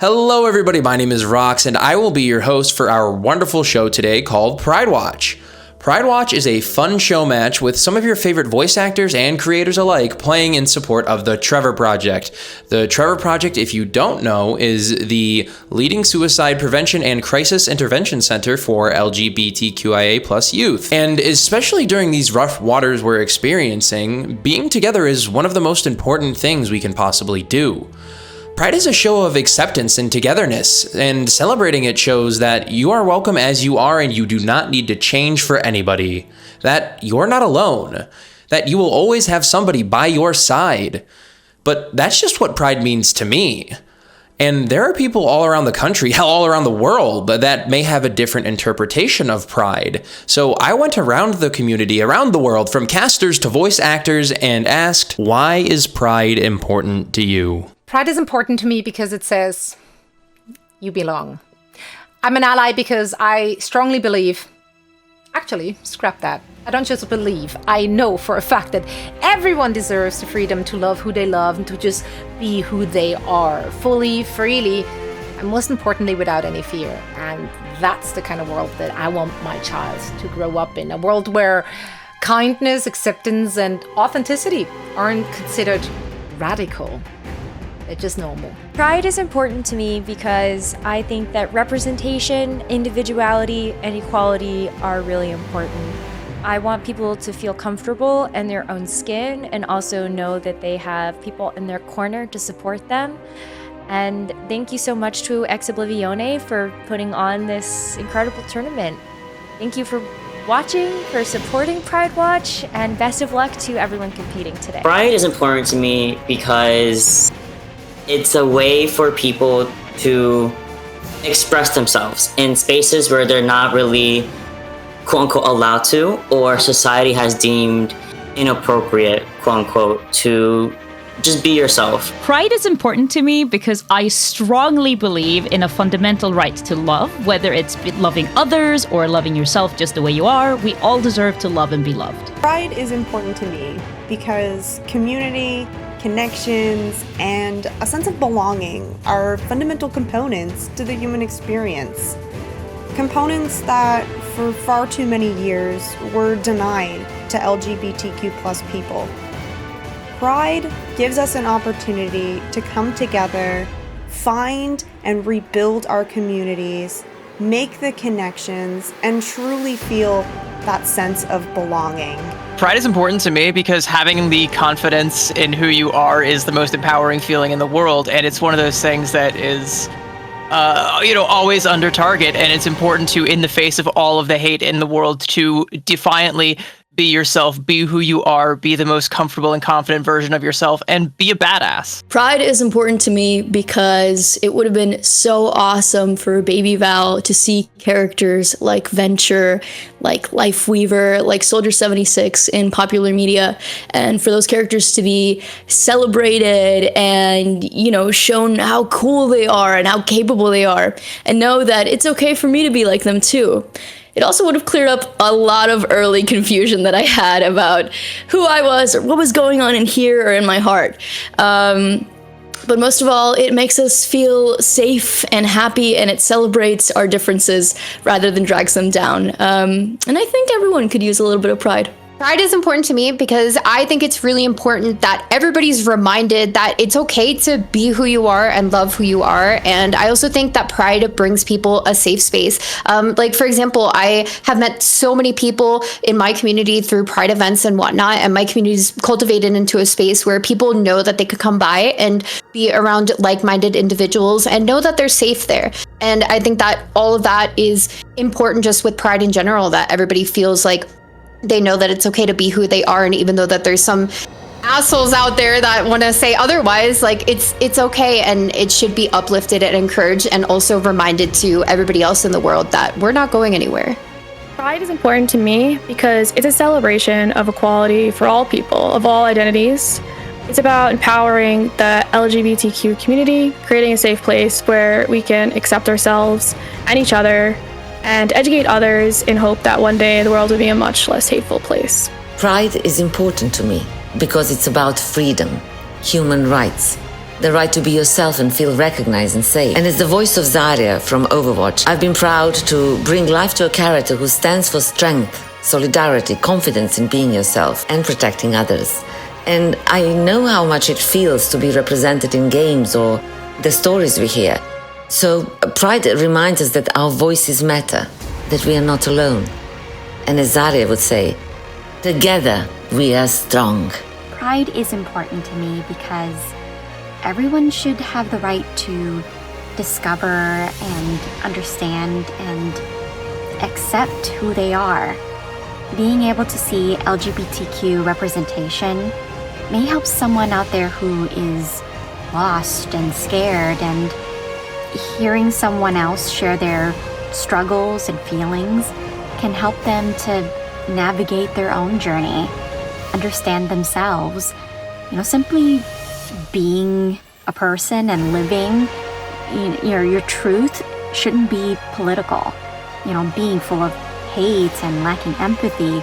Hello everybody, my name is Rox and I will be your host for our wonderful show today called PrideWatch. PrideWatch is a fun show match with some of your favorite voice actors and creators alike playing in support of the Trevor Project. The Trevor Project, if you don't know, is the leading suicide prevention and crisis intervention center for LGBTQIA+ youth. And especially during these rough waters we're experiencing, being together is one of the most important things we can possibly do. Pride is a show of acceptance and togetherness, and celebrating it shows that you are welcome as you are and you do not need to change for anybody. That you're not alone. That you will always have somebody by your side. But that's just what Pride means to me. And there are people all around the country, hell, all around the world, that may have a different interpretation of Pride. So I went around the community, around the world, from casters to voice actors, and asked, why is Pride important to you? Pride is important to me because it says, you belong. I'm an ally because I strongly believe, actually, scrap that. I don't just believe, I know for a fact that everyone deserves the freedom to love who they love and to just be who they are, fully, freely, and most importantly, without any fear. And that's the kind of world that I want my child to grow up in. A world where kindness, acceptance, and authenticity aren't considered radical. It's just normal. Pride is important to me because I think that representation, individuality, and equality are really important. I want people to feel comfortable in their own skin and also know that they have people in their corner to support them. And thank you so much to Ex Oblivione for putting on this incredible tournament. Thank you for watching, for supporting PrideWatch, and best of luck to everyone competing today. Pride is important to me because it's a way for people to express themselves in spaces where they're not really quote-unquote allowed to, or society has deemed inappropriate, quote-unquote, to just be yourself. Pride is important to me because I strongly believe in a fundamental right to love, whether it's loving others or loving yourself just the way you are. We all deserve to love and be loved. Pride is important to me because community, connections, and a sense of belonging are fundamental components to the human experience. Components that for far too many years were denied to LGBTQ+ people. Pride gives us an opportunity to come together, find and rebuild our communities, make the connections, and truly feel that sense of belonging. Pride is important to me because having the confidence in who you are is the most empowering feeling in the world, and it's one of those things that is, always under target, and it's important to, in the face of all of the hate in the world, to defiantly be yourself, be who you are, be the most comfortable and confident version of yourself, and be a badass. Pride is important to me because it would have been so awesome for Baby Val to see characters like Venture, like Lifeweaver, like Soldier 76 in popular media, and for those characters to be celebrated and, shown how cool they are and how capable they are, and know that it's okay for me to be like them too. It also would have cleared up a lot of early confusion that I had about who I was or what was going on in here or in my heart. But most of all, it makes us feel safe and happy, and it celebrates our differences rather than drags them down. And I think everyone could use a little bit of pride. Pride is important to me because I think it's really important that everybody's reminded that it's okay to be who you are and love who you are. And I also think that Pride brings people a safe space. For example, I have met so many people in my community through Pride events and whatnot, and my community is cultivated into a space where people know that they could come by and be around like-minded individuals and know that they're safe there. And I think that all of that is important just with Pride in general, that everybody feels like they know that it's okay to be who they are, and even though that there's some assholes out there that want to say otherwise, it's okay, and it should be uplifted and encouraged, and also reminded to everybody else in the world that we're not going anywhere. Pride is important to me because it's a celebration of equality for all people of all identities. It's about empowering the LGBTQ community, creating a safe place where we can accept ourselves and each other, and educate others in hope that one day the world will be a much less hateful place. Pride is important to me because it's about freedom, human rights, the right to be yourself and feel recognized and safe. And as the voice of Zarya from Overwatch, I've been proud to bring life to a character who stands for strength, solidarity, confidence in being yourself and protecting others. And I know how much it feels to be represented in games or the stories we hear. So Pride reminds us that our voices matter, that we are not alone. And as Zarya would say, together we are strong. Pride is important to me because everyone should have the right to discover and understand and accept who they are. Being able to see LGBTQ representation may help someone out there who is lost and scared, and hearing someone else share their struggles and feelings can help them to navigate their own journey, understand themselves. Simply being a person and living, your truth shouldn't be political. Being full of hate and lacking empathy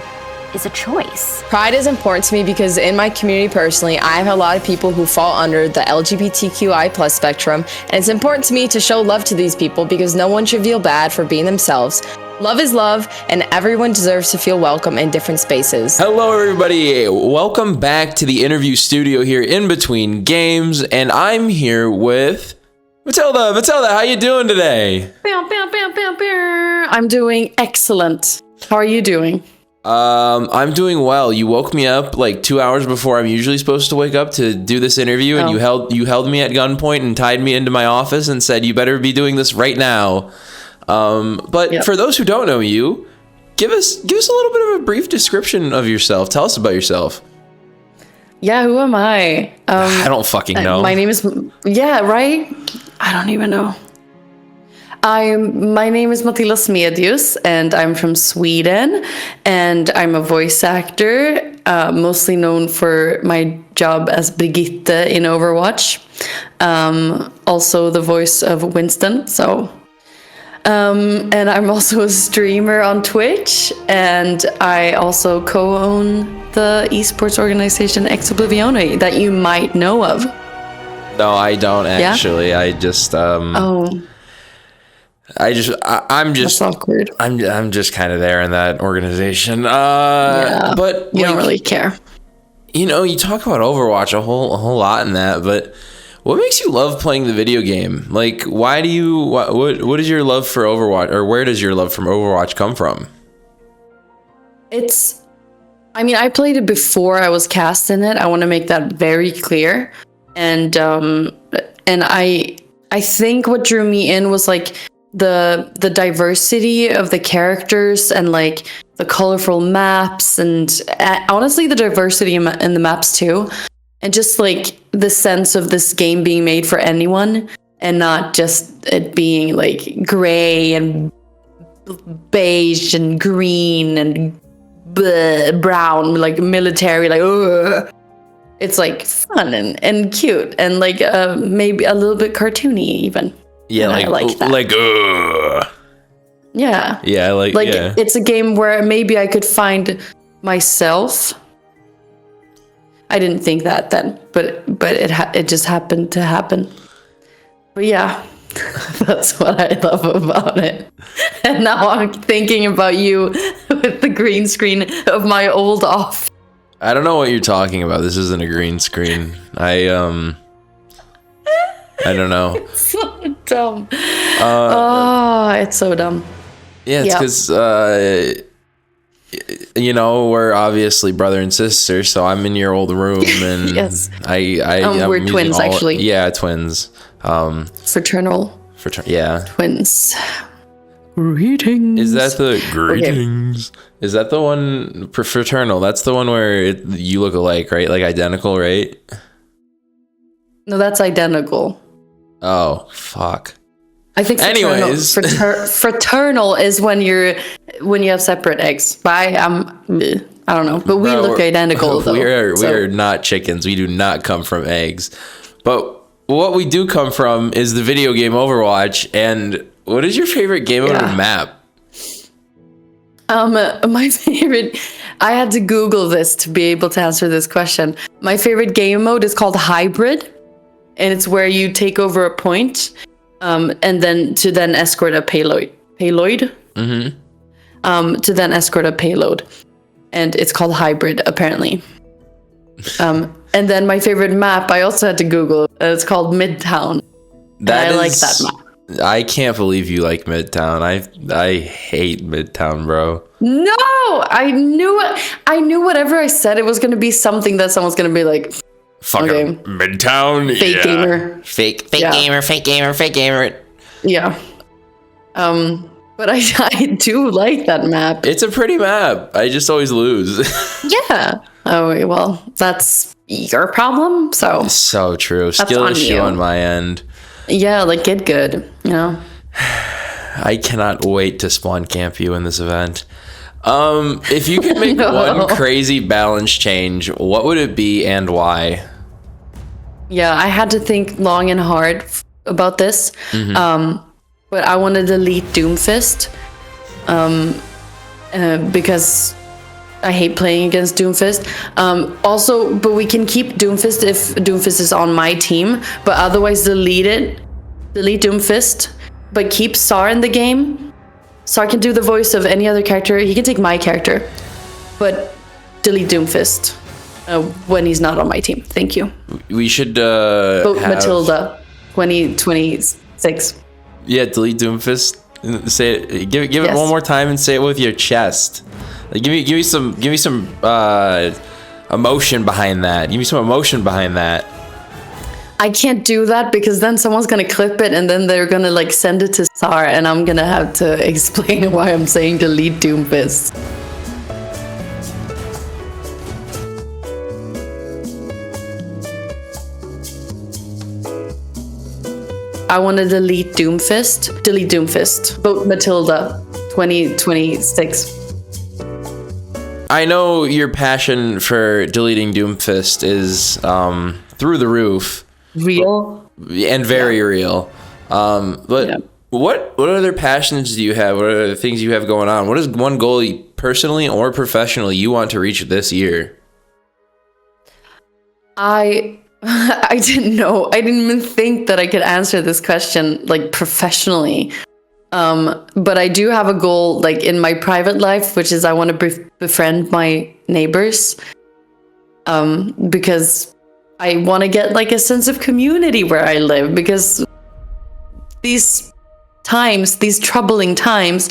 is a choice. Pride is important to me because in my community personally, I have a lot of people who fall under the LGBTQI+ spectrum, and it's important to me to show love to these people because no one should feel bad for being themselves. Love is love, and everyone deserves to feel welcome in different spaces. Hello, everybody. Welcome back to the interview studio here in between games, and I'm here with Matilda. Matilda, how you doing today? I'm doing excellent. How are you doing? I'm doing well. You woke me up like 2 hours before I'm usually supposed to wake up to do this interview, and you held me at gunpoint and tied me into my office and said, "You better be doing this right now." But for those who don't know you, give us a little bit of a brief description of yourself. Tell us about yourself. Yeah, who am I? I don't fucking know. My name is right. I don't even know. My name is Matilda Smedius, and I'm from Sweden, and I'm a voice actor, mostly known for my job as Brigitte in Overwatch. Also the voice of Winston. And I'm also a streamer on Twitch, and I also co-own the esports organization Ex Oblivione that you might know of. No, I don't actually. Yeah? I'm just That's awkward. I'm just kind of there in that organization. But you don't really care. You talk about Overwatch a whole lot in that, but what makes you love playing the video game? Like, why do you? What is your love for Overwatch, or where does your love from Overwatch come from? I played it before I was cast in it. I want to make that very clear. And I think what drew me in was like the diversity of the characters and like the colorful maps, and honestly the diversity in the maps too. And just like the sense of this game being made for anyone and not just it being like gray and beige and green and brown, like military, like ugh. It's like fun and cute and like maybe a little bit cartoony even. Yeah, I like that. Like yeah. Yeah, yeah. It's a game where maybe I could find myself. I didn't think that then, but it just happened to happen. But yeah, that's what I love about it. And now I'm thinking about you with the green screen of my old off. I don't know what you're talking about. This isn't a green screen. I don't know. It's so dumb. It's so dumb. Yeah, it's because we're obviously brother and sister, so I'm in your old room, and yes, we're twins actually. Yeah, twins. Fraternal. Yeah. Twins. Greetings. Is that the greetings? Okay. Is that the one fraternal? That's the one where you look alike, right? Like identical, right? No, that's identical. Oh, fuck. I think fraternal is when you have separate eggs. I don't know, but we look identical though. We are not chickens. We do not come from eggs. But what we do come from is the video game Overwatch. And what is your favorite game mode or map? My favorite, I had to Google this to be able to answer this question. My favorite game mode is called Hybrid. and it's where you take over a point, and then escort a payload. To then escort a payload, and it's called Hybrid apparently. And then my favorite map, I also had to Google. It's called Midtown. I like that map. I can't believe you like Midtown. I hate Midtown, bro. No, I knew whatever I said, it was going to be something that someone's going to be like, fucking okay. Midtown, fake gamer, fake gamer. Yeah. But I do like that map. It's a pretty map. I just always lose. Yeah. Oh well, that's your problem. So true. Skill issue on my end. Yeah, like get good. You know. I cannot wait to spawn camp you in this event. If you could make one crazy balance change, what would it be and why? Yeah, I had to think long and hard about this. But I want to delete Doomfist because I hate playing against Doomfist. Also, but we can keep Doomfist if Doomfist is on my team, but otherwise delete Doomfist, but keep Sar in the game. Sar can do the voice of any other character. He can take my character, but delete Doomfist when he's not on my team. Thank you. We should vote Matilda 2026. Yeah, delete Doomfist. Say it. Give it one more time and say it with your chest. Like, give me some emotion behind that. Give me some emotion behind that. I can't do that because then someone's gonna clip it and then they're gonna like send it to Sar and I'm gonna have to explain why I'm saying delete Doomfist. I want to delete Doomfist. Delete Doomfist. Vote Matilda 2026. I know your passion for deleting Doomfist is through the roof. Real. And very real. But what other passions do you have? What are the things you have going on? What is one goal personally or professionally you want to reach this year? I didn't know. I didn't even think that I could answer this question like professionally. But I do have a goal like in my private life, which is I want to befriend my neighbors. Because I want to get like a sense of community where I live, because these troubling times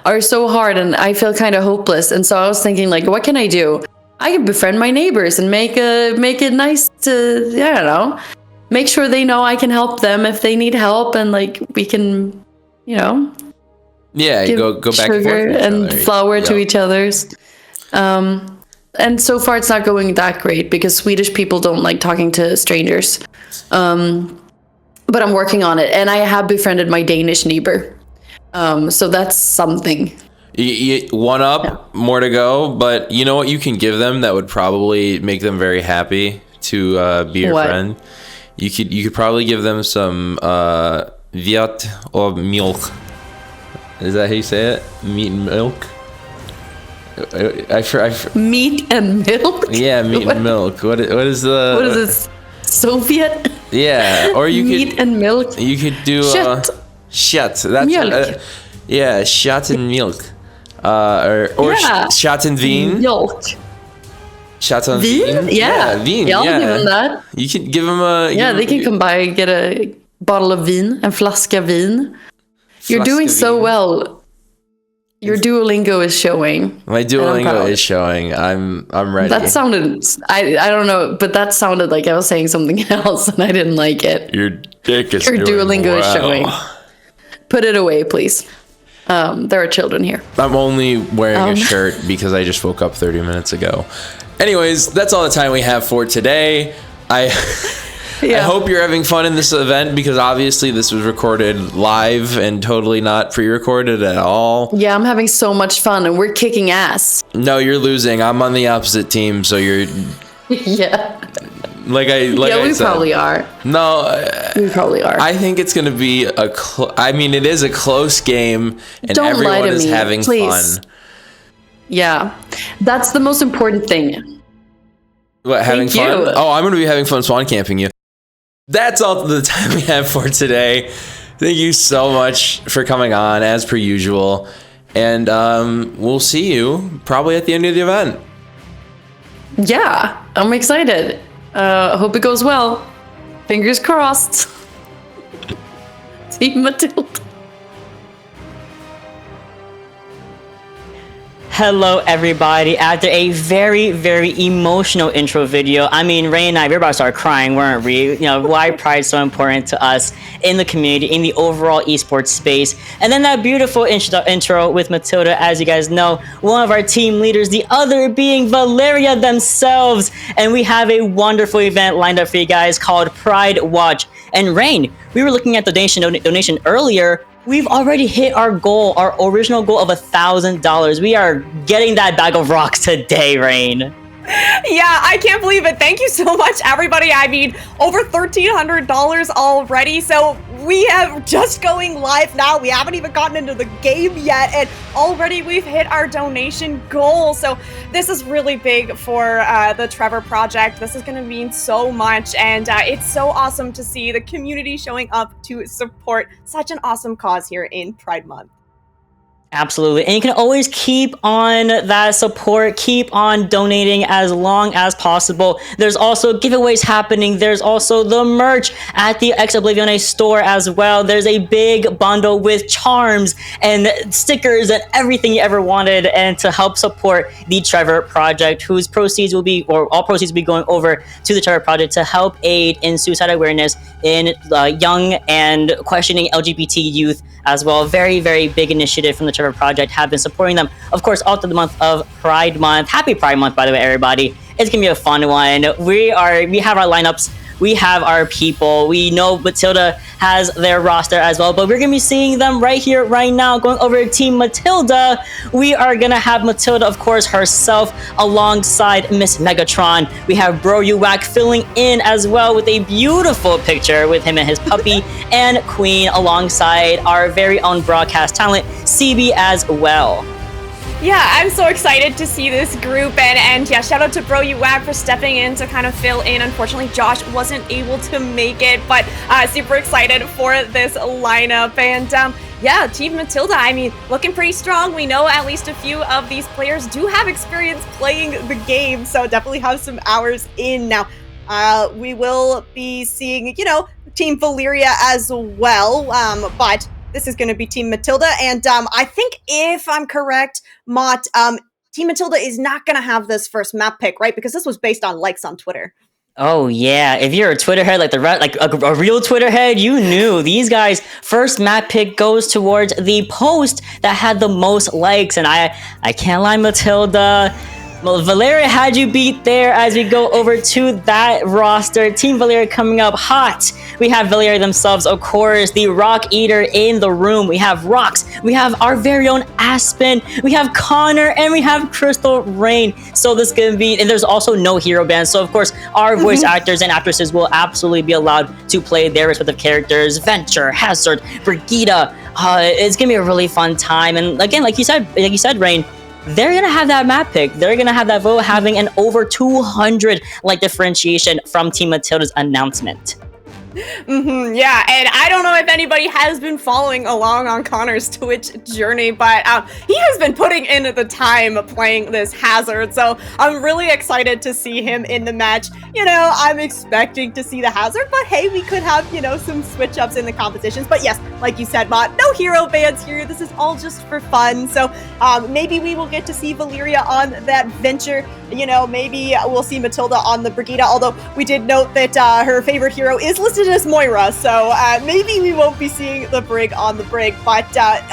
are so hard and I feel kind of hopeless. And so I was thinking like, what can I do? I can befriend my neighbors and make it nice to, I don't know, make sure they know I can help them if they need help, and like we can, go back sugar and flour to each other's. And so far it's not going that great because Swedish people don't like talking to strangers. But I'm working on it, and I have befriended my Danish neighbor. So that's something. One up, more to go, but you know what you can give them that would probably make them very happy to be your friend? You could probably give them some viat or milk. Is that how you say it? Meat and milk? Meat and milk? Yeah, meat and milk. What is this? Soviet? Yeah, or you meat and milk. You could do shit. That's milk. Shot and milk. Shot and vin. Milk. Shot and vin? Yeah. Vin. Yeah, I'll give them that. You can give them a... Yeah, they can come by and get a bottle of vin, en flaska vin. You're doing so well. Your Duolingo is showing. My Duolingo is showing. I'm ready. That sounded... I don't know, but that sounded like I was saying something else and I didn't like it. Your dick is Your Duolingo is showing. Put it away, please. There are children here. I'm only wearing a shirt because I just woke up 30 minutes ago. Anyways, that's all the time we have for today. I hope you're having fun in this event, because obviously this was recorded live and totally not pre-recorded at all. Yeah, I'm having so much fun and we're kicking ass. No, you're losing. I'm on the opposite team, so you're... Yeah. We probably are. No, we probably are. I think it's going to be it is a close game, and Don't everyone lie to is me, having please. fun. Yeah, that's the most important thing. What, having fun? You. Oh, I'm going to be having fun swan camping you. That's all the time we have for today. Thank you so much for coming on, as per usual. And we'll see you probably at the end of the event. Yeah, I'm excited. Hope it goes well. Fingers crossed. Team Matilda. Hello, everybody. After a very, very emotional intro video, I mean, Ray and I, we were about to start crying, weren't we? You know, why Pride's so important to us in the community, in the overall esports space. And then that beautiful intro with Matilda, as you guys know, one of our team leaders, the other being Valeria themselves. And we have a wonderful event lined up for you guys called PrideWatch. And Rain, we were looking at the donation earlier. We've already hit our goal, our original goal of $1,000. We are getting that bag of rocks today, Rain. Yeah, I can't believe it. Thank you so much, everybody. I mean, over $1,300 already. So we have just going live now. We haven't even gotten into the game yet, and already we've hit our donation goal. So this is really big for the Trevor Project. This is going to mean so much, and it's so awesome to see the community showing up to support such an awesome cause here in Pride Month. Absolutely. And you can always keep on that support, keep on donating as long as possible. There's also giveaways happening. There's also the merch at the Ex Oblivione store as well. There's a big bundle with charms and stickers and everything you ever wanted, and to help support the Trevor Project, whose proceeds will be, or all proceeds will be going over to the Trevor Project to help aid in suicide awareness in young and questioning LGBT youth as well. Very, very big initiative from the Trevor Project. Have been supporting them, of course, all through the month of Pride Month. Happy Pride Month, by the way, everybody. It's gonna be a fun one. We have our lineups. We have our people. We know Matilda has their roster as well, but we're gonna be seeing them right here, right now. Going over to Team Matilda, we are gonna have Matilda, of course, herself, alongside Miss Megatron. We have Bro Uwak filling in as well with a beautiful picture with him and his puppy, and Queen alongside our very own broadcast talent, CB, as well. Yeah, I'm so excited to see this group, and yeah, shout out to Bro Uwak for stepping in to kind of fill in. Unfortunately, Josh wasn't able to make it, but super excited for this lineup. And yeah, Team Matilda, I mean, looking pretty strong. We know at least a few of these players do have experience playing the game, so definitely have some hours in. Now, we will be seeing, you know, Team Valeria as well, but this is going to be Team Matilda, and I think, if I'm correct, Mott, Team Matilda is not going to have this first map pick, right? Because this was based on likes on Twitter. Oh yeah, if you're a Twitter head like a real Twitter head, you knew these guys' first map pick goes towards the post that had the most likes, and I can't lie, Matilda. Well, Valeria had you beat there as we go over to that roster. Team Valeria coming up hot. We have Valeria themselves, of course, the Rock Eater in the room. We have Rocks. We have our very own Aspen. We have Connor, and we have Crystal Rain. So this is going to be, and there's also no hero band. So of course, our voice actors and actresses will absolutely be allowed to play their respective characters. Venture, Hazard, Brigida. It's going to be a really fun time. And again, like you said, Rain, they're going to have that map pick. They're going to have that vote, having an over 200 like differentiation from Team Matilda's announcement. Yeah, and I don't know if anybody has been following along on Connor's Twitch journey, but he has been putting in the time playing this Hazard, so I'm really excited to see him in the match. You know, I'm expecting to see the Hazard, but hey, we could have, you know, some switch-ups in the competitions. But yes, like you said, Mott, no hero bans here. This is all just for fun, so maybe we will get to see Valeria on that Venture. You know, maybe we'll see Matilda on the Brigida, although we did note that her favorite hero is listed as Moira, so maybe we won't be seeing the Brig on the Brig, but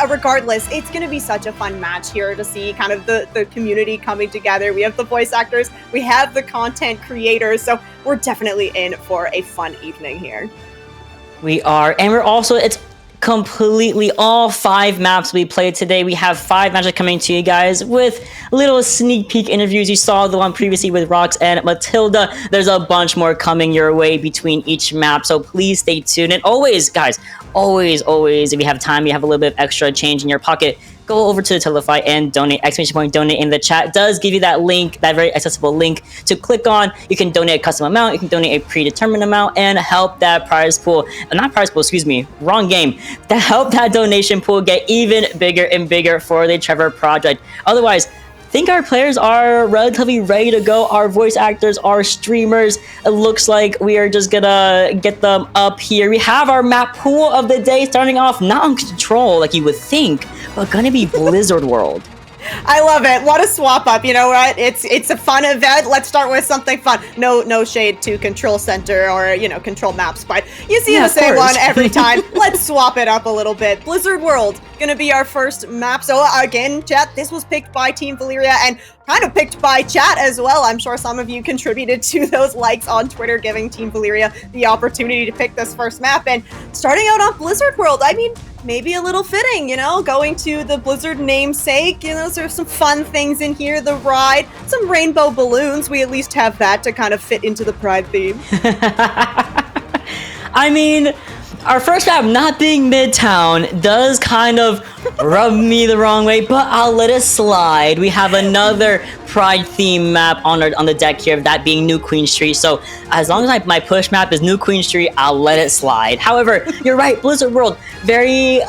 regardless, it's going to be such a fun match here to see kind of the community coming together. We have the voice actors, we have the content creators, so we're definitely in for a fun evening here. We are, and we're also, it's completely all 5 maps we played today. We have 5 matches coming to you guys with little sneak peek interviews. You saw the one previously with Rox and Matilda. There's a bunch more coming your way between each map, so please stay tuned. And always, guys, always, if you have time, you have a little bit of extra change in your pocket, go over to the Tiltify and donate. !donate in the chat does give you that link, that very accessible link to click on. You can donate a custom amount, you can donate a predetermined amount, and help that prize pool, not prize pool, excuse me, wrong game, to help that donation pool get even bigger and bigger for the Trevor Project. Otherwise, I think our players are relatively ready to go. Our voice actors, our streamers, it looks like we are just gonna get them up here. We have our map pool of the day starting off not on Control like you would think, but gonna be Blizzard World. I love it. What a swap up. You know what? It's a fun event. Let's start with something fun. No shade to Control Center or, Control Maps, but you see the same one every time. Let's swap it up a little bit. Blizzard World, gonna be our first map. So again, chat, this was picked by Team Valeria and kind of picked by chat as well. I'm sure some of you contributed to those likes on Twitter, giving Team Valeria the opportunity to pick this first map. And starting out on Blizzard World, I mean, maybe a little fitting, going to the Blizzard namesake. There's some fun things in here. The ride, some rainbow balloons. We at least have that to kind of fit into the Pride theme. I mean, our first map not being Midtown does kind of rub me the wrong way, but I'll let it slide. We have another Pride theme map on the deck here, that being New Queen Street. So as long as my push map is New Queen Street, I'll let it slide. However, you're right, Blizzard World, very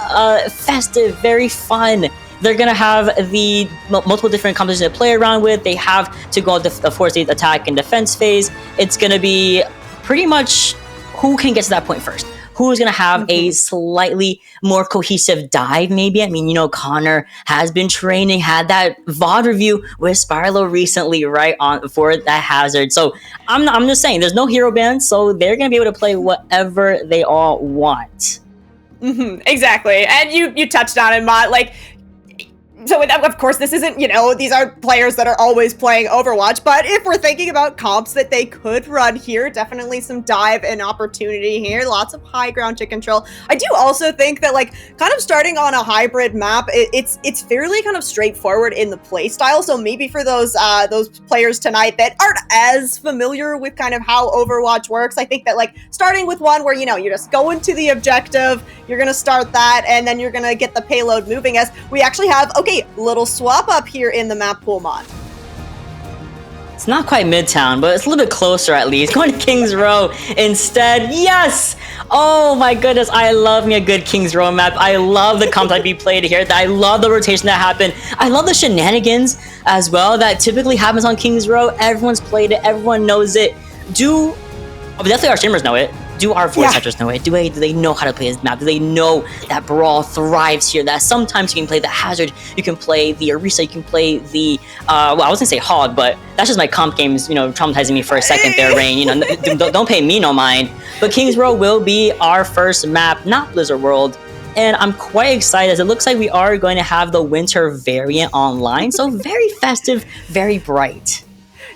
festive, very fun. They're gonna have the multiple different compositions to play around with. They have to go, of course, the attack and defense phase. It's gonna be pretty much who can get to that point first. Who's going to have a slightly more cohesive dive, maybe? I mean, Connor has been training, had that VOD review with Spiralo recently, right, for that hazard. So I'm just saying, there's no hero ban, so they're going to be able to play whatever they all want. Exactly. And you touched on it, Mott. So of course, this isn't, these are players that are always playing Overwatch, but if we're thinking about comps that they could run here, definitely some dive and opportunity here, lots of high ground to control. I do also think that, kind of starting on a hybrid map, it's fairly kind of straightforward in the play style, so maybe for those players tonight that aren't as familiar with kind of how Overwatch works, I think that, starting with one where, you're just going to the objective, you're gonna start that, and then you're gonna get the payload moving, as we actually have, little swap up here in the map pool mod. It's not quite Midtown, but it's a little bit closer at least. Going to Kings Row instead. Yes! Oh my goodness, I love me a good Kings Row map. I love the comp that we played here. I love the rotation that happened. I love the shenanigans as well that typically happens on Kings Row. Everyone's played it. Everyone knows it. Definitely our streamers know it. Do our voice actors know it? Do they know how to play this map? Do they know that Brawl thrives here? That sometimes you can play the Hazard, you can play the Orisa, you can play the, I was gonna say Hog, but that's just my comp games, traumatizing me for a second there, Rain. Don't pay me no mind. But Kings Row will be our first map, not Blizzard World. And I'm quite excited as it looks like we are going to have the winter variant online. So very festive, very bright.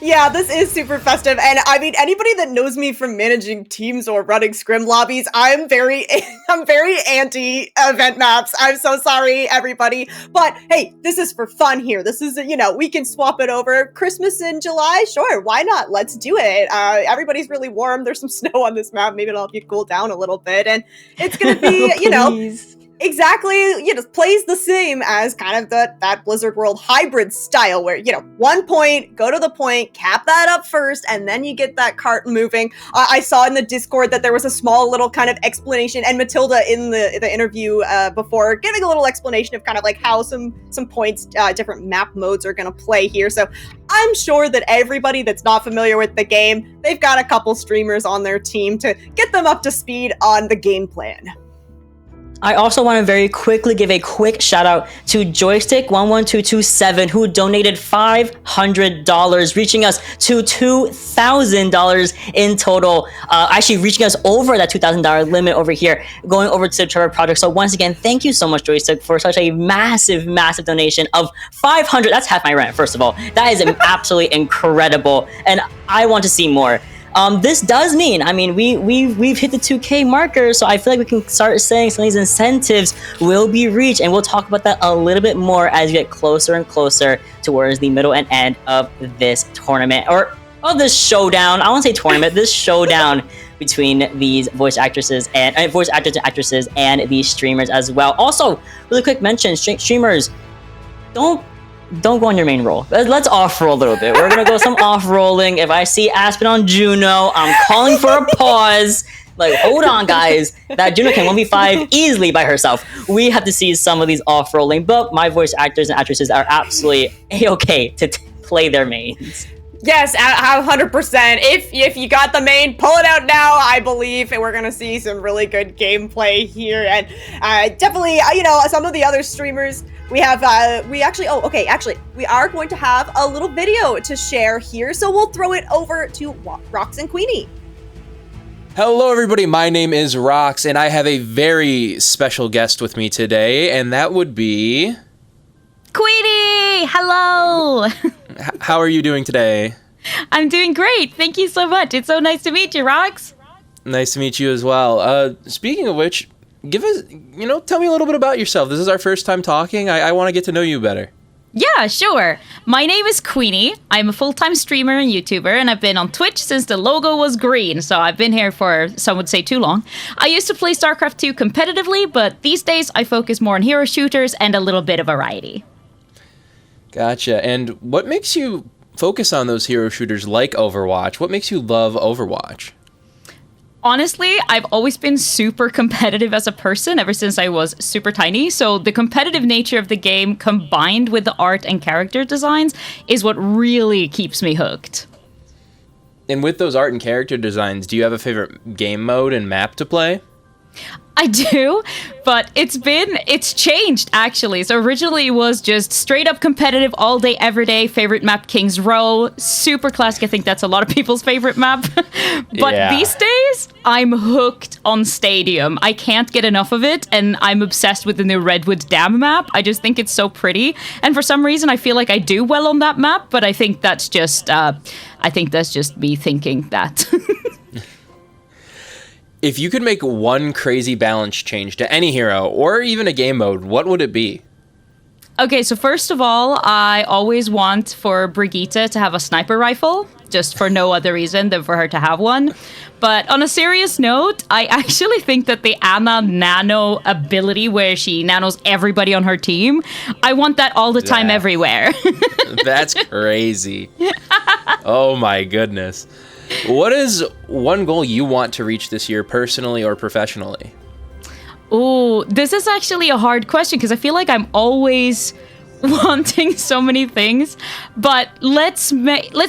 Yeah, this is super festive, and I mean, anybody that knows me from managing teams or running scrim lobbies, I'm very anti-event maps. I'm so sorry, everybody. But hey, this is for fun here. This is, we can swap it over. Christmas in July? Sure, why not? Let's do it. Everybody's really warm. There's some snow on this map. Maybe it'll help you cool down a little bit, and it's gonna be, exactly, plays the same as kind of that Blizzard World hybrid style where, 1 point, go to the point, cap that up first, and then you get that cart moving. I saw in the Discord that there was a small little kind of explanation, and Matilda in the interview before giving a little explanation of kind of how some points, different map modes are going to play here. So I'm sure that everybody that's not familiar with the game, they've got a couple streamers on their team to get them up to speed on the game plan. I also want to very quickly give a quick shout out to Joystick11227 who donated $500, reaching us to $2,000 in total. Actually reaching us over that $2,000 limit over here, going over to the Trevor Project. So once again, thank you so much, Joystick, for such a massive, massive donation of $500. That's half my rent, first of all. That is absolutely incredible, and I want to see more. This does mean, we've hit the 2K marker, so I feel like we can start saying some of these incentives will be reached, and we'll talk about that a little bit more as we get closer and closer towards the middle and end of this tournament, or this showdown. I won't say tournament, this showdown between these voice actors and actresses and these streamers as well. Also, really quick mention, streamers, don't go on your main role. Let's off-roll a little bit. We're gonna go some off-rolling. If I see Aspen on Juno, I'm calling for a pause. Like, hold on, guys. That Juno can 1v5 easily by herself. We have to see some of these off-rolling, but my voice actors and actresses are absolutely a-okay to play their mains. Yes, 100%. If you got the main, pull it out now, I believe, and we're gonna see some really good gameplay here. And definitely, some of the other streamers, we are going to have a little video to share here, so we'll throw it over to Rox and Queenie. Hello, everybody. My name is Rox, and I have a very special guest with me today, and that would be... Queenie! Hello! How are you doing today? I'm doing great. Thank you so much. It's so nice to meet you, Rox. Nice to meet you as well. Speaking of which, tell me a little bit about yourself. This is our first time talking. I want to get to know you better. Yeah, sure. My name is Queenie. I'm a full-time streamer and YouTuber, and I've been on Twitch since the logo was green, so I've been here for, some would say, too long. I used to play StarCraft 2 competitively, but these days I focus more on hero shooters and a little bit of variety. Gotcha. And what makes you focus on those hero shooters like Overwatch? What makes you love Overwatch? Honestly, I've always been super competitive as a person ever since I was super tiny. So the competitive nature of the game combined with the art and character designs is what really keeps me hooked. And with those art and character designs, do you have a favorite game mode and map to play? I do, but it's changed actually. So originally it was just straight up competitive all day, every day. Favorite map, King's Row. Super classic. I think that's a lot of people's favorite map. But These days, I'm hooked on Stadium. I can't get enough of it, and I'm obsessed with the new Redwood Dam map. I just think it's so pretty. And for some reason, I feel like I do well on that map, but I think that's just me thinking that. If you could make one crazy balance change to any hero or even a game mode, what would it be? Okay, so first of all, I always want for Brigitte to have a sniper rifle, just for no other reason than for her to have one. But on a serious note, I actually think that the Ana nano ability where she nanos everybody on her team, I want that all the time everywhere. That's crazy. Oh my goodness. What is one goal you want to reach this year personally or professionally? Ooh, this is actually a hard question because I feel like I'm always wanting so many things, but let's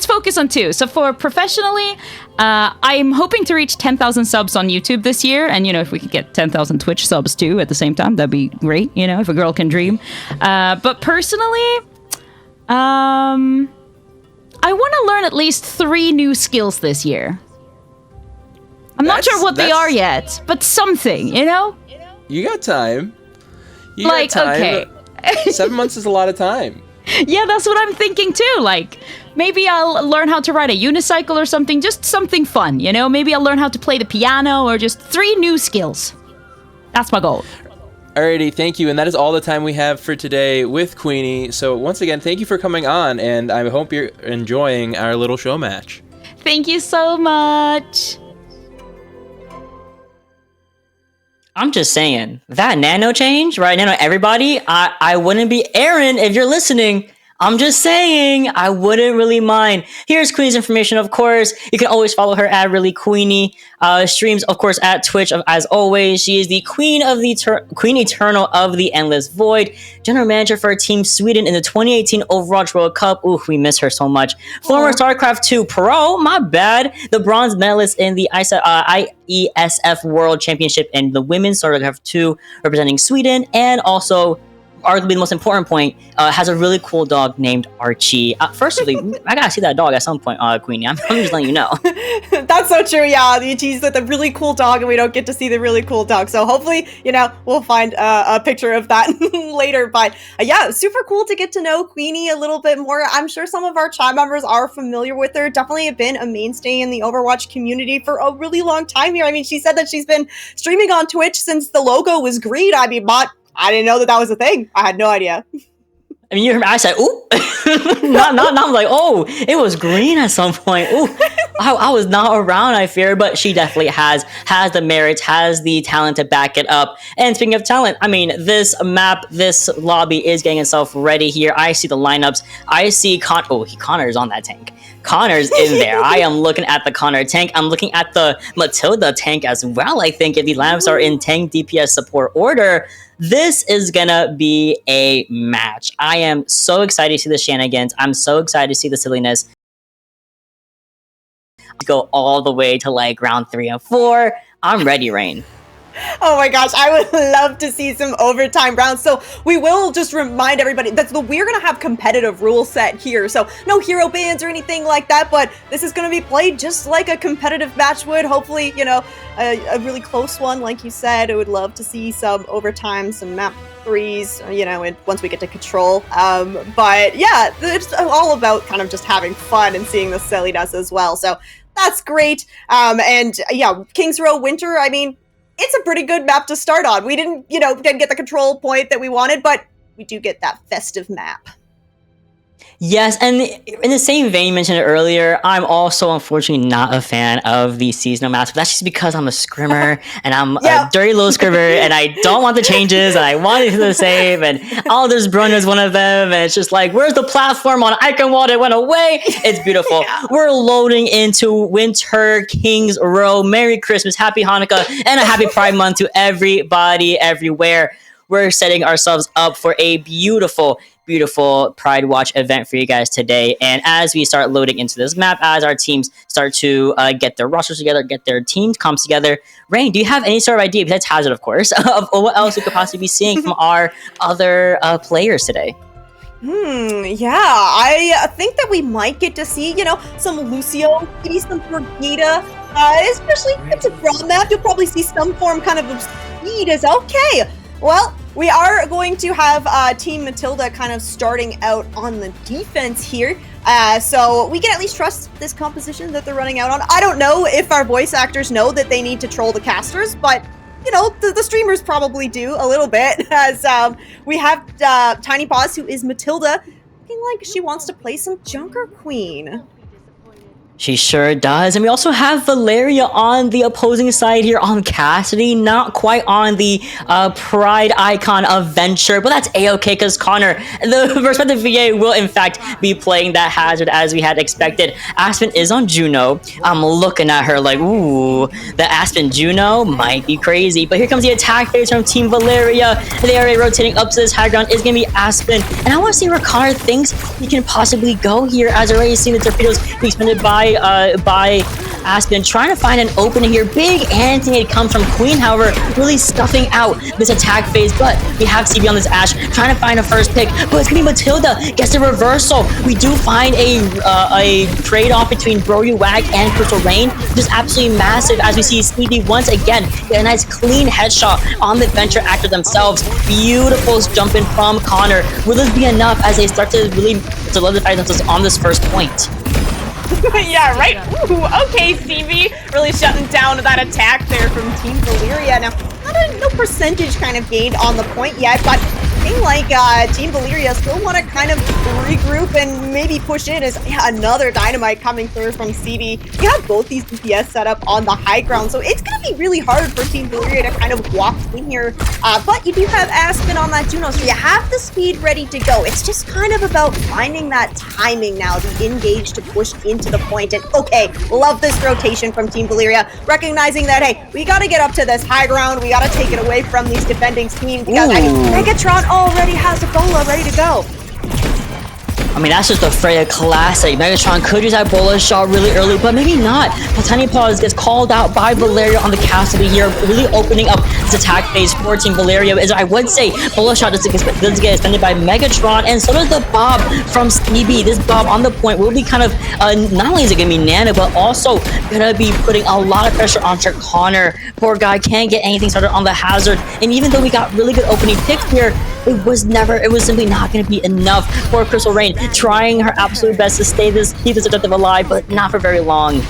focus on two. So for professionally, I'm hoping to reach 10,000 subs on YouTube this year, and if we could get 10,000 Twitch subs too at the same time, that'd be great. If a girl can dream. But personally, I want to learn at least 3 new skills this year. I'm not sure what they are yet, but something, You got time. Okay. 7 months is a lot of time. Yeah, that's what I'm thinking too. Maybe I'll learn how to ride a unicycle or something, just something fun, Maybe I'll learn how to play the piano or just 3 new skills. That's my goal. Alrighty, thank you. And that is all the time we have for today with Queenie. So once again, thank you for coming on, and I hope you're enjoying our little show match. Thank you so much. I'm just saying, that nano change, right? Nano everybody, I wouldn't be Aaron if you're listening. I'm just saying, I wouldn't really mind. Here's Queenie's information, of course. You can always follow her at Really Queenie. Streams, of course, at Twitch, as always. She is the Queen Eternal of the Endless Void. General Manager for Team Sweden in the 2018 Overwatch World Cup. Ooh, we miss her so much. Former StarCraft 2 Pro, my bad. The bronze medalist in the IESF World Championship in the Women's StarCraft 2, representing Sweden. And also, arguably the most important point, has a really cool dog named Archie. Firstly, I gotta see that dog at some point, Queenie. I'm just letting you know. That's so true, yeah. He's with a really cool dog, and we don't get to see the really cool dog. So hopefully, we'll find a picture of that later. But yeah, super cool to get to know Queenie a little bit more. I'm sure some of our chat members are familiar with her. Definitely have been a mainstay in the Overwatch community for a really long time here. I mean, she said that she's been streaming on Twitch since the logo was green. I mean, I didn't know that was a thing. I had no idea. I mean, you heard me. I said, "Ooh," not. I'm like, "Oh, it was green at some point." Ooh, I was not around, I fear, but she definitely has the merits, has the talent to back it up. And speaking of talent, I mean, this map, this lobby is getting itself ready here. I see the lineups. I see Connor's on that tank. Connor's in there. I am looking at the Connor tank. I'm looking at the Matilda tank as well. I think if the lineups are in tank DPS support order, this is gonna be a match. I am so excited to see the shenanigans. I'm so excited to see the silliness. Go all the way to like round 3 and 4. I'm ready, Rain. Oh my gosh, I would love to see some overtime rounds. So we will just remind everybody that we're going to have competitive rule set here. So no hero bans or anything like that, but this is going to be played just like a competitive match would. Hopefully, you know, a really close one, like you said. I would love to see some overtime, some map 3s, you know, and once we get to control. But yeah, it's all about kind of just having fun and seeing the silliness as well. So that's great. And yeah, Kings Row Winter, I mean, it's a pretty good map to start on. We didn't, you know, get the control point that we wanted, but we do get that festive map. Yes, and in the same vein you mentioned it earlier, I'm also unfortunately not a fan of the seasonal maps, but that's just because I'm a scrimmer and I'm a dirty little scrimmer and I don't want the changes and I want it to be the same, and Alder's Brunn is one of them, and it's just like, where's the platform on Iconwald? It went away. It's beautiful. We're loading into Winter Kings Row. Merry Christmas, Happy Hanukkah, and a Happy Pride Month to everybody everywhere. We're setting ourselves up for a beautiful PrideWatch event for you guys today. And as we start loading into this map, as our teams start to get their rosters together, get their team comps together, Rain, do you have any sort of idea, besides Hazard, of course, of what else we could possibly be seeing from our other players today? Yeah, I think that we might get to see, you know, some Lucio, maybe some Brigida, especially if it's a broad map. You'll probably see some form kind of speed is okay. Well, we are going to have Team Matilda kind of starting out on the defense here. So we can at least trust this composition that they're running out on. I don't know if our voice actors know that they need to troll the casters, but, you know, the streamers probably do a little bit. As we have Tiny Paws, who is Matilda, looking like she wants to play some Junker Queen. She sure does. And we also have Valeria on the opposing side here on Cassidy. Not quite on the Pride icon of Venture, but that's A-okay because Connor, the respective VA, will in fact be playing that Hazard as we had expected. Aspen is on Juno. I'm looking at her like, ooh, the Aspen Juno might be crazy. But here comes the attack phase from Team Valeria. They are rotating up to this high ground. Is going to be Aspen. And I want to see where Connor thinks he can possibly go here, as already seen the torpedoes being expended by Aspen, trying to find an opening here. Big anti-nade comes from Queen, however, really stuffing out this attack phase, but we have CB on this Ashe, trying to find a first pick, but it's gonna be Matilda, gets the reversal. We do find a trade-off between Broyu Wag and Crystal Rain, just absolutely massive, as we see CB once again get a nice clean headshot on the Venture actor themselves. Beautiful jumping from Connor. Will this be enough as they start to really solidify themselves on this first point? Yeah, right? Ooh, okay, CB really shutting down that attack there from Team Valeria. Now, no percentage kind of gained on the point yet, but I think like Team Valeria still want to kind of regroup and maybe push in as another dynamite coming through from CB. You have both these DPS set up on the high ground, so it's going to be really hard for Team Valeria to kind of walk in here. But you do have Aspen on that Juno, so you have the speed ready to go. It's just kind of about finding that timing now, the engage to push into the point. And okay, love this rotation from Team Valeria, recognizing that, hey, we got to get up to this high ground. We got to take it away from these defending teams because I mean, Megatron already has a Bola ready to go. I mean, that's just a Freya classic. Megatron could use that Bola shot really early, but maybe not. But Tiny Paws gets called out by Valeria on the Cassidy here, really opening up this attack phase for Team Valeria. As I would say, Bola shot does get expended by Megatron, and so does the Bob from Stevie. This Bob on the point will be kind of, not only is it going to be Nana, but also going to be putting a lot of pressure onto Connor. Poor guy can't get anything started on the Hazard, and even though we got really good opening picks here, it was simply not going to be enough for Crystal Rain, trying her absolute best to keep this objective alive, but not for very long.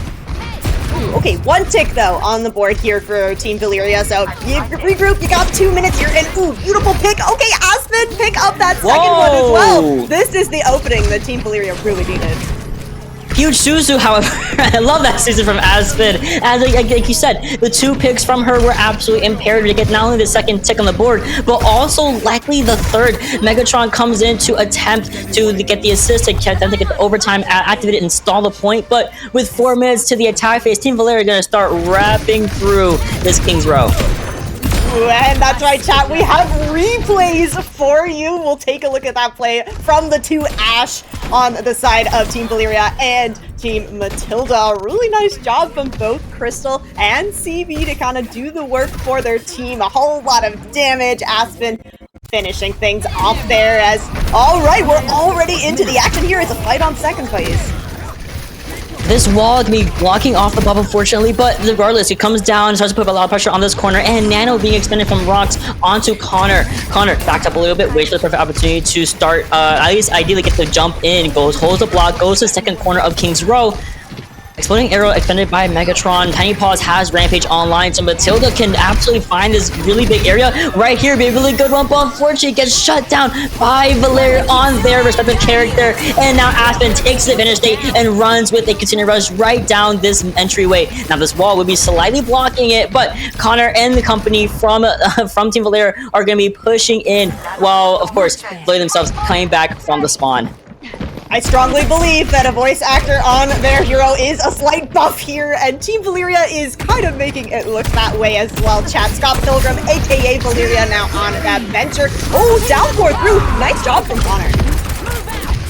Okay, one tick though on the board here for Team Valeria, so you regroup, you got 2 minutes here, and ooh, beautiful pick. Okay, Aspen, pick up that second one as well. This is the opening that Team Valeria really needed. Huge Suzu, however, I love that Suzu from Aspen. As like you said, the 2 picks from her were absolutely imperative to get not only the second tick on the board, but also likely the third. Megatron comes in to attempt to get the assist, to get the overtime activated, install the point. But with 4 minutes to the attack phase, Team Valeria going to start wrapping through this King's Row. And that's right, chat. We have replays for you. We'll take a look at that play from the 2 Ashe on the side of Team Valeria and Team Matilda. Really nice job from both Crystal and CB to kind of do the work for their team. A whole lot of damage. Aspen finishing things off there as, all right, we're already into the action here. It's a fight on second phase. This wall can be blocking off the bomb, unfortunately, but regardless, it comes down and starts to put a lot of pressure on this corner, and Nano being extended from Rocks onto Connor. Connor backs up a little bit, waits for the perfect opportunity to start, at least ideally get the jump in, holds the block, goes to the second corner of King's Row. Exploding arrow expended by Megatron. Tiny Paws has Rampage online, so Matilda can absolutely find this really big area right here. Be a really good one, but unfortunately it gets shut down by Valeria on their respective character. And now Aspen takes the advantage state and runs with a continued rush right down this entryway. Now this wall would be slightly blocking it, but Connor and the company from Team Valeria are going to be pushing in, while of course Valeria themselves coming back from the spawn. I strongly believe that a voice actor on their hero is a slight buff here, and Team Valeria is kind of making it look that way as well. Chat, Scott Pilgrim, aka Valeria, now on that venture. Oh, downpour through. Nice job from Connor.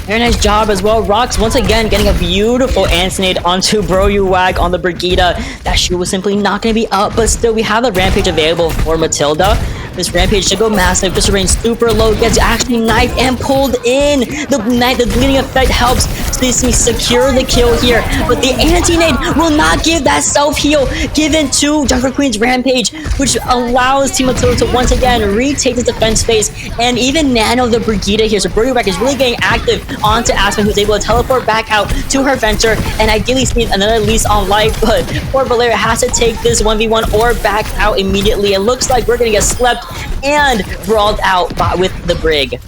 Very nice job as well. Rocks once again getting a beautiful Ancinate onto Bro You Wag on the Brigida. That shield was simply not going to be up, but still we have the Rampage available for Matilda. This Rampage should go massive, just range super low, gets actually knifed and pulled in. The bleeding effect helps Stacy secure the kill here, but the anti-nade will not give that self-heal given to Junker Queen's Rampage, which allows Team Matilda to once again retake this defense phase, and even Nano the Brigida here, so Bro You Wag is really getting active onto Aspen, who's able to teleport back out to her venture and ideally sneak another lease on life, but poor Valeria has to take this 1v1 or back out immediately. It looks like we're gonna get slept and brawled out with the Brig.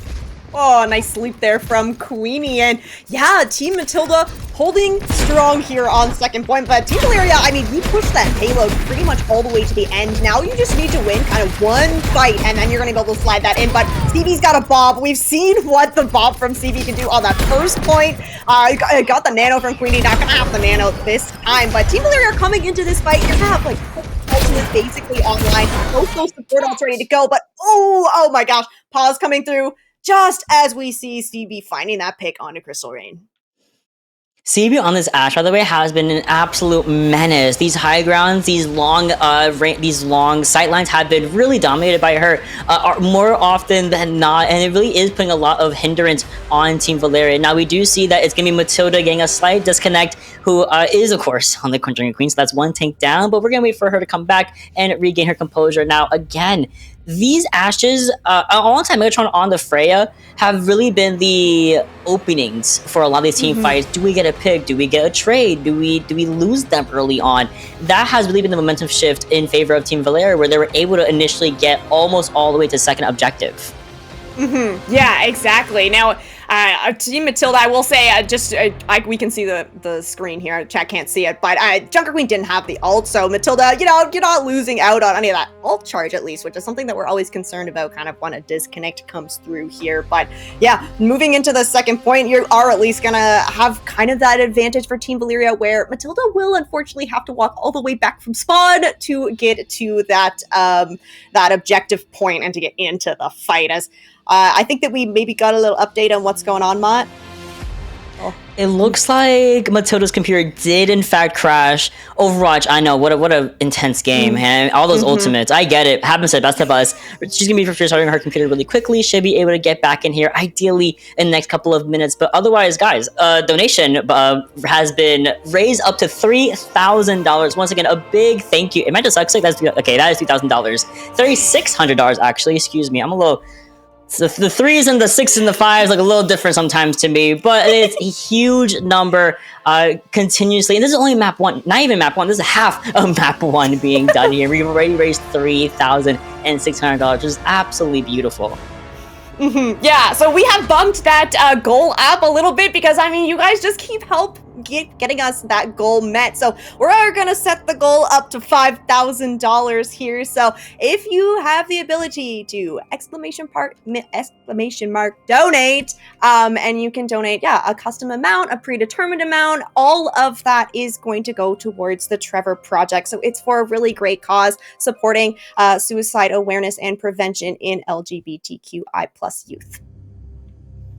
Oh, nice sleep there from Queenie. And yeah, Team Matilda holding strong here on second point. But Team Valeria, I mean, you pushed that payload pretty much all the way to the end. Now you just need to win kind of one fight, and then you're going to be able to slide that in. But CB's got a bob. We've seen what the bob from CB can do on that first point. Got the nano from Queenie. Not going to have the nano this time. But Team Valeria coming into this fight, you're going to have like ultimate basically online. Both those support ults ready to go. But oh my gosh, pause coming through. Just as we see CB finding that pick onto Crystal Rain. CB on this Ashe, by the way, has been an absolute menace. These high grounds, these long sight lines have been really dominated by her more often than not, and it really is putting a lot of hindrance on Team Valeria. Now, we do see that it's going to be Matilda getting a slight disconnect, who is, of course, on the Conjuring Queen, so that's one tank down, but we're going to wait for her to come back and regain her composure. Now, again, these Ashes, alongside Megatron on the Freya, have really been the openings for a lot of these team fights. Do we get a pick? Do we get a trade? Do we lose them early on? That has really been the momentum shift in favor of Team Valeria, where they were able to initially get almost all the way to second objective. Yeah, exactly. Now, Team Matilda, I will say, we can see the screen here. Chat can't see it, but Junker Queen didn't have the ult, so Matilda, you know, you're not losing out on any of that ult charge at least, which is something that we're always concerned about, kind of when a disconnect comes through here. But yeah, moving into the second point, you are at least gonna have kind of that advantage for Team Valeria, where Matilda will unfortunately have to walk all the way back from spawn to get to that that objective point and to get into the fight. As I think that we maybe got a little update on what's going on, Mott. It looks like Matilda's computer did in fact crash. Overwatch, I know, what a intense game, man. All those ultimates, I get it. Happens to best of us. She's gonna be restarting her computer really quickly. She'll be able to get back in here, ideally in the next couple of minutes. But otherwise, guys, donation has been raised up to $3,000. Once again, a big thank you. It might just suck. That's okay. That is $2,000. $3,600 actually. Excuse me. I'm a little. So the 3s and the 6s and the 5s look a little different sometimes to me, but it's a huge number continuously. And this is only map 1, not even map 1. This is half of map 1 being done here. We've already raised $3,600, which is absolutely beautiful. Yeah, so we have bumped that goal up a little bit because, I mean, you guys just keep getting us that goal met. So we're gonna set the goal up to $5,000 here. So if you have the ability to exclamation mark donate, and you can donate, a custom amount, a predetermined amount, all of that is going to go towards the Trevor Project. So it's for a really great cause, supporting suicide awareness and prevention in LGBTQI+ youth.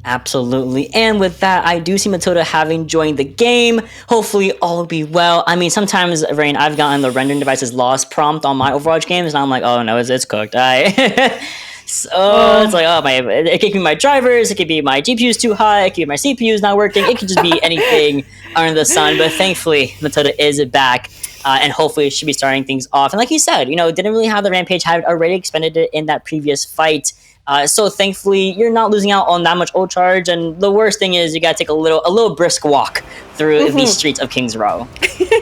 Absolutely. And with that, I do see Matilda having joined the game. Hopefully all will be well. I mean, sometimes, Rain, I've gotten the rendering devices lost prompt on my Overwatch games, and I'm like, oh no, it's cooked. So it's like, it could be my drivers, it could be my GPU's too high, it could be my CPU's not working, it could just be anything under the sun. But thankfully, Matilda is back, and hopefully she should be starting things off. And like you said, didn't really have the rampage, had already expended it in that previous fight. So thankfully, you're not losing out on that much ult charge, and the worst thing is you gotta take a little brisk walk through these streets of King's Row.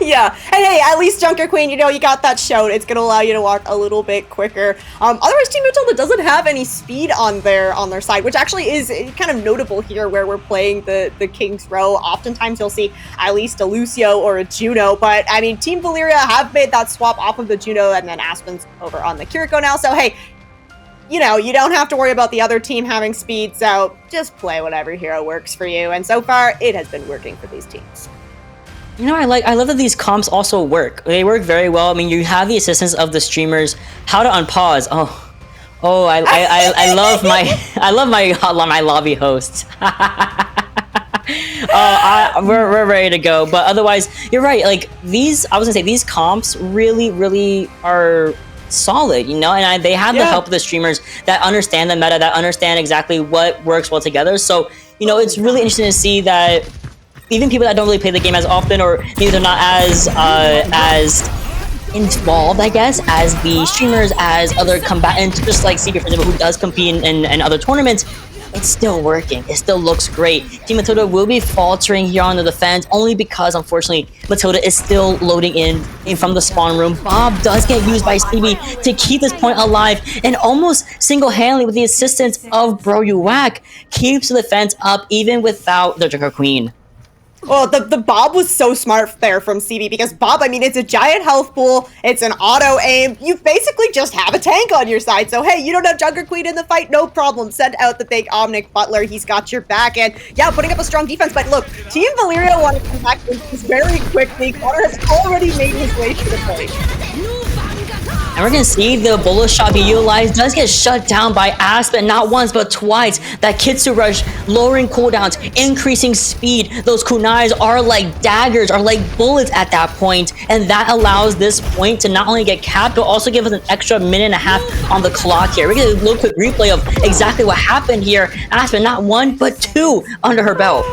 Yeah, and hey, at least Junker Queen, you got that shout. It's gonna allow you to walk a little bit quicker. Otherwise, Team Matilda doesn't have any speed on their side, which actually is kind of notable here where we're playing the King's Row. Oftentimes, you'll see at least a Lucio or a Juno, but I mean, Team Valeria have made that swap off of the Juno, and then Aspen's over on the Kiriko now. So hey, you don't have to worry about the other team having speed, so just play whatever hero works for you. And so far, it has been working for these teams. I love that these comps also work. They work very well. I mean, you have the assistance of the streamers. How to unpause? I love my lobby hosts. We're ready to go. But otherwise, you're right. Like these comps really are solid, and they have the help of the streamers that understand the meta, that understand exactly what works well together. So it's really interesting to see that even people that don't really play the game as often, or maybe they're not as involved, I guess, as the streamers, as other combatants, just like CB, for example, who does compete in other tournaments, it's still working. It still looks great. Team Matilda will be faltering here on the defense, only because, unfortunately, Matilda is still loading in from the spawn room. Bob does get used by CB to keep this point alive, and almost single-handedly, with the assistance of Bro You Whack, keeps the defense up even without the Junker Queen. Well, the Bob was so smart there from CB, because Bob, I mean, it's a giant health pool, it's an auto aim, you basically just have a tank on your side. So hey, you don't have Junker Queen in the fight, no problem, send out the big Omnic Butler, he's got your back, and yeah, putting up a strong defense. But look, Team Valeria want to come back into this very quickly. Connor has already made his way to the point. And we're gonna see the bullet shot be utilized, does get shut down by Aspen, not once but twice. That Kitsu rush, lowering cooldowns, increasing speed. Those kunais are like daggers, are like bullets at that point, and that allows this point to not only get capped, but also give us an extra minute and a half on the clock here. We're gonna get a little quick replay of exactly what happened here. Aspen, not one, but two under her belt.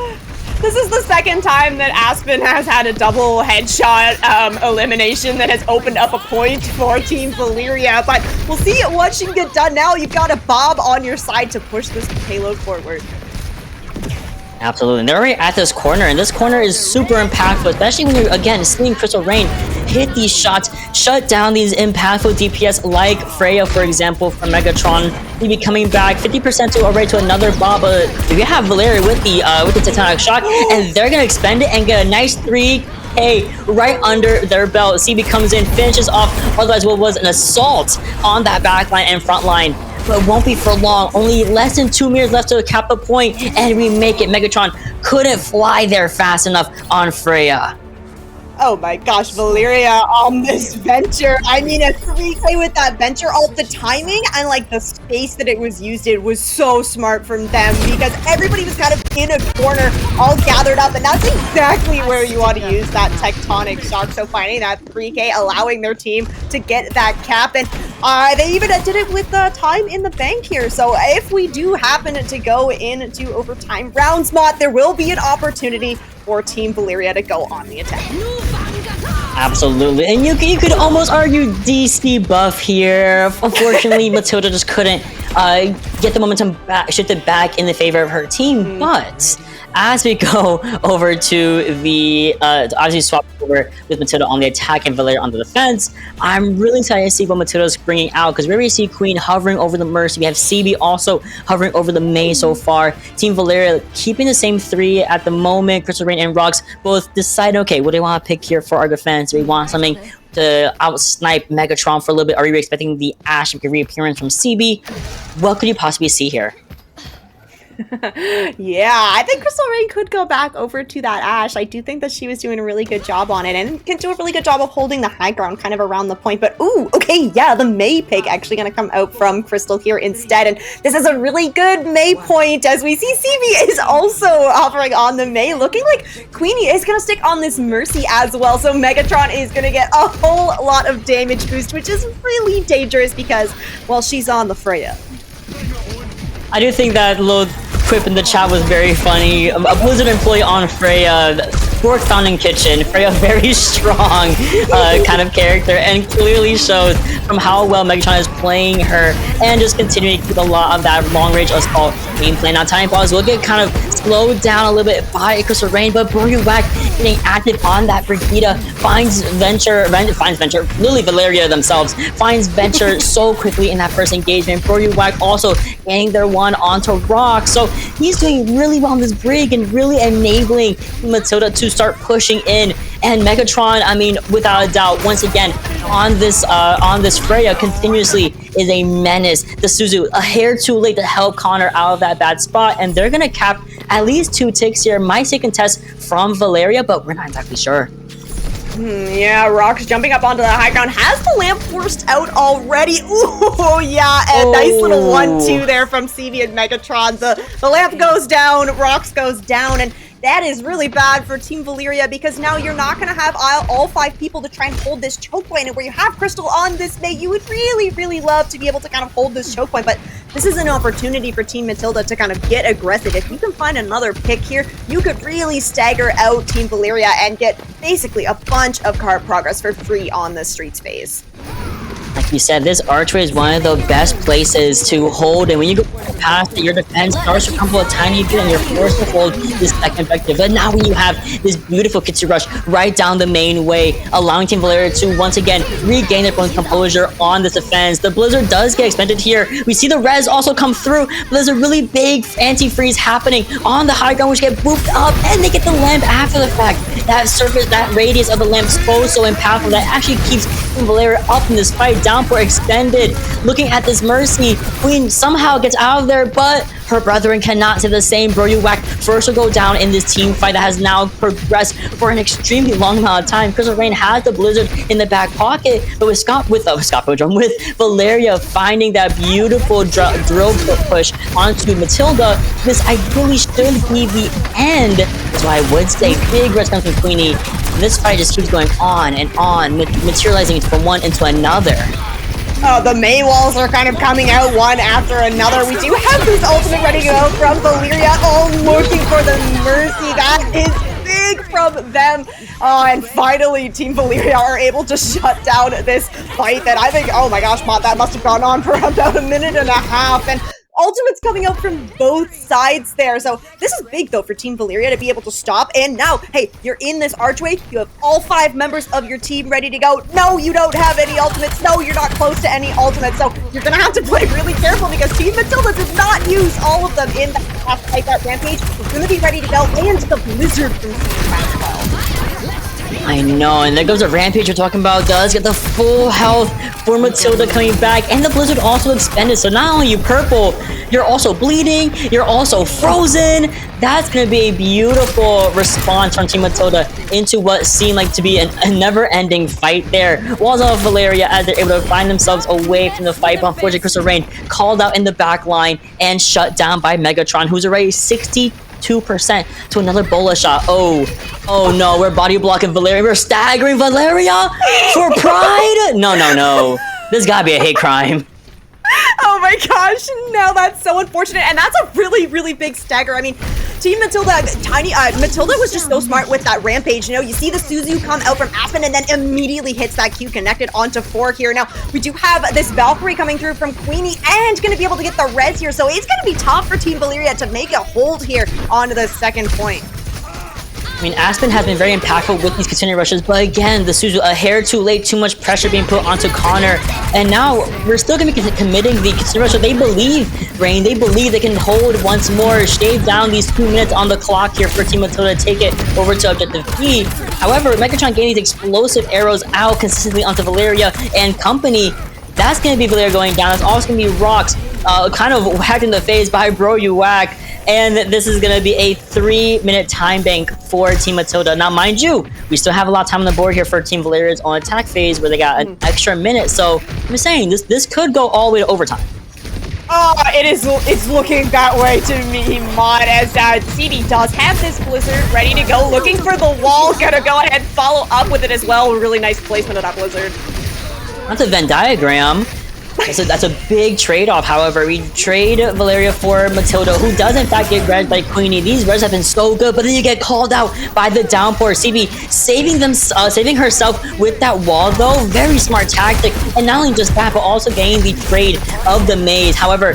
This is the second time that Aspen has had a double headshot elimination that has opened up a point for Team Valeria, but we'll see what she can get done now. You've got a Bob on your side to push this payload forward. Absolutely, and they're already at this corner, and this corner is super impactful, especially when you're, again, seeing Crystal Rain hit these shots, shut down these impactful DPS like Freya, for example, from Megatron. He'll be coming back 50% already to another Bob, but we have Valeria with the Titanic Shock, and they're gonna expend it and get a nice 3K right under their belt. CB comes in, finishes off, otherwise what was an assault on that backline and front line. But it won't be for long. Only less than 2 minutes left to cap the point, and we make it. Megatron couldn't fly there fast enough on Freya. Oh my gosh, Valeria on this venture. I mean, a 3K with that venture ult, the timing and like the space that it was used in was so smart from them, because everybody was kind of in a corner, all gathered up, and that's exactly where you want to use that tectonic shock. So finding that 3K, allowing their team to get that cap, and they even did it with time in the bank here. So if we do happen to go into overtime rounds, Mott, there will be an opportunity for Team Valeria to go on the attack. Absolutely, and you could almost argue DC buff here. Unfortunately, Matilda just couldn't get the momentum shifted back in the favor of her team, but as we go over to the obviously swap over with Matilda on the attack and Valeria on the defense, I'm really excited to see what Matilda's bringing out, because we already see Queen hovering over the Mercy. We have CB also hovering over the Mei so far. Team Valeria keeping the same three at the moment. Crystal Rain and Rox both decide, okay, what do we want to pick here for our defense? Do we want something to out-snipe Megatron for a little bit? Are you expecting the Ashe reappearance from CB? What could you possibly see here? Yeah, I think Crystal Rain could go back over to that Ashe. I do think that she was doing a really good job on it and can do a really good job of holding the high ground kind of around the point. But ooh, okay, yeah, the Mei pick actually going to come out from Crystal here instead. And this is a really good Mei point, as we see CB is also hovering on the Mei, looking like Queenie is going to stick on this Mercy as well. So Megatron is going to get a whole lot of damage boost, which is really dangerous because, well, she's on the Freya. I do think that little quip in the chat was very funny. A Blizzard employee on Freya, work found in kitchen. Freya, very strong kind of character, and clearly shows from how well Megatron is playing her and just continuing to keep a lot of that long-range assault gameplay. Now, Time Pause will get kind of slowed down a little bit by Crystal Rain, but Boryuwak getting active on that Brigida, finds Venture, literally Valeria themselves, finds Venture so quickly in that first engagement. Boryuwak also getting their one onto Rock, so he's doing really well on this Brig and really enabling Matilda to start pushing in. And Megatron, I mean, without a doubt, once again, on this Freya continuously is a menace. The Suzu, a hair too late to help Connor out of that bad spot, and they're gonna cap at least 2 ticks here. Might take a contest from Valeria, but we're not exactly sure. Yeah, Rock's jumping up onto the high ground. Has the lamp forced out already? Ooh, yeah, and nice little 1-2 there from CV and Megatron. The lamp goes down, Rox goes down, and that is really bad for Team Valeria, because now you're not going to have all 5 people to try and hold this choke point. And where you have Crystal on this Mei, you would really, really love to be able to kind of hold this choke point. But this is an opportunity for Team Matilda to kind of get aggressive. If you can find another pick here, you could really stagger out Team Valeria and get basically a bunch of card progress for free on the street space. Like you said, this archway is one of the best places to hold, and when you go past it, your defense starts to crumble a tiny bit and you're forced to hold this second objective. But now when you have this beautiful Kitsu Rush right down the main way, allowing Team Valeria to once again regain their own composure on this defense. The Blizzard does get expended here. We see the res also come through, but there's a really big anti-freeze happening on the high ground, which get booped up, and they get the lamp after the fact. That surface, that radius of the lamp is so impactful that actually keeps Team Valeria up in this fight. Downpour extended. Looking at this Mercy, Queen somehow gets out of there, but her brethren cannot say the same. Boryuwak first will go down in this team fight that has now progressed for an extremely long amount of time. Crystal Rain has the Blizzard in the back pocket, but with Valeria finding that beautiful drill push onto Matilda, this ideally should be the end. So I would say big response from Queenie. This fight just keeps going on and on, materializing from one into another. The Mei walls are kind of coming out one after another. We do have this ultimate ready to go from Valeria. Looking for the Mercy. That is big from them. And finally, Team Valeria are able to shut down this fight that I think, oh my gosh, Mott, that must have gone on for about a minute and a half. And ultimates coming out from both sides there. So this is big, though, for Team Valeria to be able to stop. And now, hey, you're in this archway. You have all 5 members of your team ready to go. No, you don't have any ultimates. No, you're not close to any ultimates. So you're going to have to play really careful, because Team Matilda did not use all of them in that last fight. That Rampage is going to be ready to go. And the Blizzard from Team as well. I know, and there goes a Rampage we're talking about. Does get the full health for Matilda coming back, and the Blizzard also expended. So not only you purple, you're also bleeding, you're also frozen. That's going to be a beautiful response from Team Matilda into what seemed like to be a never-ending fight there. Walls off Valeria as they're able to find themselves away from the fight, but unfortunately Crystal Rain called out in the back line and shut down by Megatron, who's already 62% to another bola shot. Oh no, we're body blocking Valeria. We're staggering Valeria for Pride. No. This gotta be a hate crime. Oh my gosh, no, that's so unfortunate. And that's a really, really big stagger. I mean, Team Matilda, Matilda was just so smart with that rampage. You know, you see the Suzu come out from Aspen and then immediately hits that Q connected onto 4 here. Now, we do have this Valkyrie coming through from Queenie and going to be able to get the res here. So it's going to be tough for Team Valeria to make a hold here onto the second point. I mean, Aspen has been very impactful with these continuing rushes, but again, the Suzu a hair too late, too much pressure being put onto Connor, and now we're still going to be committing the continuing rush. They believe, Rain, they believe they can hold once more, shave down these 2 minutes on the clock here for Team Matilda to take it over to Objective B. However, Megatron getting these explosive arrows out consistently onto Valeria and company. That's going to be Valeria going down. That's also going to be Rocks, kind of whacked in the face by Bro You Whack. And this is going to be a 3-minute time bank for Team Matilda. Now, mind you, we still have a lot of time on the board here for Team Valeria's on attack phase where they got an extra minute. So I'm just saying, this could go all the way to overtime. It's looking that way to me, Mod, as CD does have this Blizzard ready to go, looking for the wall, gonna go ahead and follow up with it as well. Really nice placement of that Blizzard. That's a Venn diagram. That's a big trade-off. However, we trade Valeria for Matilda, who does in fact get read by Queenie. These reds have been so good, but then you get called out by the downpour. CB saving herself with that wall, though. Very smart tactic. And not only just that, but also getting the trade of the maze. However,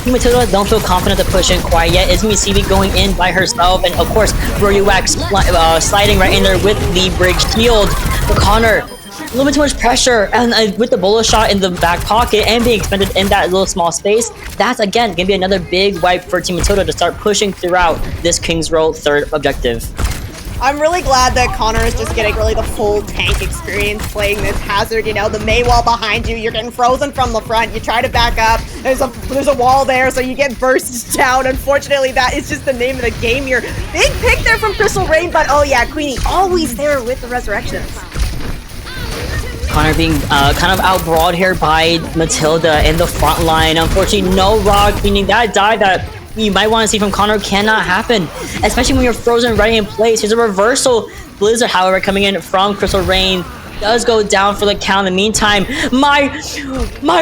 Matilda don't feel confident to push in quite yet. It's going to be CB going in by herself, and of course, Broyuak sliding right in there with the bridge shield. But Connor, a little bit too much pressure, and with the bullet shot in the back pocket and being expended in that little small space, that's again gonna be another big wipe for Team Matilda to start pushing throughout this King's Row third objective. I'm really glad that Connor is just getting really the full tank experience playing this Hazard. You know, the May wall behind you, you're getting frozen from the front, you try to back up, there's a wall there, so you get burst down. Unfortunately, that is just the name of the game here. Big pick there from Crystal Rain, but oh yeah, Queenie always there with the resurrections. Connor being kind of outbrawled here by Matilda in the front line. Unfortunately, no rock, meaning that die that you might want to see from Connor cannot happen, especially when you're frozen right in place. Here's a reversal. Blizzard, however, coming in from Crystal Rain, does go down for the count. In the meantime, my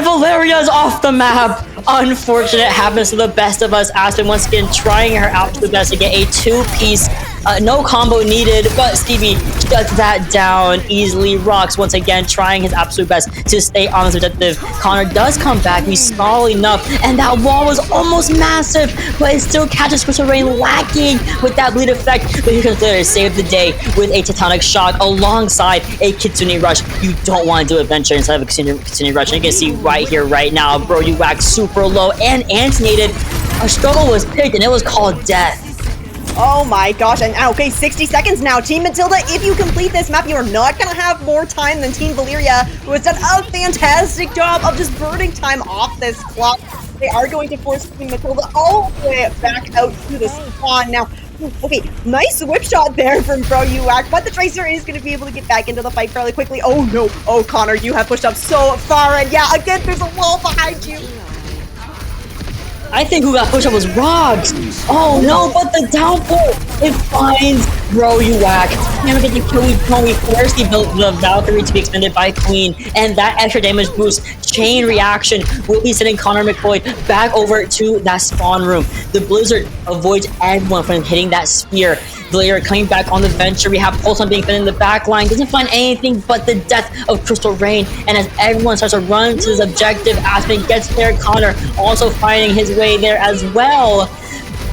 Valeria's off the map. Unfortunate, happens to the best of us. Aspen once again trying her out to the best to get a 2-piece. No combo needed, but Stevie shuts that down easily. Rocks once again trying his absolute best to stay on his objective. Connor does come back, he's small enough, and that wall was almost massive, but it still catches Crystal Rain lacking with that bleed effect. But here comes Valeria to save the day with a Tectonic Shock alongside a Kitsune Rush. You don't want to do Adventure instead of a Kitsune Rush, and you can see right here, right now, Bro You Whack super low and antenated. A struggle was picked, and it was called death. Oh my gosh, and okay, 60 seconds now. Team Matilda, if you complete this map, you are not going to have more time than Team Valeria, who has done a fantastic job of just burning time off this clock. They are going to force Team Matilda all the way back out to the spawn. Now, okay, nice whip shot there from Bro You Whack, but the Tracer is going to be able to get back into the fight fairly quickly. Oh no, oh Connor, you have pushed up so far, and yeah, again, there's a wall behind you. I think who got pushed up was Roggs. Oh no, but the downpour, it finds Bro You Whack. Never get the kill. We forced the Valkyrie to be expended by Queen, and that extra damage boost chain reaction will be sending Connor McCoy back over to that spawn room. The Blizzard avoids everyone from hitting that spear. Valeria coming back on the venture. We have Pulson being fed in the back line. Doesn't find anything but the death of Crystal Rain. And as everyone starts to run to his objective, Aspen gets there. Connor also finding his way there as well.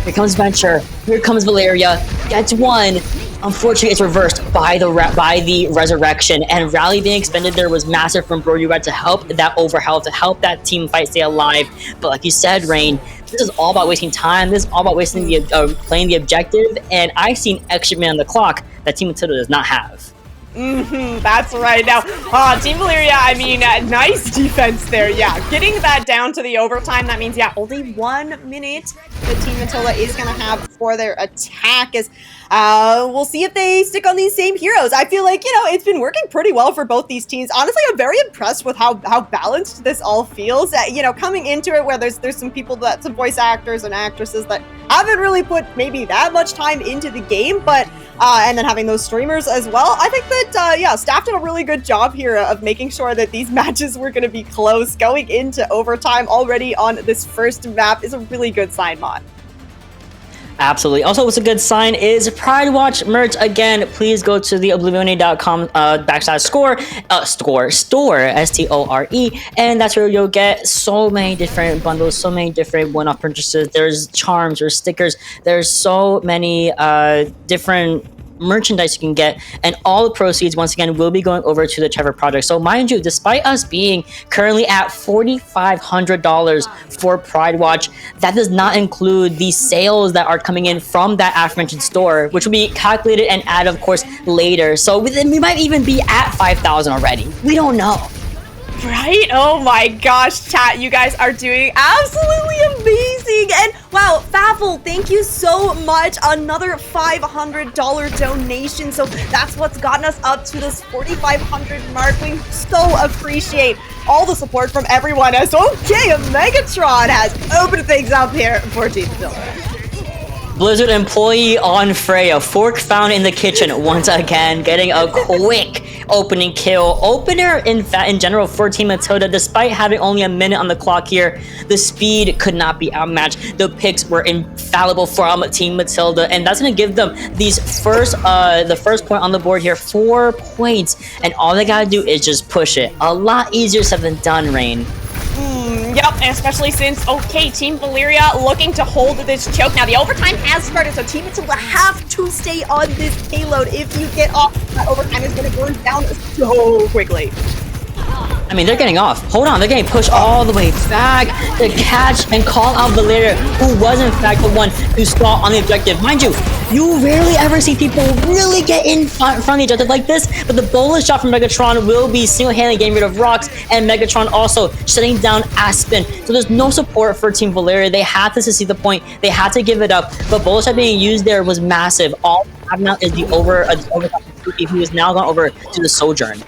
Here comes Venture. Here comes Valeria. Gets one. Unfortunately, it's reversed by the resurrection, and Rally being expended there was massive from Bro You Whack to help that overhealth, to help that team fight stay alive. But like you said, Rain, this is all about wasting time. This is all about wasting playing the objective, and I've seen extra man on the clock that Team Matilda does not have. That's right. Now, Team Valeria, I mean, nice defense there. Yeah, getting that down to the overtime, that means, yeah, only 1 minute the Team Matilda is going to have for their attack. As we'll see if they stick on these same heroes. I feel like, you know, it's been working pretty well for both these teams. Honestly, I'm very impressed with how balanced this all feels. You know, coming into it where there's some people some voice actors and actresses that haven't really put maybe that much time into the game, but and then having those streamers as well. I think that, yeah, staff did a really good job here of making sure that these matches were going to be close. Going into overtime already on this first map is a really good sign, Mod. Absolutely. Also, what's a good sign is PrideWatch merch. Again, please go to the oblivione.com /store, STORE, and that's where you'll get so many different bundles, so many different one-off purchases. There's charms, there's stickers, there's so many different merchandise you can get, and all the proceeds once again will be going over to the Trevor Project. So mind you, despite us being currently at $4,500 for PrideWatch, that does not include the sales that are coming in from that aforementioned store, which will be calculated and added, of course, later. So we might even be at 5,000 already. We don't know. Right? Oh my gosh, chat, you guys are doing absolutely amazing. And wow, Faffle, thank you so much. Another $500 donation. So that's what's gotten us up to this 4,500 mark. We so appreciate all the support from everyone. As okay, Megatron has opened things up here for Team Silver. Blizzard employee on Freya, fork found in the kitchen once again, getting a quick opening kill. Opener in general for Team Matilda, despite having only a minute on the clock here, the speed could not be outmatched. The picks were infallible from Team Matilda, and that's gonna give them the first point on the board here, 4 points, and all they gotta do is just push it. A lot easier said than done, Rain. Yep, and especially since, okay, Team Valeria looking to hold this choke. Now, the overtime has started, so Team Matilda have to stay on this payload. If you get off, that overtime is going to burn down so quickly. I mean, they're getting off. Hold on, they're getting pushed all the way back to catch and call out Valeria, who was in fact the one who stalled on the objective. Mind you, you rarely ever see people really get in front of the objective like this, but the bonus shot from Megatron will be single-handedly getting rid of Rocks, and Megatron also shutting down Aspen. So there's no support for Team Valeria. They had to see the point. They had to give it up, but bonus shot being used there was massive. All we have now is the overclock, who is now gone over to the Sojourn.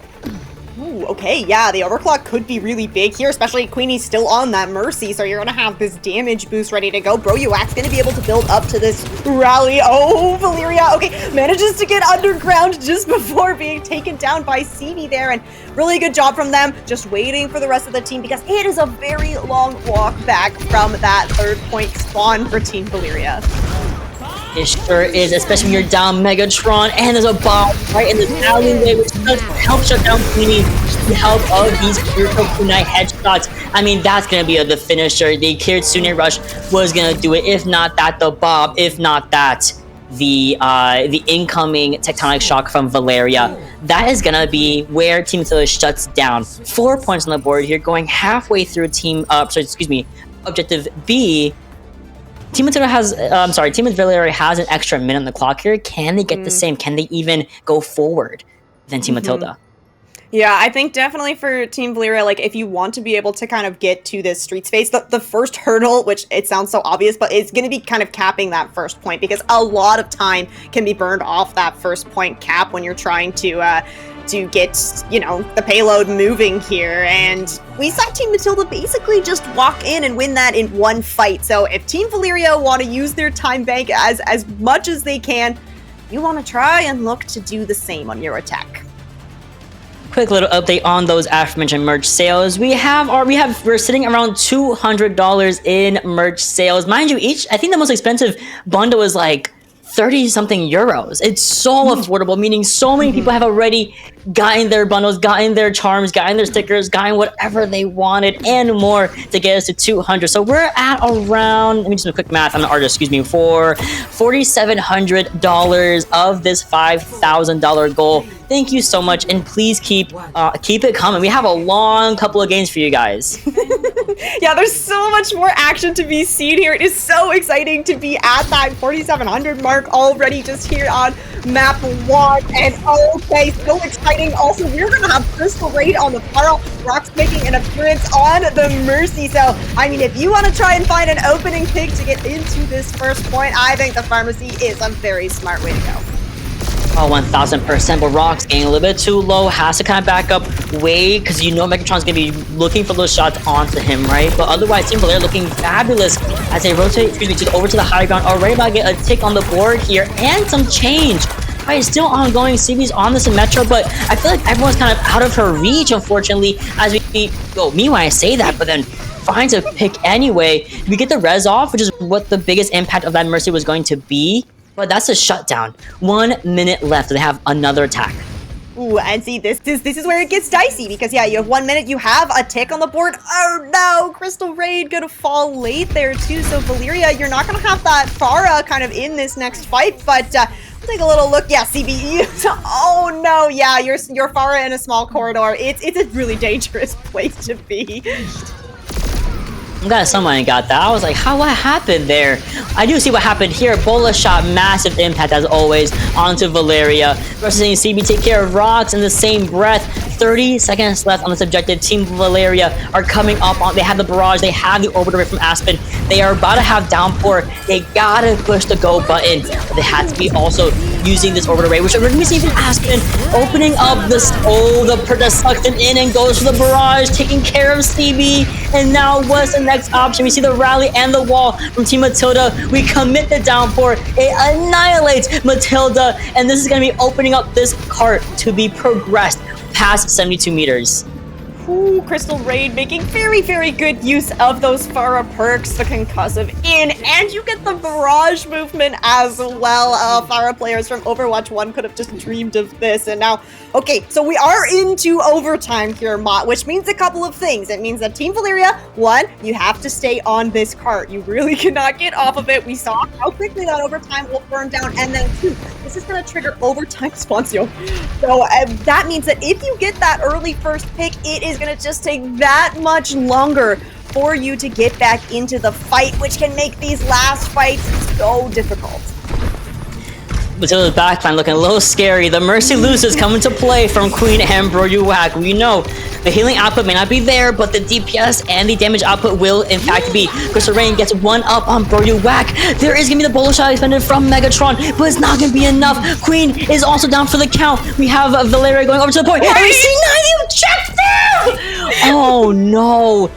Okay, yeah, the overclock could be really big here, especially Queenie's still on that Mercy, so you're gonna have this damage boost ready to go. Broyuak's gonna be able to build up to this rally. Oh, Valeria, okay, manages to get underground just before being taken down by CV there, and really good job from them, just waiting for the rest of the team, because it is a very long walk back from that 3rd point spawn for Team Valeria. It sure is, especially when you're down Megatron and there's a bomb right in the alleyway, which does help shut down Queenie with the help of these critical kunai headshots. I mean, that's going to be the finisher. The Kitsune Rush was going to do it. If not that, the bomb. If not that, the incoming Tectonic Shock from Valeria. That is going to be where Team Matilda shuts down. 4 points on the board here, going halfway through Objective B. Team Matilda has an extra minute on the clock here. Can they get the same? Can they even go forward than Team Matilda? Yeah, I think definitely for Team Valeria, like, if you want to be able to kind of get to this street space, the first hurdle, which it sounds so obvious, but it's going to be kind of capping that first point, because a lot of time can be burned off that first point cap when you're trying to get, you know, the payload moving here. And we saw Team Matilda basically just walk in and win that in one fight. So if Team Valeria want to use their time bank as much as they can, you want to try and look to do the same on your attack. Quick little update on those aforementioned merch sales. We're sitting around $200 in merch sales. Mind you, I think the most expensive bundle is like 30 something euros. It's so affordable, meaning so many people have already gotten their bundles, gotten their charms, gotten their stickers, gotten whatever they wanted and more to get us to 200. So we're at around, let me just do a quick math, I'm an artist, excuse me, for $4,700 of this $5,000 goal. Thank you so much, and please keep it coming. We have a long couple of games for you guys. Yeah, there's so much more action to be seen here. It is so exciting to be at that 4,700 mark already just here on map 1. And okay, so exciting. Also, we're going to have Crystal Raid on the Pharrell. Rock's making an appearance on the Mercy. So, I mean, if you want to try and find an opening pick to get into this first point, I think the Pharmacy is a very smart way to go. Oh, 1000%, but Rock's getting a little bit too low, has to kind of back up, wait, because you know Megatron's going to be looking for those shots onto him, right? But otherwise, Team Valeria looking fabulous as they rotate, over to the high ground, already about to get a tick on the board here, and some change. Right, it's still ongoing, CB's on the Symmetra, but I feel like everyone's kind of out of her reach, unfortunately, as me when I say that, but then fine to pick anyway. We get the res off, which is what the biggest impact of that Mercy was going to be. But that's a shutdown. 1 minute left. They have another attack. Ooh, and see, this is where it gets dicey, because yeah, you have 1 minute, you have a tick on the board. Oh no, Crystal Raid gonna fall late there too. So Valeria, you're not gonna have that Pharah kind of in this next fight, but we'll take a little look. Yeah, CBE. Oh no, yeah, you're Pharah in a small corridor. It's a really dangerous place to be. I'm glad someone got that. I was like, what happened there? I do see what happened here. Bola shot, massive impact as always onto Valeria. Versus CB take care of Rocks in the same breath. 30 seconds left on this objective. Team Valeria are coming up on, they have the barrage, they have the orbiter rate from Aspen. They are about to have downpour. They gotta push the go button. But they have to be also using this orbiter rate, which we're gonna see even Aspen opening up the suction in and goes for the barrage, taking care of CB. And now what's the next option? We see the rally and the wall from Team Matilda. We commit the downpour. It annihilates Matilda. And this is gonna be opening up this cart to be progressed past 72 meters. Ooh, Crystal Raid making very, very good use of those Pharah perks, the concussive in, and you get the barrage movement as well. Pharah players from Overwatch 1 could have just dreamed of this, and now, okay, so we are into overtime here, Mott, which means a couple of things. It means that Team Valeria, 1, you have to stay on this cart. You really cannot get off of it. We saw how quickly that overtime will burn down, and then 2, this is going to trigger overtime sponsio. So that means that if you get that early first pick, it is going to just take that much longer for you to get back into the fight, which can make these last fights so difficult. Matilda's backline looking a little scary. The Mercy loses come into play from Queen and Broyuwak. We know the healing output may not be there, but the DPS and the damage output will in fact be. Crystal Rain gets 1 up on Broyuwak. There is gonna be the Bola shot expended from Megatron, but it's not gonna be enough. Queen is also down for the count. We have Valeria going over to the point. And we see 90 check through! Oh no.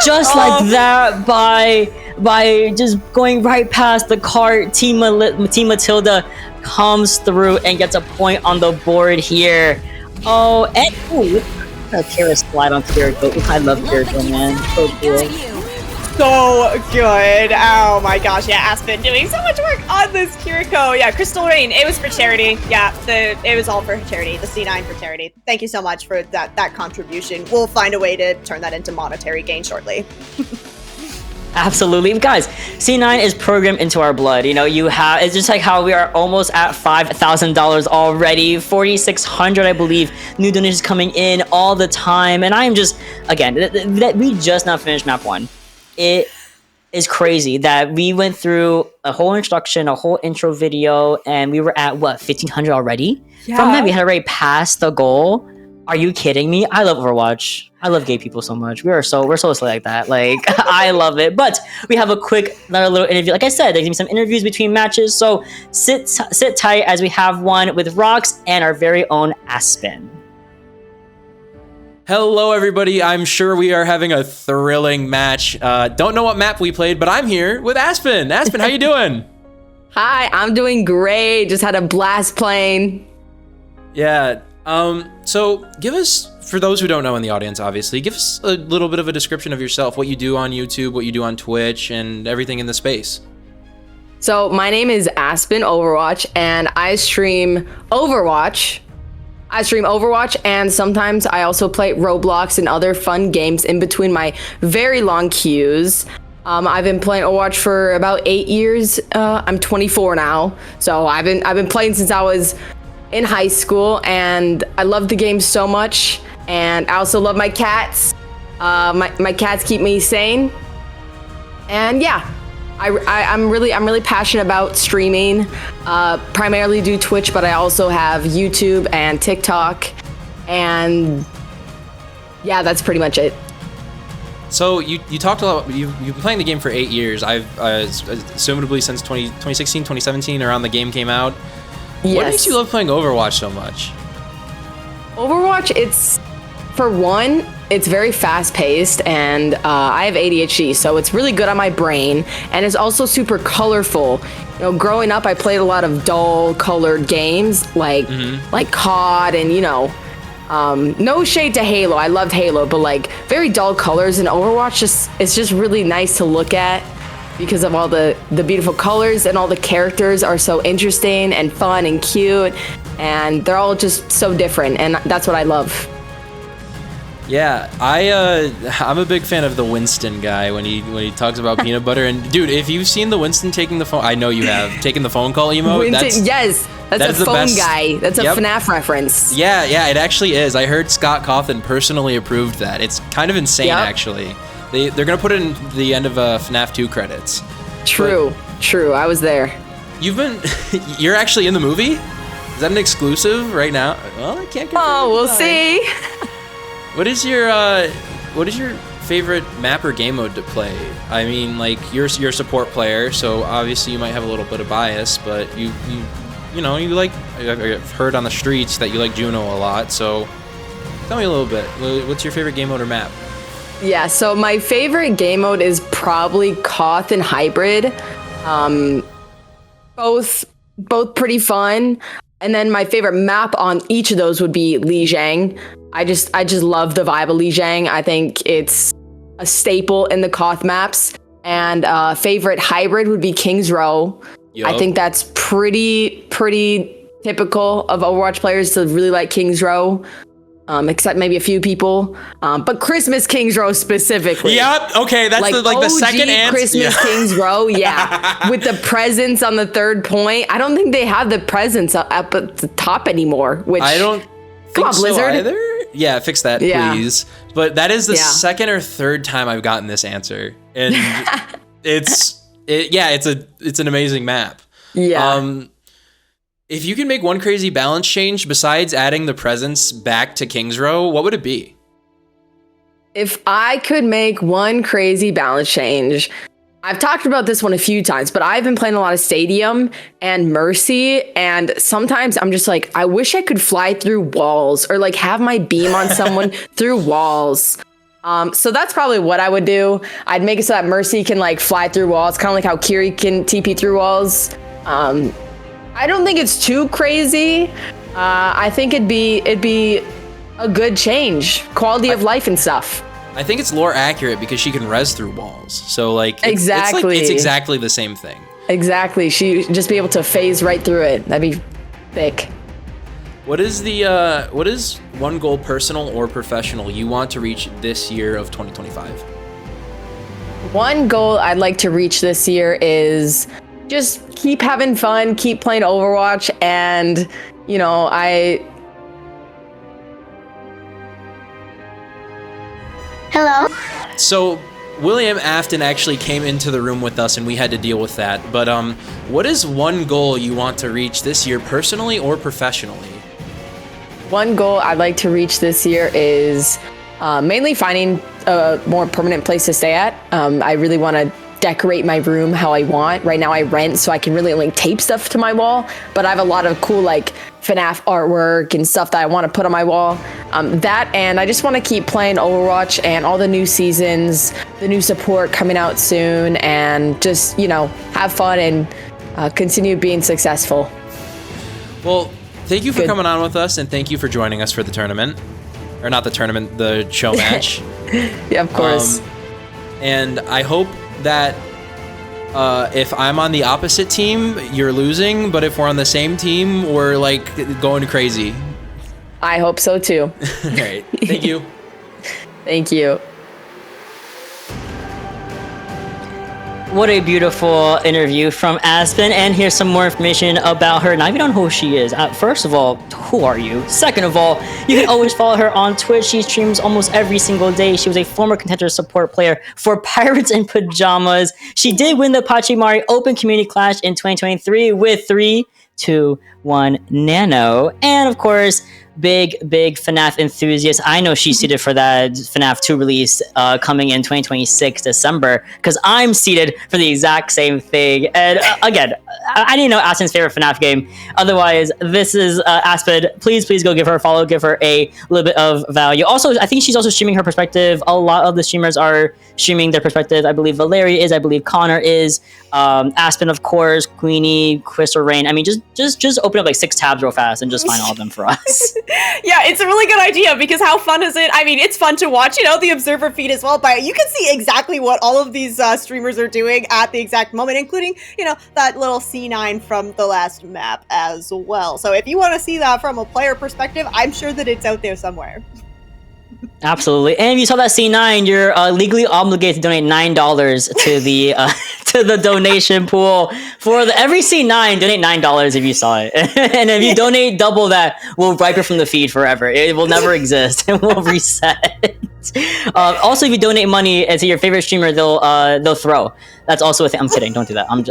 Just like that, by just going right past the cart, Team Matilda comes through and gets a point on the board here. Oh, and ooh, a Kira slide on Kiriko. I love Kiriko, man. So cool. So good. Oh my gosh, yeah, Aspen doing so much work on this Kiriko. Yeah, Crystal Rain, it was for charity. Yeah, it was all for charity. The C9 for charity. Thank you so much for that contribution. We'll find a way to turn that into monetary gain shortly. Absolutely. Guys, C9 is programmed into our blood. You know, it's just like how we are almost at $5,000 already, 4,600, I believe, new donations coming in all the time. And I am just, again, we just now finished map 1. It is crazy that we went through a whole introduction, a whole intro video, and we were at, what, 1,500 already? Yeah. From that, we had already passed the goal. Are you kidding me? I love Overwatch. I love gay people so much. We're so like that. Like, I love it. But we have another little interview. Like I said, there's gonna be some interviews between matches. So sit tight as we have one with Rox and our very own Aspen. Hello, everybody. I'm sure we are having a thrilling match. Don't know what map we played, but I'm here with Aspen. Aspen, how you doing? Hi, I'm doing great. Just had a blast playing. Yeah. So give us, for those who don't know in the audience, obviously, give us a little bit of a description of yourself, what you do on YouTube, what you do on Twitch, and everything in the space. So my name is Aspen Overwatch, and I stream Overwatch. And sometimes I also play Roblox and other fun games in between my very long queues. I've been playing Overwatch for about 8 years. I'm 24 now, so I've been playing since I was in high school, and I love the game so much. And I also love my cats. My cats keep me sane. And yeah, I'm really passionate about streaming. Primarily do Twitch, but I also have YouTube and TikTok. And yeah, that's pretty much it. So you talked a lot. You've been playing the game for 8 years. I've assumably since 2016, 2017, around the game came out. Yes. What makes you love playing Overwatch so much? Overwatch, for one, it's very fast-paced, and I have ADHD, so it's really good on my brain, and it's also super colorful. You know, growing up, I played a lot of dull, colored games like COD and No shade to Halo. I loved Halo, but like very dull colors, and Overwatch it's just really nice to look at because of all the beautiful colors, and all the characters are so interesting and fun and cute, and they're all just so different, and that's what I love. Yeah, I'm a big fan of the Winston guy when he talks about peanut butter. And dude, if you've seen the Winston taking the phone, I know you have, taking the phone call emote. Winston, yes, that's a phone guy. That's a Yep. FNAF reference. Yeah, it actually is. I heard Scott Cawthon personally approved that. It's kind of insane, actually. They're gonna put it in the end of FNAF 2 credits. True. I was there. You're actually in the movie? Is that an exclusive right now? Well, I can't. Oh, we'll see. What is your favorite map or game mode to play? I mean, like you're a support player, so obviously you might have a little bit of bias, but you like, I've heard on the streets that you like Juno a lot. So tell me a little bit. What's your favorite game mode or map? Yeah, so my favorite game mode is probably Koth and Hybrid. Both pretty fun. And then my favorite map on each of those would be Lijiang. I just love the vibe of Lijiang. I think it's a staple in the Koth maps. And favorite hybrid would be King's Row. Yep. I think that's pretty typical of Overwatch players to really like King's Row. Except maybe a few people, but Christmas King's Row specifically. Yep. Okay, that's like the second answer. Christmas King's Row, yeah, with the presents on the third point. I don't think they have the presents up at the top anymore. Which I don't think so Blizzard. Either. Yeah, fix that, please. But that is the second or third time I've gotten this answer, and it's an amazing map. Yeah. If you can make one crazy balance change besides adding the presents back to King's Row, what would it be? If I could make one crazy balance change, I've talked about this one a few times, but I've been playing a lot of Stadium and Mercy, and sometimes I'm just like, I wish I could fly through walls or like have my beam on someone through walls. So that's probably what I would do. I'd make it so that Mercy can like fly through walls, kind of like how Kiri can TP through walls. I don't think it's too crazy. I think it'd be a good change, quality of life and stuff. I think it's lore accurate because she can res through walls. So like exactly, it's exactly the same thing. Exactly, she just be able to phase right through it. That'd be thick. What is one goal, personal or professional, you want to reach this year of 2025? One goal I'd like to reach this year is just keep having fun, keep playing Overwatch, and, you know, Hello? So, William Afton actually came into the room with us and we had to deal with that. But what is one goal you want to reach this year, personally or professionally? One goal I'd like to reach this year is mainly finding a more permanent place to stay at. I really want to decorate my room how I want. Right now I rent, so I can really like tape stuff to my wall, but I have a lot of cool like FNAF artwork and stuff that I want to put on my wall. That, and I just want to keep playing Overwatch and all the new seasons, the new support coming out soon, and just, you know, have fun and continue being successful. Well, thank you for coming on with us, and thank you for joining us for the tournament. Or not the tournament, the show match. Yeah, of course. And I hope that if I'm on the opposite team, you're losing, but if we're on the same team, we're like going crazy. I hope so too. All right. Thank you. Thank you. What a beautiful interview from Aspen, and here's some more information about her. Not even on who she is. First of all, who are you? Second of all, you can always follow her on Twitch. She streams almost every single day. She was a former contender support player for Pirates in Pajamas. She did win the Pachimari Open Community Clash in 2023 with 3-2-1 Nano. And of course, big FNAF enthusiast. I know she's seated for that FNAF 2 release coming in 2026 December, because I'm seated for the exact same thing. And again, I didn't know Aspen's favorite FNAF game. Otherwise, this is Aspen. Please go give her a follow, give her a little bit of value. Also, I think she's also streaming her perspective. A lot of the streamers are streaming their perspective. I believe Valeria is, I believe Connor is, Aspen, of course, Queenie, Crystal Rain. I mean, just open up like 6 tabs real fast and just find all of them for us. Yeah, it's a really good idea because how fun is it? I mean, it's fun to watch, the observer feed as well, but you can see exactly what all of these streamers are doing at the exact moment, including, that little C9 from the last map as well. So if you want to see that from a player perspective, I'm sure that it's out there somewhere. Absolutely. And if you saw that C9, you're legally obligated to donate $9 to the to the donation pool for every C9. Donate $9 if you saw it, and if you donate double that, we'll wipe it from the feed forever. It will never exist. It will reset. Also, if you donate money to your favorite streamer, they'll throw. That's also a thing. I'm kidding. Don't do that. I'm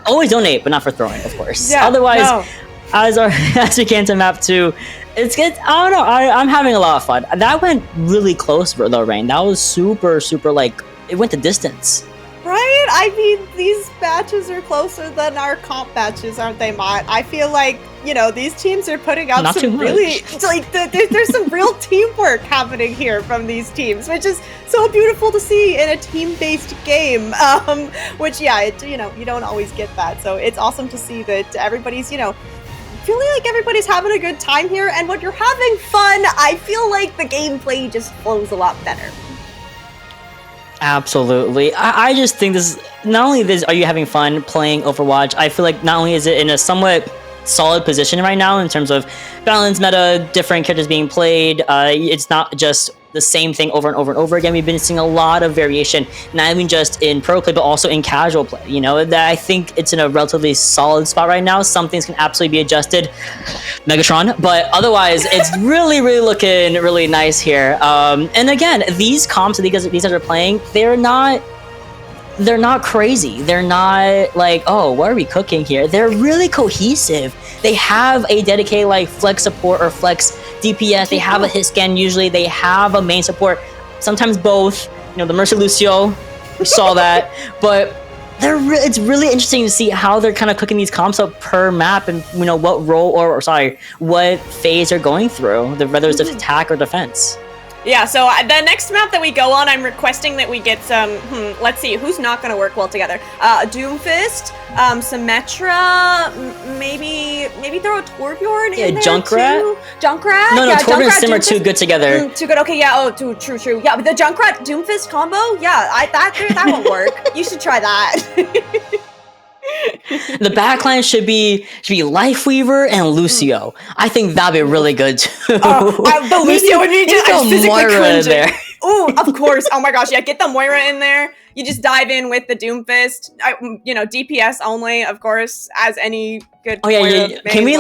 always donate, but not for throwing, of course. Yeah, Otherwise, no. as we get into map 2. It's good. I don't know. I'm having a lot of fun. That went really close, though, Rain. That was super, super, it went the distance. Right? I mean, these batches are closer than our comp batches, aren't they, Mott? I feel like, these teams are putting out Not too some much. really, there's some real teamwork happening here from these teams, which is so beautiful to see in a team-based game, which, yeah, you don't always get that. So it's awesome to see that everybody's, feeling like everybody's having a good time here, and when you're having fun, I feel like the gameplay just flows a lot better. Absolutely. I just think this, not only this, are you having fun playing Overwatch, I feel like not only is it in a somewhat solid position right now in terms of balance, meta, different characters being played, it's not just the same thing over and over and over again. We've been seeing a lot of variation, not even just in pro play, but also in casual play. That I think it's in a relatively solid spot right now. Some things can absolutely be adjusted, Megatron, but otherwise, it's really, really looking really nice here. And again, these comps that these guys are playing, they're not crazy. They're not like, oh, what are we cooking here? They're really cohesive. They have a dedicated flex support or flex DPS. They have a hit scan usually. They have a main support. Sometimes both. The Mercy Lucio, we saw that. But it's really interesting to see how they're kind of cooking these comps up per map and what role what phase they're going through, whether it's attack or defense. Yeah, so the next map that we go on, I'm requesting that we get some, let's see, who's not going to work well together? Doomfist, Symmetra, maybe throw a Torbjorn in there Junkrat? too? Junkrat? No, yeah, Torbjorn and Sim are Doomfist. too good together. Too good, okay, yeah, true. Yeah, but the Junkrat Doomfist combo, yeah, that won't work. You should try that. The backline should be Lifeweaver and Lucio. I think that'd be really good too. The Lucio would be just physically Moira in cringing. there. Oh, of course. Oh my gosh, yeah, get the Moira in there. You just dive in with the Doomfist. DPS only, of course, as any good. Oh yeah. Can we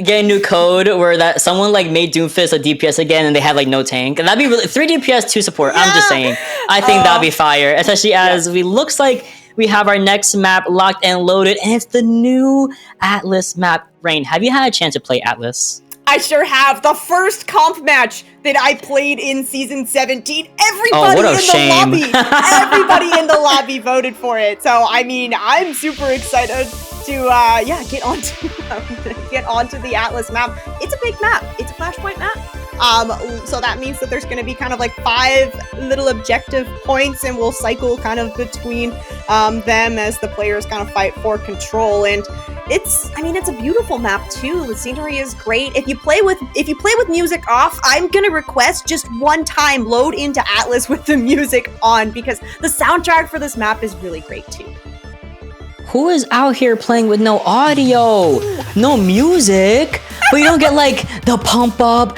get a new code where that someone made Doomfist a DPS again and they had no tank? And that'd be really 3 DPS, 2 support. Yeah. I'm just saying. I think that'd be fire, especially as we looks like we have our next map locked and loaded, and it's the new Atlas map. Rain, have you had a chance to play Atlas? I sure have. The first comp match that I played in season 17, everybody in the lobby voted for it. So I mean, I'm super excited to get onto the Atlas map. It's a big map. It's a Flashpoint map. So that means that there's going to be kind of 5 little objective points, and we'll cycle kind of between them as the players kind of fight for control. And it's a beautiful map too. The scenery is great. If you play with music off, I'm gonna request just one time load into Atlas with the music on, because the soundtrack for this map is really great too. Who is out here playing with no audio, no music, but you don't get the pump up,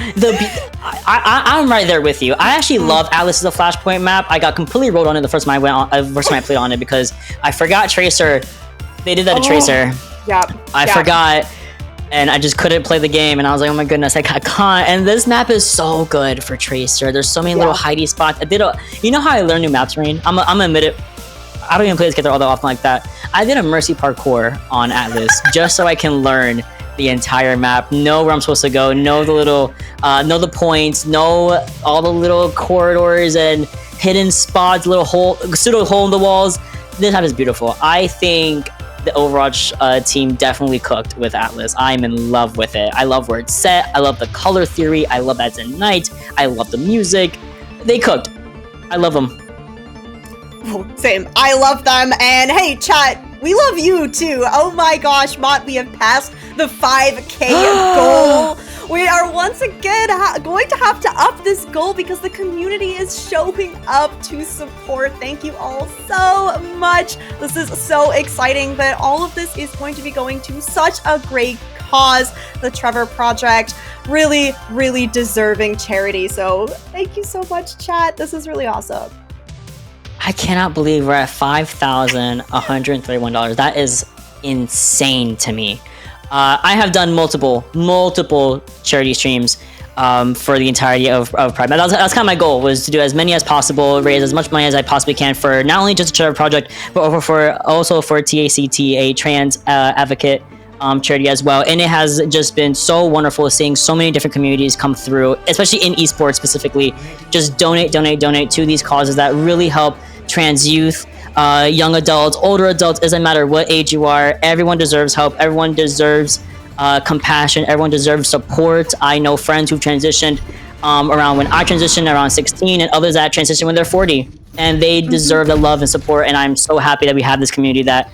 I'm right there with you. I actually love Atlas as a Flashpoint map. I got completely rolled on it the first time I played on it because I forgot Tracer. They did that to Tracer. Yep. I forgot, and I just couldn't play the game, and I was like, oh my goodness, I can't. And this map is so good for Tracer. There's so many little hidey spots. You know how I learn new maps, Rain? I'm gonna admit it. I don't even play this character all that often like that. I did a Mercy parkour on Atlas just so I can learn the entire map, know where I'm supposed to go, know the little, know the points, know all the little corridors and hidden spots, pseudo hole in the walls. This map is beautiful. I think the Overwatch team definitely cooked with Atlas. I'm in love with it. I love where it's set. I love the color theory. I love that it's at night. I love the music. They cooked. I love them. Same. I love them. And hey, chat, we love you too. Oh my gosh, Mott, we have passed the 5K goal. we are once again going to have to up this goal because the community is showing up to support. Thank you all so much. This is so exciting that all of this is going to be going to such a great cause, the Trevor Project. Really, really deserving charity. So thank you so much, chat. This is really awesome. I cannot believe we're at $5,131. That is insane to me. I have done multiple charity streams for the entirety of Pride. That's kind of my goal, was to do as many as possible, raise as much money as I possibly can for not only just the Trevor Project, but also for TACT, a trans advocate charity as well. And it has just been so wonderful seeing so many different communities come through, especially in esports specifically. Just donate to these causes that really help trans youth, young adults, older adults, doesn't matter what age you are. Everyone deserves help. Everyone deserves compassion. Everyone deserves support. I know friends who've transitioned around when I transitioned around 16, and others that transitioned when they're 40, and they deserve the love and support. And I'm so happy that we have this community that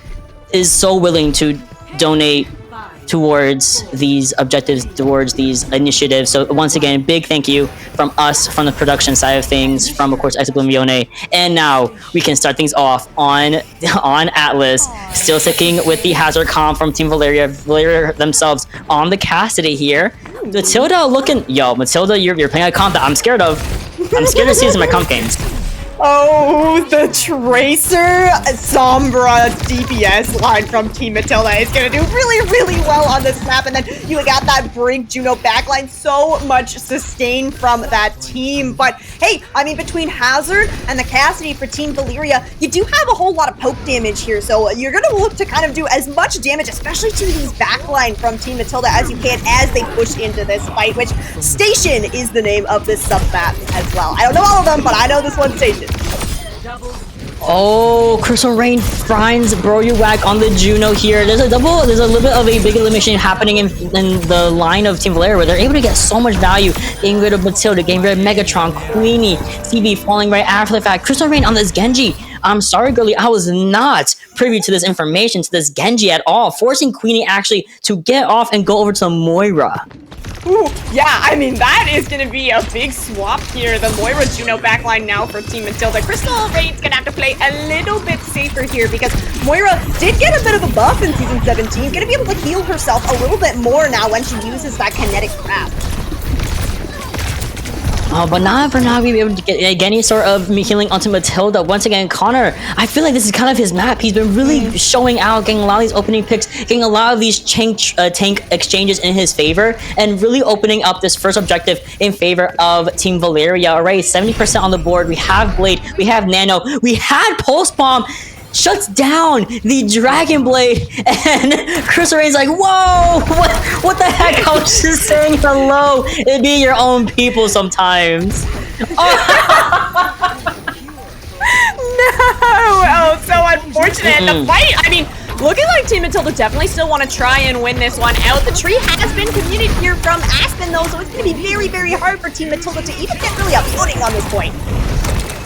is so willing to donate towards these objectives, towards these initiatives. So once again, big thank you from us, from the production side of things, from of course Ex Oblivione. And now we can start things off on Atlas, still sticking with the Hazard comp from Team Valeria themselves on the cast today here. Matilda looking, Matilda, you're playing a comp that I'm scared of. I'm scared to see this in my comp games. Oh, the Tracer Sombra DPS line from Team Matilda is going to do really, really well on this map. And then you got that Brink Juno backline. So much sustain from that team. But hey, I mean, between Hazard and the Cassidy for Team Valeria, you do have a whole lot of poke damage here. So you're going to look to kind of do as much damage, especially to these backline from Team Matilda, as you can as they push into this fight, which Station is the name of this sub-map as well. I don't know all of them, but I know this one, Station. Oh, Crystal Rain finds Broyuwak on the Juno here. There's a little bit of a big elimination happening in the line of Team Valeria, where they're able to get so much value, getting rid of Matilda, getting rid of Megatron, Queenie, CB falling right after the fact. Crystal Rain on this Genji. I'm sorry, girlie, I was not privy to this information, to this Genji at all, forcing Queenie actually to get off and go over to Moira. Ooh, yeah, I mean, that is going to be a big swap here. The Moira Juno backline now for Team Matilda. Crystal Rain's going to have to play a little bit safer here because Moira did get a bit of a buff in Season 17. Going to be able to heal herself a little bit more now when she uses that kinetic grab. But not for now, we'll be able to get any sort of healing onto Matilda. Once again, Connor, I feel like this is kind of his map. He's been really showing out, getting a lot of these opening picks, getting a lot of these tank exchanges in his favor, and really opening up this first objective in favor of Team Valeria. Already 70% on the board. We have Blade, we have Nano, we had Pulse Bomb. Shuts down the Dragon Blade, and Chris Rain's like, whoa, what the heck? I was just saying hello. It be your own people sometimes. No! Oh, so unfortunate. The fight, I mean, looking like Team Matilda definitely still want to try and win this one out. The tree has been commuted here from Aspen, though, so it's going to be very, very hard for Team Matilda to even get really a footing on this point.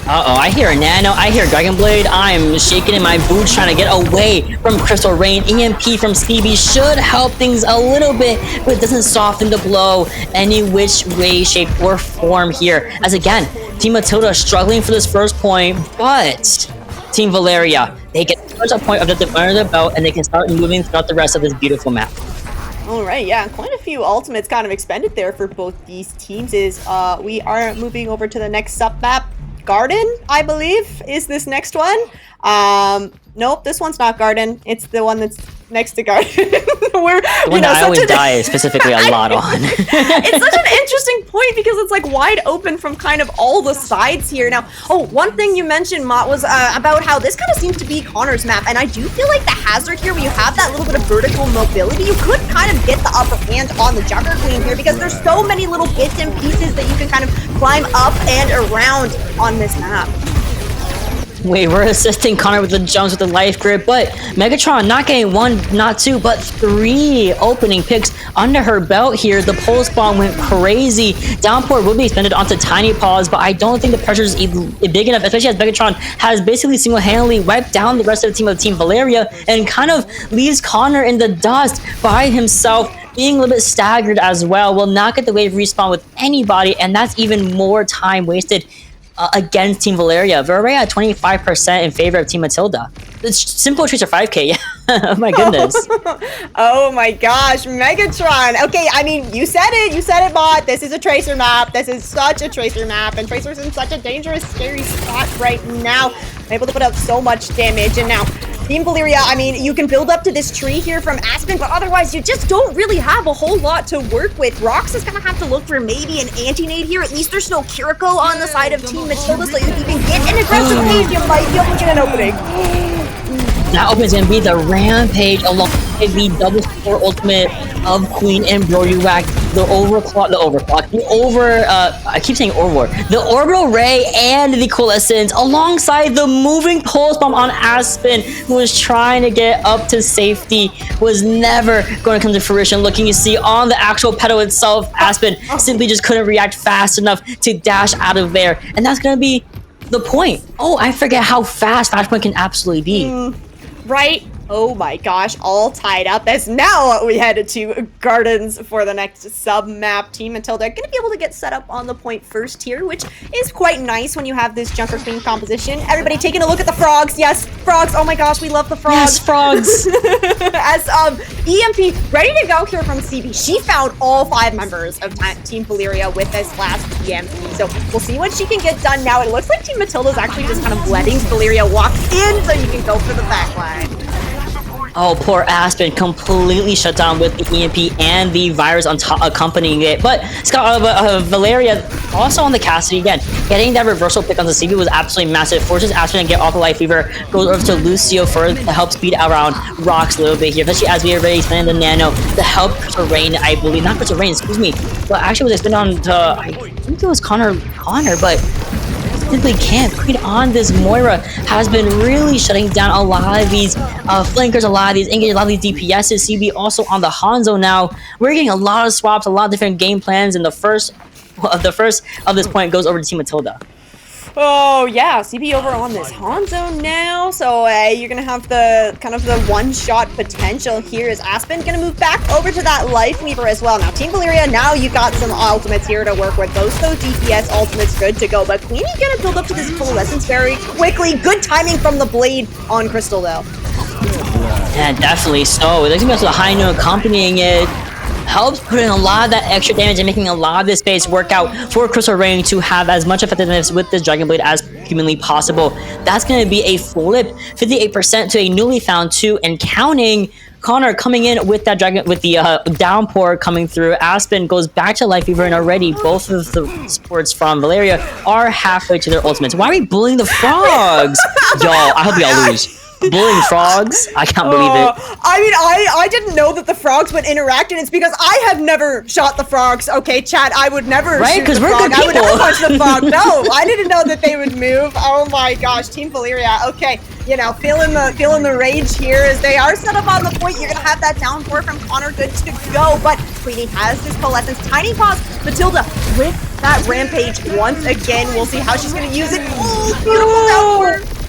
Uh-oh, I hear a Nano, I hear Dragon Blade. I'm shaking in my boots trying to get away from Crystal Rain. EMP from CB should help things a little bit, but it doesn't soften the blow any which way, shape, or form here. As again, Team Matilda struggling for this first point, but Team Valeria, they get the first point objective under their belt, and they can start moving throughout the rest of this beautiful map. All right, yeah, quite a few ultimates kind of expended there for both these teams. We are moving over to the next sub-map. Garden, I believe, is this next one. Nope, this one's not Garden. It's the one that's next to Garden. The one that I always die specifically a lot on. It's such an interesting point because it's like wide open from kind of all the sides here. Now, one thing you mentioned, Mott, was about how this kind of seems to be Connor's map, and I do feel like the Hazard here, where you have that little bit of vertical mobility, you could kind of get the upper hand on the Jugger Queen here because there's so many little bits and pieces that you can kind of climb up and around on this map. Wait, we're assisting Connor with the jumps with the life grip, but Megatron not getting one, not two, but three opening picks under her belt here. The pulse bomb went crazy. Downpour will be expended onto Tiny Paws, but I don't think the pressure is big enough, especially as Megatron has basically single-handedly wiped down the rest of the team of Team Valeria and kind of leaves Connor in the dust by himself. being a little bit staggered as well, will not get the wave respawn with anybody, and that's even more time wasted against Team Valeria. Valeria at 25% in favor of Team Matilda. It's simple tracer 5k, yeah. Oh my goodness. Oh my gosh, Megatron. Okay, I mean, you said it, bot. This is a tracer map. This is such a tracer map, and Tracer's in such a dangerous, scary spot right now. Able to put out so much damage, and now Team Valeria, I mean, you can build up to this tree here from Aspen, but otherwise you just don't really have a whole lot to work with. Rox is gonna have to look for maybe an anti-nade here. At least there's no Kiriko on the side of Team Matilda, so if you can get an aggressive nade, you might be able to get an opening. That open's gonna be the Rampage along with the double score ultimate of Queen and Broruak, I keep saying Orvor, the Orbital Ray and the Coalescence alongside the moving Pulse Bomb on Aspen, who was trying to get up to safety, was never going to come to fruition. Looking, you see on the actual pedal itself, Aspen simply just couldn't react fast enough to dash out of there, and that's gonna be the point. Oh, I forget how fast Flashpoint can absolutely be. Right? Oh my gosh, all tied up as now we head to Gardens for the next sub-map. Team Matilda gonna be able to get set up on the point first here, which is quite nice when you have this Junker Queen composition. Everybody taking a look at the frogs. Yes, frogs. Oh my gosh, we love the frogs. Yes, frogs. As EMP ready to go here from CB. She found all 5 members of Team Valeria with this last EMP. So we'll see what she can get done now. It looks like Team Matilda's actually just kind of letting Valeria walk in so you can go for the backline. Oh, poor Aspen completely shut down with the EMP and the virus on top accompanying it. But Valeria also on the Cassidy again. Getting that reversal pick on the CB was absolutely massive. Forces Aspen to get off the Life Fever. Goes over to Lucio for to help speed around Rox a little bit here. Especially as we already spent the Nano to help Crystal Rain, I believe. Not Crystal Rain, excuse me. But actually was expended on to, I think it was Connor, but simply can't. Queen on this Moira has been really shutting down a lot of these flankers, a lot of these engage, a lot of these DPSs. CB also on the Hanzo now. We're getting a lot of swaps, a lot of different game plans, and the first of this point goes over to Team Matilda. Oh yeah, CB over on this Hanzo now, so you're gonna have the kind of the one-shot potential here. Is Aspen gonna move back over to that Life Weaver as well? Now Team Valeria, now you got some ultimates here to work with. Those DPS ultimates good to go, but Queenie gonna build up to this Coalescence very quickly. Good timing from the Blade on Crystal though. Yeah, definitely. So there's gonna be also a high note accompanying it. Helps put in a lot of that extra damage and making a lot of this base work out for Crystal Rain to have as much effectiveness with this Dragon Blade as humanly possible. That's going to be a flip, 58% to a newly found 2 and counting. Connor coming in with that dragon, with the downpour coming through. Aspen goes back to Life Fever, and already both of the sports from Valeria are halfway to their ultimates. Why are we bullying the frogs? Y'all, I hope y'all lose. Bullying frogs? I can't believe it. I mean, I didn't know that the frogs would interact, and it's because I have never shot the frogs. Okay, chat, I would never right? shoot the we're frog. good I would never people. punch the frog. No, I didn't know that they would move. Oh my gosh, Team Valeria. Okay, you know, feeling the rage here as they are set up on the point. You're gonna have that downpour from Connor, good to go. But Queenie has this Coalescence. Tiny Paws, Matilda with that Rampage once again. We'll see how she's gonna use it. Oh, beautiful downpour.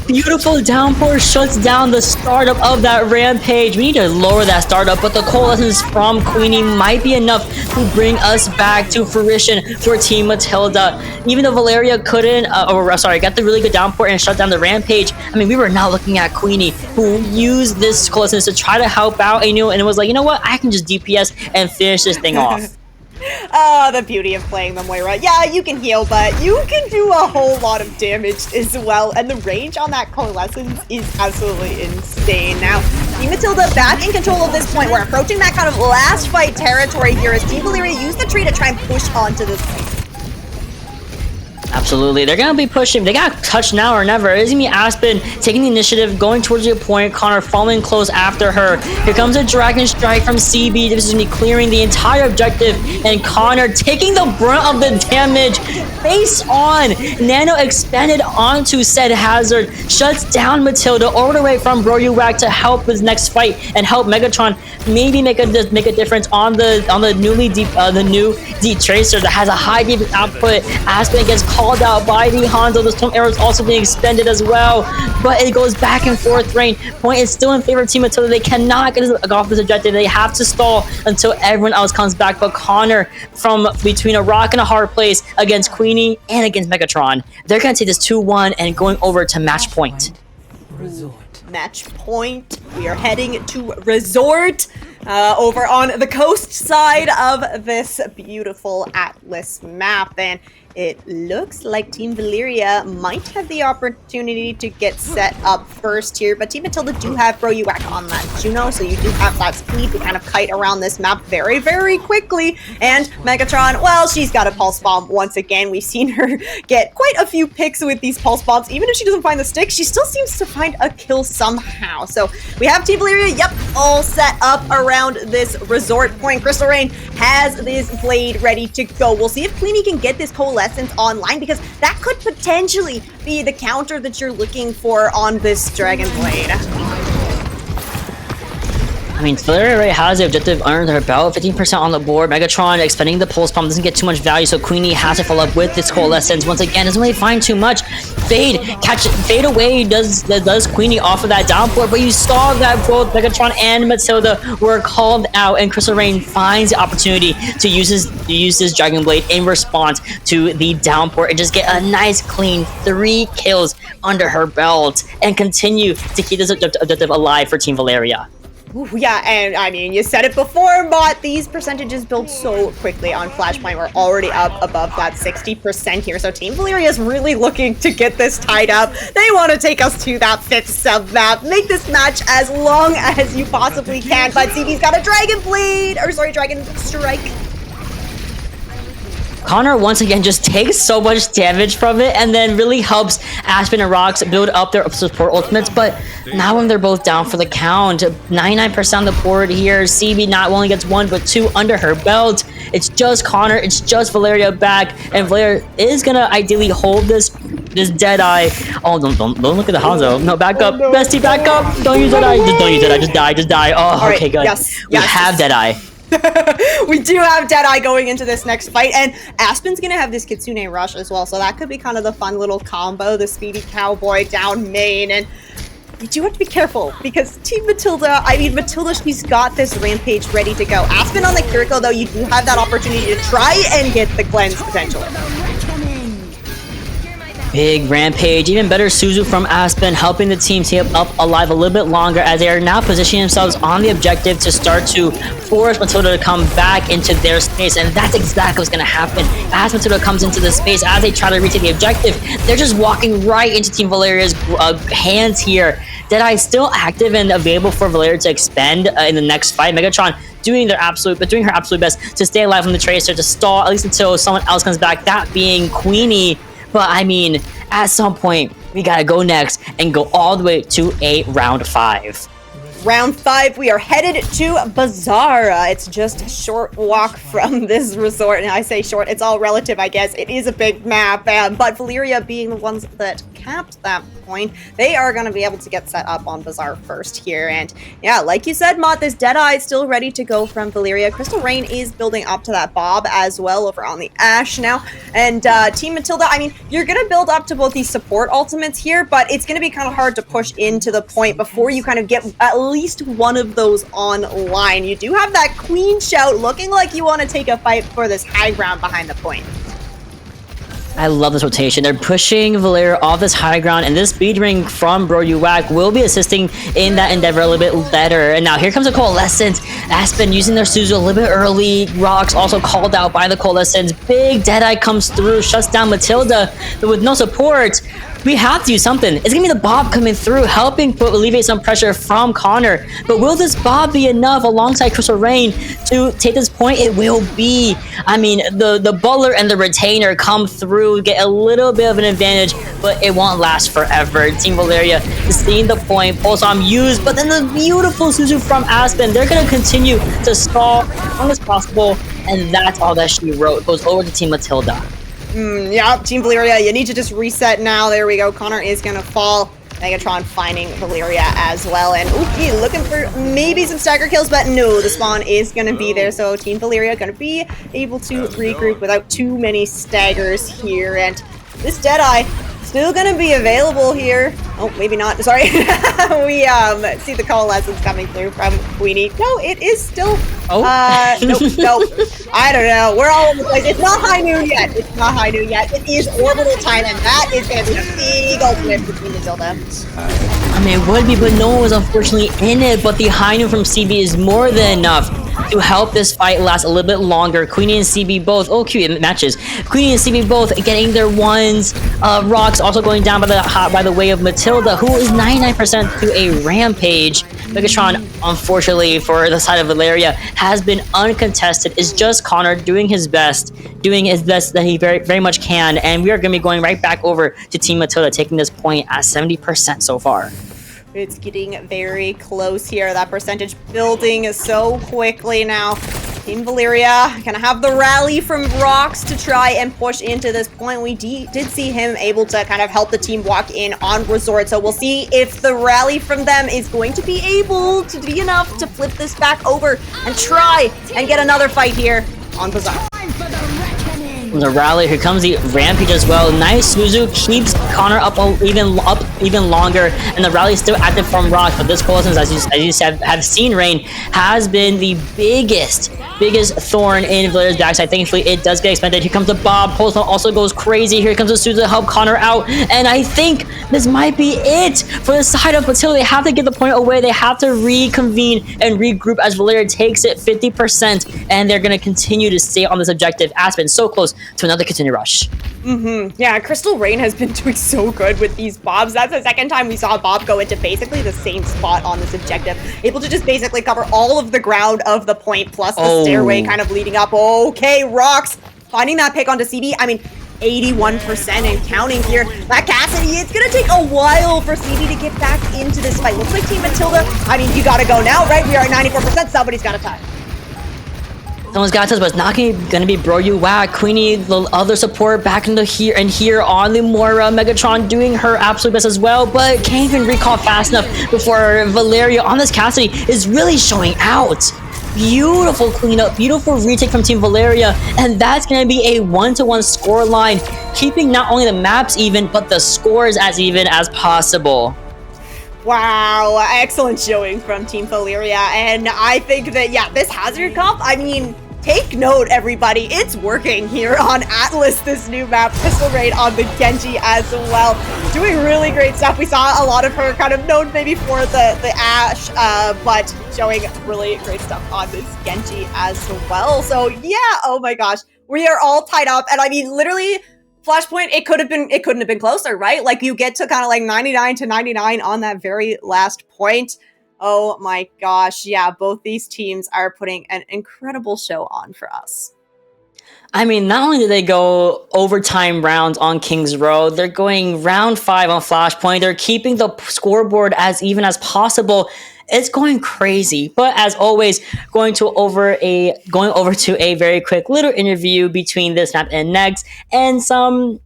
Beautiful downpour shuts down the startup of that Rampage. We need to lower that startup, but the Coalescence from Queenie might be enough to bring us back to fruition for Team Matilda. Even though Valeria couldn't, got the really good downpour and shut down the Rampage, I mean, we were not looking at Queenie, who used this Coalescence to try to help out, and it was like, you know what, I can just DPS and finish this thing off. The beauty of playing the Moira. Yeah, you can heal, but you can do a whole lot of damage as well, and the range on that Coalescence is absolutely insane. Now, Team Matilda back in control of this point. We're approaching that kind of last fight territory here as Team Valeria use the tree to try and push onto this point. Absolutely, they're gonna be pushing. They got touch now or never. It's gonna be Aspen taking the initiative, going towards your point. Connor following close after her. Here comes a Dragon Strike from CB. This is gonna be clearing the entire objective, and Connor taking the brunt of the damage. Face on, Nano expanded onto said Hazard, shuts down Matilda all the way from Broruak to help his next fight and help Megatron maybe make a difference on the newly deep new deep tracer that has a high defense output. Aspen gets caught called out by the Hanzo. The storm arrow is also being expended as well, but it goes back and forth. Rain point is still in favor of Team Matilda. They cannot get off this objective. They have to stall until everyone else comes back. But Connor, from between a rock and a hard place against Queenie and against Megatron, they're gonna take this 2-1 and going over to match point. Match point. We are heading to Resort over on the coast side of this beautiful Atlas map, and it looks like Team Valeria might have the opportunity to get set up first here, but Team Matilda do have Broyuak on that Juno, so you do have that speed to kind of kite around this map very, very quickly. And Megatron, well, she's got a Pulse Bomb once again. We've seen her get quite a few picks with these Pulse Bombs. Even if she doesn't find the stick, she still seems to find a kill somehow. So we have Team Valeria, yep, all set up around this Resort point. Crystal Rain has this blade ready to go. We'll see if Queenie can get this Coalescence online, because that could potentially be the counter that you're looking for on this Dragon Blade. I mean, Valeria already has the objective under her belt, 15% on the board. Megatron expending the Pulse Bomb doesn't get too much value, so Queenie has to follow up with this Coalescence. Once again, doesn't really find too much. Fade away does Queenie off of that downpour, but you saw that both Megatron and Matilda were called out, and Crystal Rain finds the opportunity to use this Dragon Blade in response to the downpour and just get a nice clean 3 kills under her belt and continue to keep this objective alive for Team Valeria. Ooh, yeah, and I mean, you said it before, but these percentages build so quickly on Flashpoint. We're already up above that 60% here, so Team Valeria is really looking to get this tied up. They want to take us to that 5th sub-map, make this match as long as you possibly can, but CB's got a Dragon Blade, or sorry, Dragon Strike. Connor once again just takes so much damage from it and then really helps Aspen and Rox build up their support ultimates, but now when they're both down for the count, 99% on the board here, CB not only gets 1 but 2 under her belt. It's just Connor, it's just Valeria back, and Valeria is gonna ideally hold this Deadeye. Oh, don't look at the Hanzo. No, back up. No. Bestie, back up. Don't use Deadeye. Just don't use Deadeye. Just die. Oh, okay, good. Yes, we have Deadeye. We do have Deadeye going into this next fight, and Aspen's gonna have this Kitsune Rush as well, so that could be kind of the fun little combo, the Speedy Cowboy down main, and you do have to be careful, because Team Matilda, she's got this Rampage ready to go. Aspen on the Kiriko, though, you do have that opportunity to try and get the cleanse, potentially. Big Rampage, even better Suzu from Aspen, helping the team stay up alive a little bit longer as they are now positioning themselves on the objective to start to force Matilda to come back into their space, and that's exactly what's going to happen. As Matilda comes into the space, as they try to retake the objective, they're just walking right into Team Valeria's hands here. Deadeye still active and available for Valeria to expend in the next fight. Megatron doing her absolute best to stay alive from the Tracer, to stall at least until someone else comes back, that being Queenie. But I mean, at some point, we gotta go next and go all the way to a round 5. Round 5, we are headed to Bazaar. It's just a short walk from this resort, and I say short, it's all relative, I guess. It is a big map, but Valeria being the ones that capped that point, they are going to be able to get set up on Bazaar first here. And yeah, like you said, Mott, this Deadeye is still ready to go from Valeria. Crystal Rain is building up to that Bob as well over on the Ashe now. And Team Matilda, I mean, you're going to build up to both these support ultimates here, but it's going to be kind of hard to push into the point before you kind of get at least one of those online. You do have that Queen Shout looking like you want to take a fight for this high ground behind the point. I love this rotation. They're pushing Valeria off this high ground, and this speed ring from Broyuak will be assisting in that endeavor a little bit better. And now here comes a Coalescence. Aspen using their Suzu a little bit early. Rox also called out by the Coalescence. Big Deadeye comes through, shuts down Matilda, but with no support. We have to do something. It's gonna be the Bob coming through, helping alleviate some pressure from Connor. But will this Bob be enough alongside Crystal Rain to take this point? It will be. I mean, the Butler and the Retainer come through, get a little bit of an advantage, but it won't last forever. Team Valeria is seeing the point, Pulse Bomb used, but then the beautiful Suzu from Aspen, they're gonna continue to stall as long as possible, and that's all that she wrote. It goes over to Team Matilda. Yeah, Team Valeria, you need to just reset now. There we go. Connor is going to fall. Megatron finding Valeria as well. And ooh, looking for maybe some stagger kills, but no, the spawn is going to be there. So Team Valeria going to be able to regroup without too many staggers here. And this Deadeye still gonna be available here. Oh, maybe not. Sorry. We see the coalescence coming through from Queenie. No, it is still. Nope. I don't know. We're all over the place. It's not high noon yet. It's not high noon yet. It is orbital time, and that is gonna be a big ultimate between Matilda. I mean, it would be, but no one was unfortunately in it. But the high noon from CB is more than enough to help this fight last a little bit longer. Queenie and CB both. Oh, cute matches. Queenie and CB both getting their ones. Rocks also going down by the way of Matilda, who is 99% to a rampage. Megatron, unfortunately for the side of Valeria, has been uncontested. It's just Connor doing his best that he very, very much can. And we are going to be going right back over to Team Matilda, taking this point at 70% so far. It's getting very close here. That percentage building so quickly now. Team Valeria gonna have the rally from Rocks to try and push into this point. We did see him able to kind of help the team walk in on Resort, so we'll see if the rally from them is going to be able to be enough to flip this back over and try and get another fight here on Bazaar. The rally, here comes the rampage as well. Nice Suzu keeps Connor up even longer, and the rally is still active from Rock. But this coalescence, as you have seen, Rain, has been the biggest thorn in Valeria's backside. Thankfully, it does get expanded. Here comes the Bob. Postman also goes crazy. Here comes the Suzu to help Connor out, and I think this might be it for the side of Matilda. They have to get the point away. They have to reconvene and regroup as Valeria takes it 50%, and they're going to continue to stay on this objective. Aspen so close to another continue rush. Yeah, Crystal Rain has been doing so good with these Bobs. That's the second time we saw Bob go into basically the same spot on this objective. Able to just basically cover all of the ground of the point, plus the stairway kind of leading up. Okay, Rocks finding that pick onto CB. I mean, 81% and counting here. That Cassidy, it's gonna take a while for CB to get back into this fight. Looks like Team Matilda, I mean, you gotta go now, right? We are at 94%, somebody's gotta tie. Someone's got to, but it's not gonna be Bro You Whack. Queenie, the other support back into here on the Moira. Megatron doing her absolute best as well, but can't even recall fast enough before Valeria on this Cassidy is really showing out. Beautiful cleanup, beautiful retake from Team Valeria, and that's gonna be a 1-to-1 score line, keeping not only the maps even, but the scores as even as possible. Wow, excellent showing from Team Valeria, and I think that, yeah, this Hazard Cup, I mean, take note, everybody, it's working here on Atlas, this new map. Pistol Raid on the Genji as well. Doing really great stuff. We saw a lot of her kind of known maybe for the Ashe, but showing really great stuff on this Genji as well. So yeah, oh my gosh, we are all tied up, and I mean, literally, Flashpoint, it couldn't have been closer, right? Like, you get to kind of like 99 to 99 on that very last point. Oh my gosh, yeah, both these teams are putting an incredible show on for us. I mean, not only did they go overtime rounds on Kings Row, they're going round 5 on Flashpoint. They're keeping the scoreboard as even as possible. It's going crazy. But as always, going over to a very quick little interview between this map and next, and some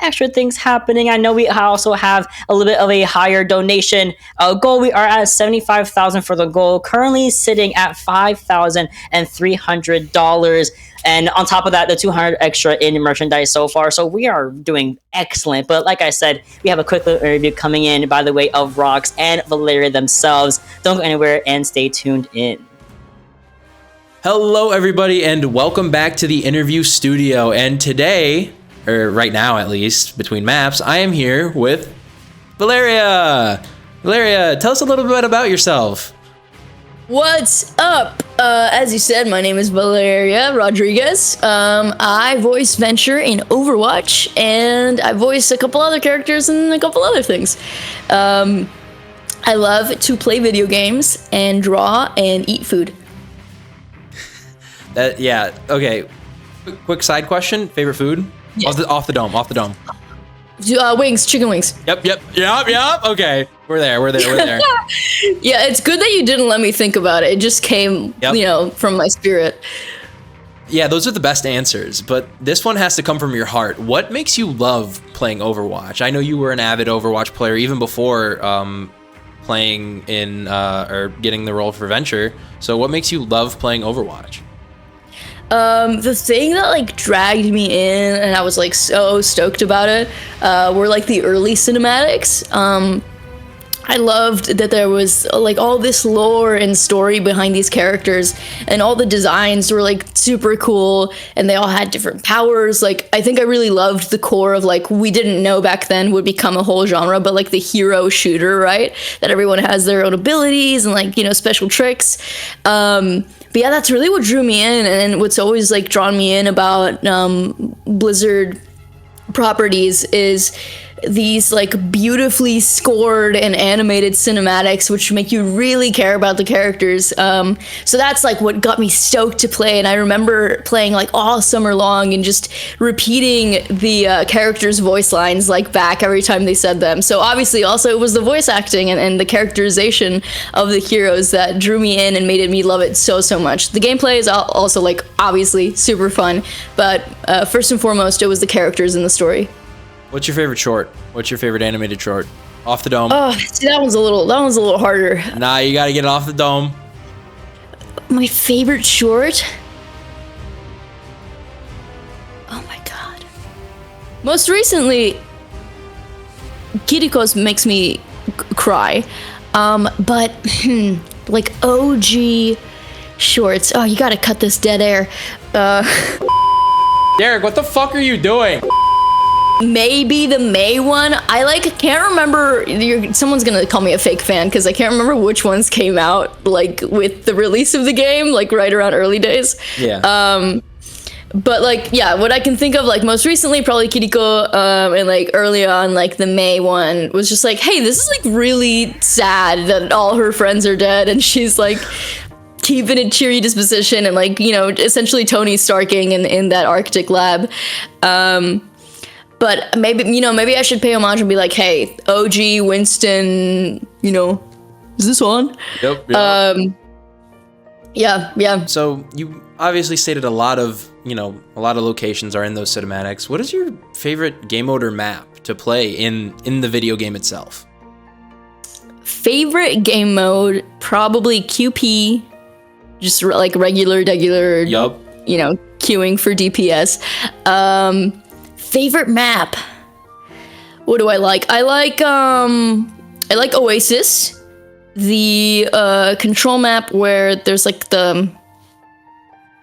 extra things happening. I know we also have a little bit of a higher donation goal. We are at $75,000 for the goal, currently sitting at $5,300. And on top of that, the 200 extra in merchandise so far. So we are doing excellent. But like I said, we have a quick little interview coming in by the way of Rocks and Valeria themselves. Don't go anywhere and stay tuned in. Hello, everybody, and welcome back to the interview studio. And today, or right now at least, between maps, I am here with Valeria. Valeria, tell us a little bit about yourself. What's up? As you said, my name is Valeria Rodriguez. I voice Venture in Overwatch, and I voice a couple other characters and a couple other things. I love to play video games and draw and eat food. Yeah, okay. Quick side question, favorite food? Yes. Off the dome. Wings, chicken wings. Yep. Okay, we're there. Yeah, it's good that you didn't let me think about it. It just came, from my spirit. Yeah, those are the best answers, but this one has to come from your heart. What makes you love playing Overwatch? I know you were an avid Overwatch player even before playing in or getting the role for Venture. So what makes you love playing Overwatch? The thing that like dragged me in and I was like so stoked about it were like the early cinematics. I loved that there was like all this lore and story behind these characters, and all the designs were like super cool, and they all had different powers. Like, I think I really loved the core of like, we didn't know back then would become a whole genre, but like the hero shooter, right? That everyone has their own abilities and like, you know, special tricks. But yeah, that's really what drew me in, and what's always like drawn me in about Blizzard properties is these like beautifully scored and animated cinematics, which make you really care about the characters. So that's like what got me stoked to play, and I remember playing like all summer long and just repeating the characters' voice lines like back every time they said them. So obviously also it was the voice acting and the characterization of the heroes that drew me in and made me love it so much. The gameplay is also like obviously super fun, but first and foremost it was the characters in the story. What's your favorite short? What's your favorite animated short? Off the dome. Oh, see, that one's a little harder. Nah, you gotta get it off the dome. My favorite short? Oh my god. Most recently, Kiriko's makes me cry. But like OG shorts. Oh, you gotta cut this dead air. Derek, what the fuck are you doing? Maybe the May one. I can't remember. Someone's gonna call me a fake fan because I can't remember which ones came out like with the release of the game, like right around early days. Yeah. But like, yeah, what I can think of like most recently, probably Kiriko, and like early on, like the May one was just like, hey, this is like really sad that all her friends are dead, and she's like keeping a cheery disposition and like, you know, essentially Tony Starking in that Arctic lab. But maybe I should pay homage and be like, hey, OG Winston, you know, is this on? Yep. Yeah. So you obviously stated a lot of locations are in those cinematics. What is your favorite game mode or map to play in the video game itself? Favorite game mode, probably QP, just like regular, yup. You know, queuing for DPS. Favorite map. What do I like? I like Oasis, the control map where there's like the.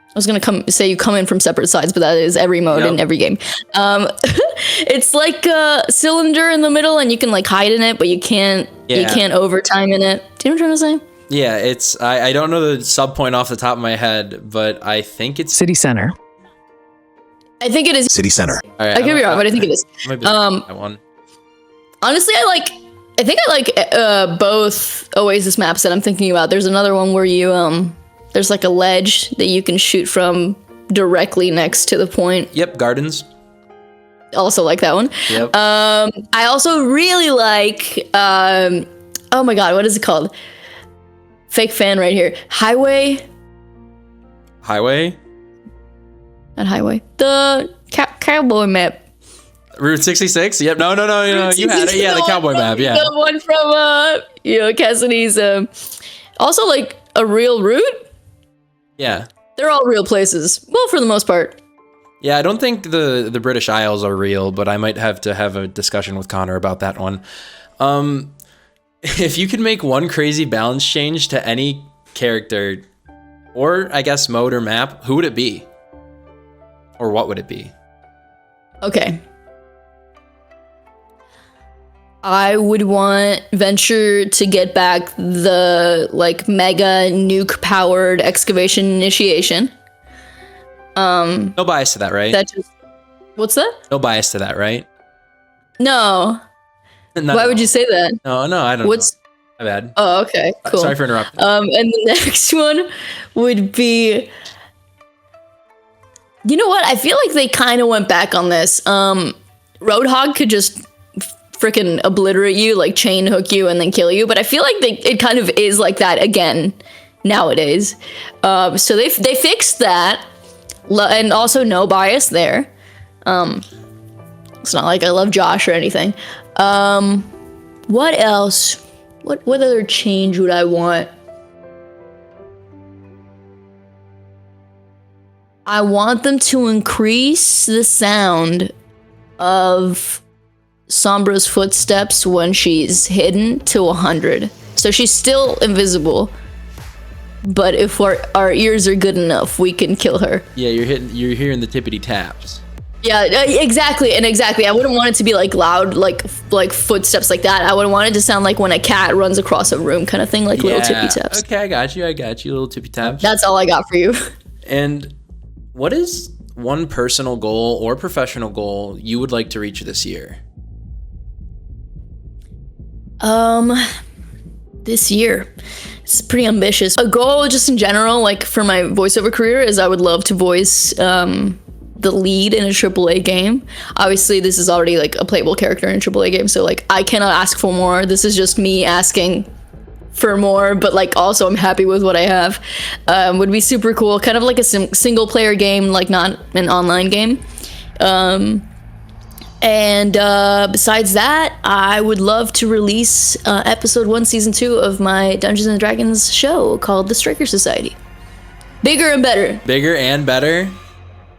I was gonna say you come in from separate sides, but that is every mode in every game. It's like a cylinder in the middle, and you can like hide in it, but you can't overtime in it. Do you know what I'm trying to say? Yeah, it's I don't know the sub point off the top of my head, but I think it's City Center. I think it is City Center. All right, I could be wrong, but I think it is. That one. Honestly, I think I like both Oasis maps that I'm thinking about. There's another one where you there's like a ledge that you can shoot from directly next to the point. Yep, gardens. Also like that one. Yep. I also really like oh my god, what is it called? Fake fan right here. Highway. Not Highway. The cowboy map. Route 66? Yep. No. You had it. Yeah, the cowboy map. Yeah. The one from Cassidy's. Also, like a real route. Yeah. They're all real places. Well, for the most part. Yeah, I don't think the British Isles are real, but I might have to have a discussion with Connor about that one. If you could make one crazy balance change to any character, or I guess mode or map, who would it be? Or what would it be? Okay. I would want Venture to get back the like mega nuke powered excavation initiation. No bias to that, right? What's that? No bias to that, right? No. Why would you say that? No, I don't know. My bad. Oh, okay, cool. Sorry for interrupting. And the next one would be. You know what? I feel like they kind of went back on this. Roadhog could just freaking obliterate you, like chain hook you and then kill you. But I feel like it kind of is like that again nowadays. So they fixed that, and also no bias there. It's not like I love Josh or anything. What else? What other change would I want? I want them to increase the sound of Sombra's footsteps when she's hidden to 100. So she's still invisible, but if our ears are good enough, we can kill her. Yeah, you're hearing the tippity taps. Yeah, exactly. I wouldn't want it to be like loud, like footsteps like that. I would want it to sound like when a cat runs across a room, kind of thing, like little tippy taps. Okay, I got you, little tippy taps. That's all I got for you. And what is one personal goal or professional goal you would like to reach this year? This year, it's pretty ambitious. A goal just in general, like for my voiceover career, is I would love to voice the lead in a AAA game. Obviously, this is already like a playable character in a AAA game, so like I cannot ask for more. This is just me asking for more, but like also I'm happy with what I have. Would be super cool, kind of like a single player game, like not an online game. And besides that, I would love to release episode 1 season 2 of my Dungeons and Dragons show called The Striker Society. Bigger and better. Bigger and better?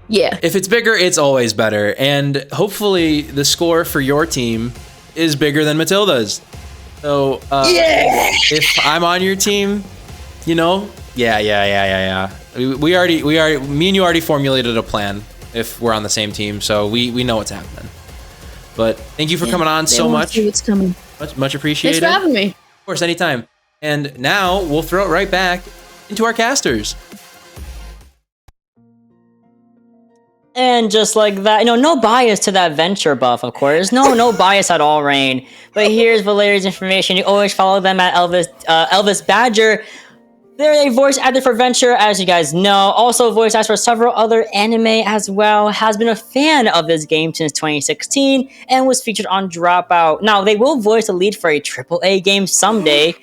Yeah. If it's bigger, it's always better. And hopefully the score for your team is bigger than Matilda's. So if I'm on your team, you know, yeah. We already, me and you already formulated a plan if we're on the same team. So we know what's happening. But thank you for coming on so much. What's coming. Much appreciated. Thanks for having me. Of course, anytime. And now we'll throw it right back into our casters. And just like that, no bias to that venture buff, of course. No bias at all, Rain. But here's Valeria's information. You always follow them at Elvis Badger. They're a voice actor for Venture, as you guys know. Also voice actor for several other anime as well. Has been a fan of this game since 2016 and was featured on Dropout. Now, they will voice the lead for a AAA game someday.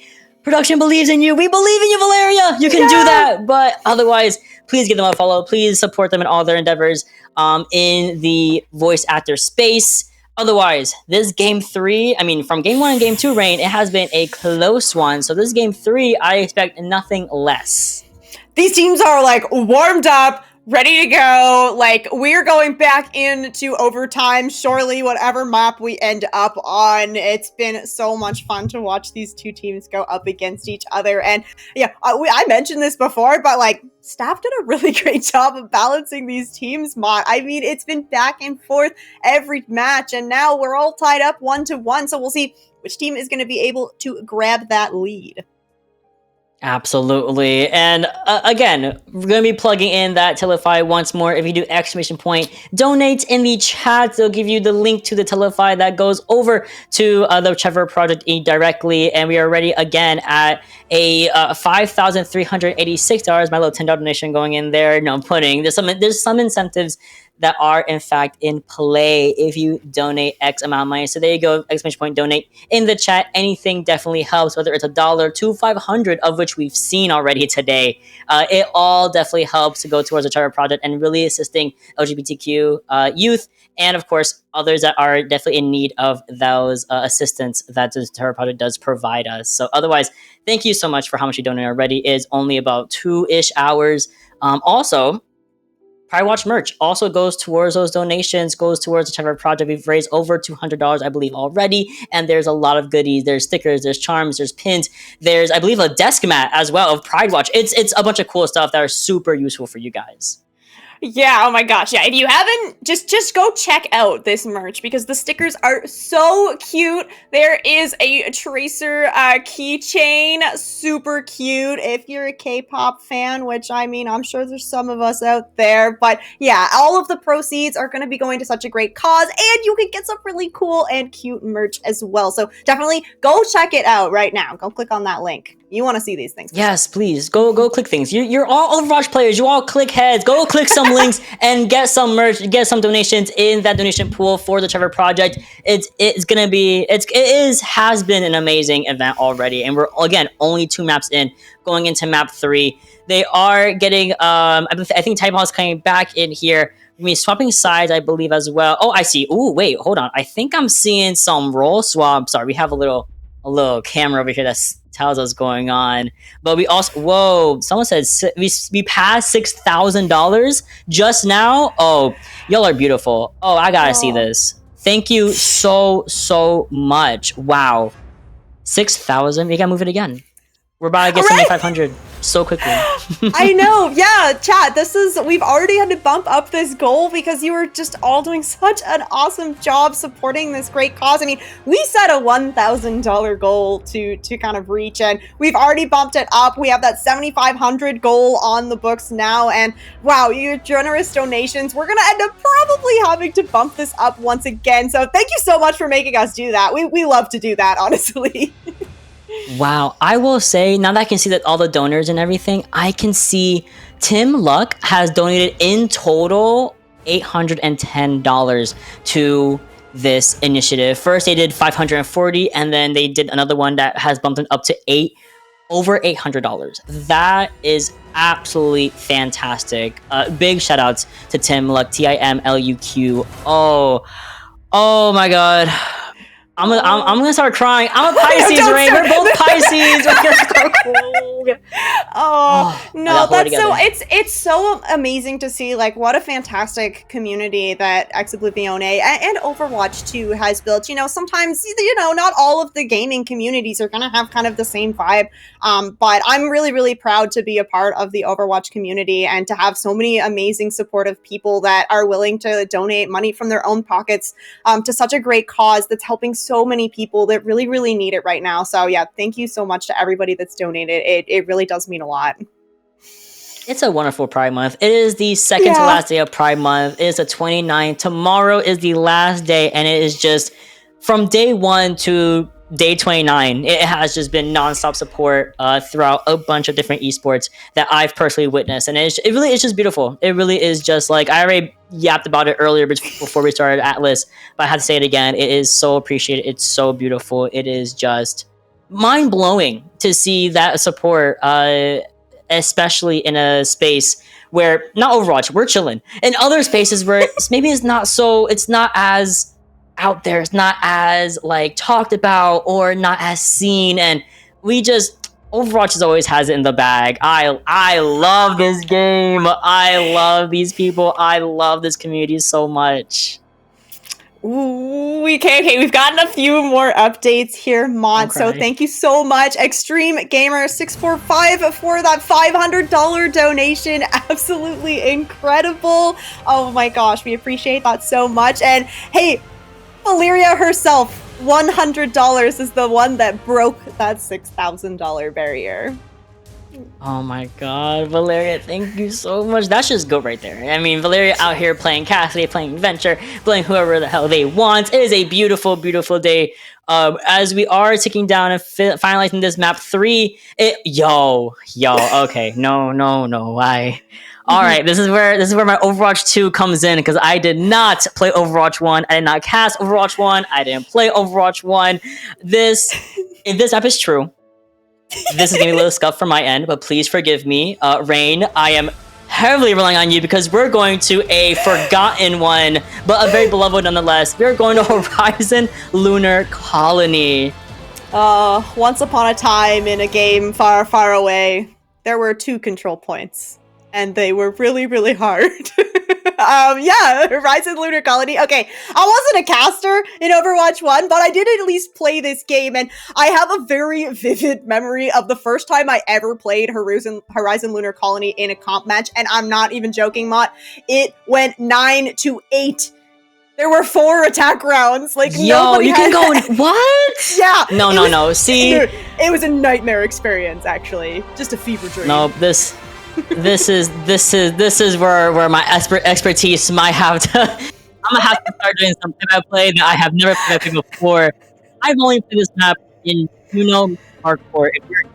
Production believes in you. We believe in you, Valeria. You can do that. But otherwise, please give them a follow. Please support them in all their endeavors in the voice actor space. Otherwise, this game 3, from game 1 and game 2, Rain, it has been a close one. So this game 3, I expect nothing less. These teams are like warmed up, ready to go. Like, we're going back into overtime shortly, whatever map we end up on. It's been so much fun to watch these two teams go up against each other. And yeah, I mentioned this before, but like, Staff did a really great job of balancing these teams, it's been back and forth every match, and now we're all tied up 1-1, so we'll see which team is going to be able to grab that lead. Absolutely. And again, we're going to be plugging in that Tiltify once more. If you do !donate in the chat, they'll give you the link to the Tiltify that goes over to the Trevor Project directly. And we are ready again at a $5,386. My little $10 donation going in there. No, I'm putting. There's some incentives that are in fact in play if you donate X amount of money. So there you go, !donate in the chat. Anything definitely helps, whether it's $1 to $500, of which we've seen already today. It all definitely helps to go towards the Trevor Project and really assisting LGBTQ youth, and of course others that are definitely in need of those assistance that the Trevor Project does provide us. So otherwise, thank you so much for how much you donate already. It is only about 2-ish hours. Also, PrideWatch merch also goes towards those donations, goes towards the Trevor Project. We've raised over $200, I believe, already, and there's a lot of goodies. There's stickers, there's charms, there's pins, there's, I believe, a desk mat as well of PrideWatch. It's a bunch of cool stuff that are super useful for you guys. Yeah, oh my gosh, yeah. If you haven't, just go check out this merch because the stickers are so cute. There is a Tracer keychain, super cute. If you're a K-pop fan, which I'm sure there's some of us out there, but yeah, all of the proceeds are going to be going to such a great cause, and you can get some really cool and cute merch as well. So definitely go check it out right now. Go click on that link. You want to see these things. Yes, please. Go click things. You're all Overwatch players. You all click heads. Go click some links and get some merch, get some donations in that donation pool for the Trevor Project. Has been an amazing event already. And we're, again, only 2 maps in, going into map 3. They are getting, I think Type is coming back in here. Swapping sides, I believe, as well. Oh, I see. Ooh, wait, hold on. I think I'm seeing some role swap. Sorry, we have a little camera over here that's tells us going on. But we also, whoa, someone said we passed $6,000 just now. Oh, y'all are beautiful. Oh, I gotta see this. Thank you so much. Wow. 6,000. We gotta move it again. We're about to get 7,500 so quickly. I know. Yeah, chat. We've already had to bump up this goal because you were just all doing such an awesome job supporting this great cause. I mean, we set a $1,000 goal to kind of reach, and we've already bumped it up. We have that 7,500 goal on the books now, and wow, your generous donations. We're gonna end up probably having to bump this up once again. So thank you so much for making us do that. We love to do that, honestly. Wow, I will say, now that I can see that all the donors and everything, I can see Tim Luck has donated in total $810 to this initiative. First, they did $540, and then they did another one that has bumped it up to over $800. That is absolutely fantastic. Big shout outs to Tim Luck, TIMLUQ. Oh my god. I'm gonna start crying. I'm a Pisces, Rain. We're both Pisces. No, that's so it's so amazing to see like what a fantastic community that Ex Oblivione and Overwatch 2 has built. You know, sometimes not all of the gaming communities are gonna have kind of the same vibe. But I'm really proud to be a part of the Overwatch community and to have so many amazing supportive people that are willing to donate money from their own pockets to such a great cause that's helping so many people that really need it right now. So yeah, thank you so much to everybody that's donated. It really does mean a lot. It's a wonderful Pride Month. It is the second to last day of Pride Month. It is the 29th. Tomorrow is the last day, and it is just from day 1 to day 29. It has just been nonstop support throughout a bunch of different esports that I've personally witnessed, and it really is just beautiful. It really is just like, I already yapped about it earlier before we started Atlas, but I have to say it again. It is so appreciated. It's so beautiful. It is just mind-blowing to see that support, especially in a space where, not Overwatch, we're chilling. In other spaces where maybe it's not as out there, it's not as like talked about or not as seen, and Overwatch always has it in the bag. I love this game. I love these people. I love this community so much. Ooh, okay, we've gotten a few more updates here, Mod. So thank you so much, Extreme Gamer 645, for that $500 donation. Absolutely incredible. Oh my gosh, we appreciate that so much. And hey, Valeria herself, $100 is the one that broke that $6,000 barrier. Oh my god, Valeria, thank you so much. That should just go right there. I mean, Valeria out here playing Cassidy, playing Venture, playing whoever the hell they want. It is a beautiful day. As we are ticking down and finalizing this map 3, okay, no, all right, this is where my Overwatch 2 comes in, because I did not play Overwatch 1. I did not cast Overwatch 1. I didn't play Overwatch 1. If this app is true, this is gonna be a little scuff from my end, but please forgive me. Rain, I am heavily relying on you because we're going to a forgotten one, but a very beloved one nonetheless. We're going to Horizon Lunar Colony. Once upon a time in a game far away, there were 2 control points. And they were really hard. Horizon Lunar Colony. Okay, I wasn't a caster in Overwatch 1, but I did at least play this game, and I have a very vivid memory of the first time I ever played Horizon Lunar Colony in a comp match, and I'm not even joking, Mott. It went 9-8. There were 4 attack rounds. Like, nobody can go. What? Yeah. No. See, it was a nightmare experience. Actually, just a fever dream. No, this is where my expertise might have to. I'm gonna have to start doing some play that I have never played before. I've only played this map in parkour. If you're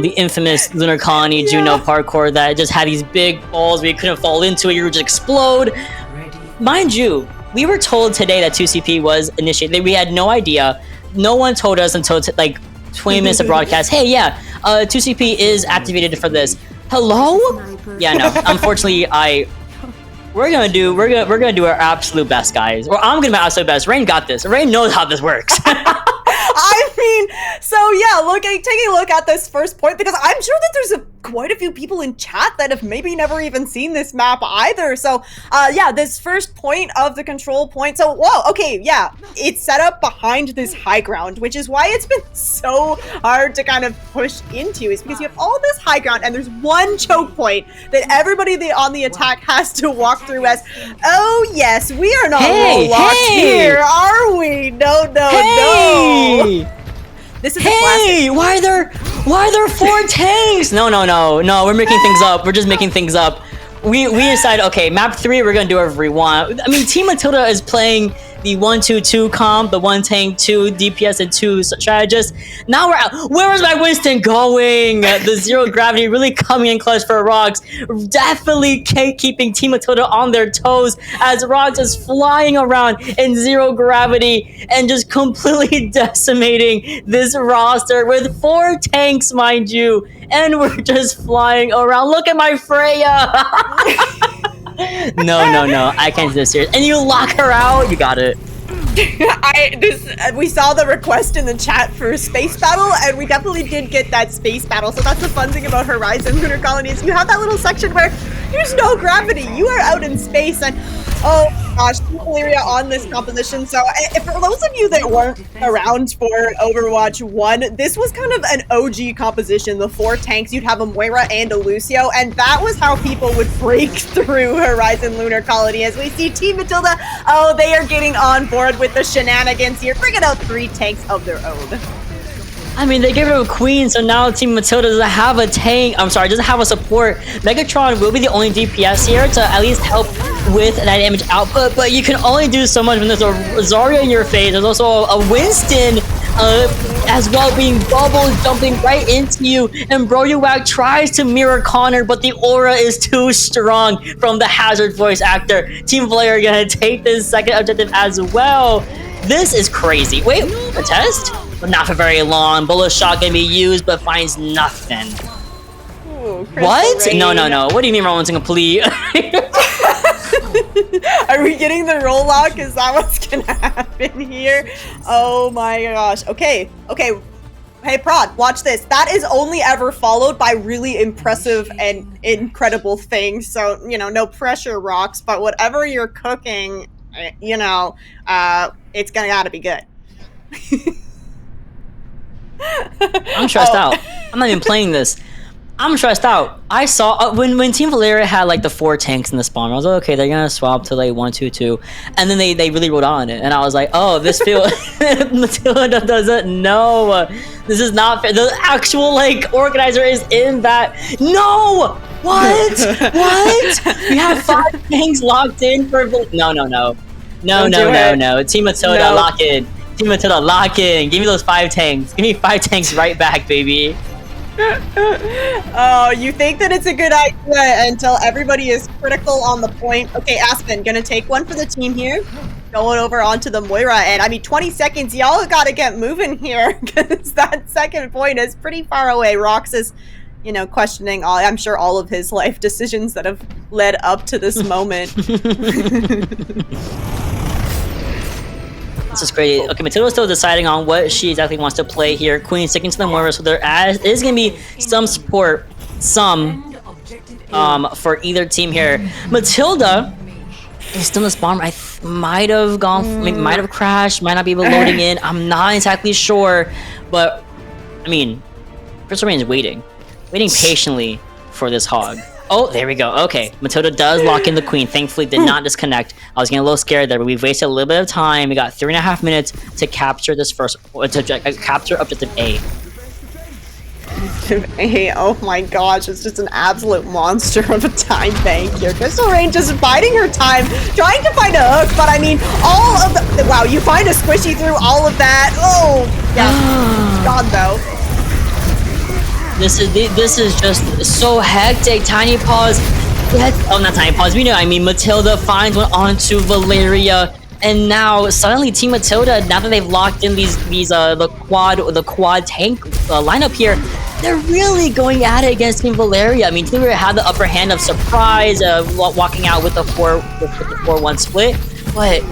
the infamous Lunar Colony Juno parkour that just had these big balls where you couldn't fall into it, you would just explode. Mind you, we were told today that 2CP was initiated. We had no idea. No one told us until 20 minutes of broadcast. Hey, 2CP is activated for this. Hello? Yeah, no. Unfortunately, we're gonna do our absolute best, guys. Or I'm gonna do my absolute best. Rain got this. Rain knows how this works. I mean, so yeah, taking a look at this first point, because I'm sure that there's quite a few people in chat that have maybe never even seen this map either. So yeah, this first point of the control point. So whoa, okay, yeah, it's set up behind this high ground, which is why it's been so hard to kind of push into, is because you have all this high ground and there's one choke point that everybody on the attack has to walk through as, oh yes, we are not locked here, are we? No, no. This is a classic. Why are there 4 tanks? No, we're making things up. We're just making things up. We decided, okay, map 3, we're gonna do whatever we want. I mean, Team Matilda is playing the 1-2-2 comp, the 1 tank, 2 DPS, and 2 strategist. Now we're out. Where is my Winston going? The zero gravity really coming in clutch for Rox. Definitely keeping Team Matilda on their toes as Rox is flying around in zero gravity and just completely decimating this roster with 4 tanks, mind you. And we're just flying around. Look at my Freya. No, I can't do this serious. And you lock her out? You got it. We saw the request in the chat for space battle, and we definitely did get that space battle. So that's the fun thing about Horizon Lunar Colonies. You have that little section where there's no gravity. You are out in space, and oh gosh, Valeria on this composition. So for those of you that weren't around for Overwatch 1, this was kind of an OG composition. The 4 tanks, you'd have a Moira and a Lucio, and that was how people would break through Horizon Lunar Colony. As we see Team Matilda, oh, they are getting on board with the shenanigans here, bringing out 3 tanks of their own. I mean, they gave it a queen, so now Team Matilda doesn't have a tank. I'm sorry, doesn't have a support. Megatron will be the only DPS here to at least help with that damage output, but you can only do so much when there's a Zarya in your face. There's also a Winston as well being bubble jumping right into you, and Broyuwag tries to mirror Connor, but the aura is too strong from the Hazard voice actor. Team Valeria are gonna take this second objective as well. This is crazy. Wait, a test? But not for very long. Bullet shot can be used, but finds nothing. Ooh, what? Rain. No. What do you mean Rollins incomplete? Are we getting the roll lock? Is that what's gonna happen here? Oh my gosh. Okay. Hey, Prod, watch this. That is only ever followed by really impressive and incredible things. So, no pressure, Rox, but whatever you're cooking, it's gotta be good. I'm stressed out. I'm not even playing this. I'm stressed out. I saw when Team Valeria had like the 4 tanks in the spawn, I was like, okay, they're gonna swap to like 1-2-2, and then they really rolled on it, and I was like, oh, this feel Matilda doesn't know. This is not fair. The actual like organizer is in that. No, what? We have 5 tanks locked in for no. Team Matilda, lock in. Team Matilda, lock in. Give me those 5 tanks. Give me 5 tanks right back, baby. Oh, you think that it's a good idea until everybody is critical on the point. Okay, Aspen, gonna take one for the team here. Going over onto the Moira, and I mean, 20 seconds, y'all gotta get moving here, because that second point is pretty far away. Rox is, questioning, I'm sure, all of his life decisions that have led up to this moment. This is crazy. Okay, Matilda's still deciding on what she exactly wants to play here. Queen sticking to the Moira, so there is going to be some support, for either team here. Matilda is still in the spawn. I might have gone, might have crashed, might not be able to loading in. I'm not exactly sure, but I mean, Crystal Rain is waiting patiently for this hog. Oh, there we go. Okay, Matilda does lock in the queen. Thankfully, did not disconnect. I was getting a little scared there, but we've wasted a little bit of time. We got 3.5 minutes to capture this capture objective A. Objective A, oh my gosh, it's just an absolute monster of a time bank here. Crystal Rain just biding her time, trying to find a hook, but I mean, all of the, wow, you find a squishy through all of that. Oh, yeah, God though. This is just so hectic. Tiny Paws, not Tiny Paws. We know. I mean, Matilda finds one onto Valeria, and now suddenly Team Matilda, now that they've locked in the quad tank lineup here, they're really going at it against Team Valeria. I mean, Team Valeria had the upper hand of surprise, walking out with the 4-1 split, but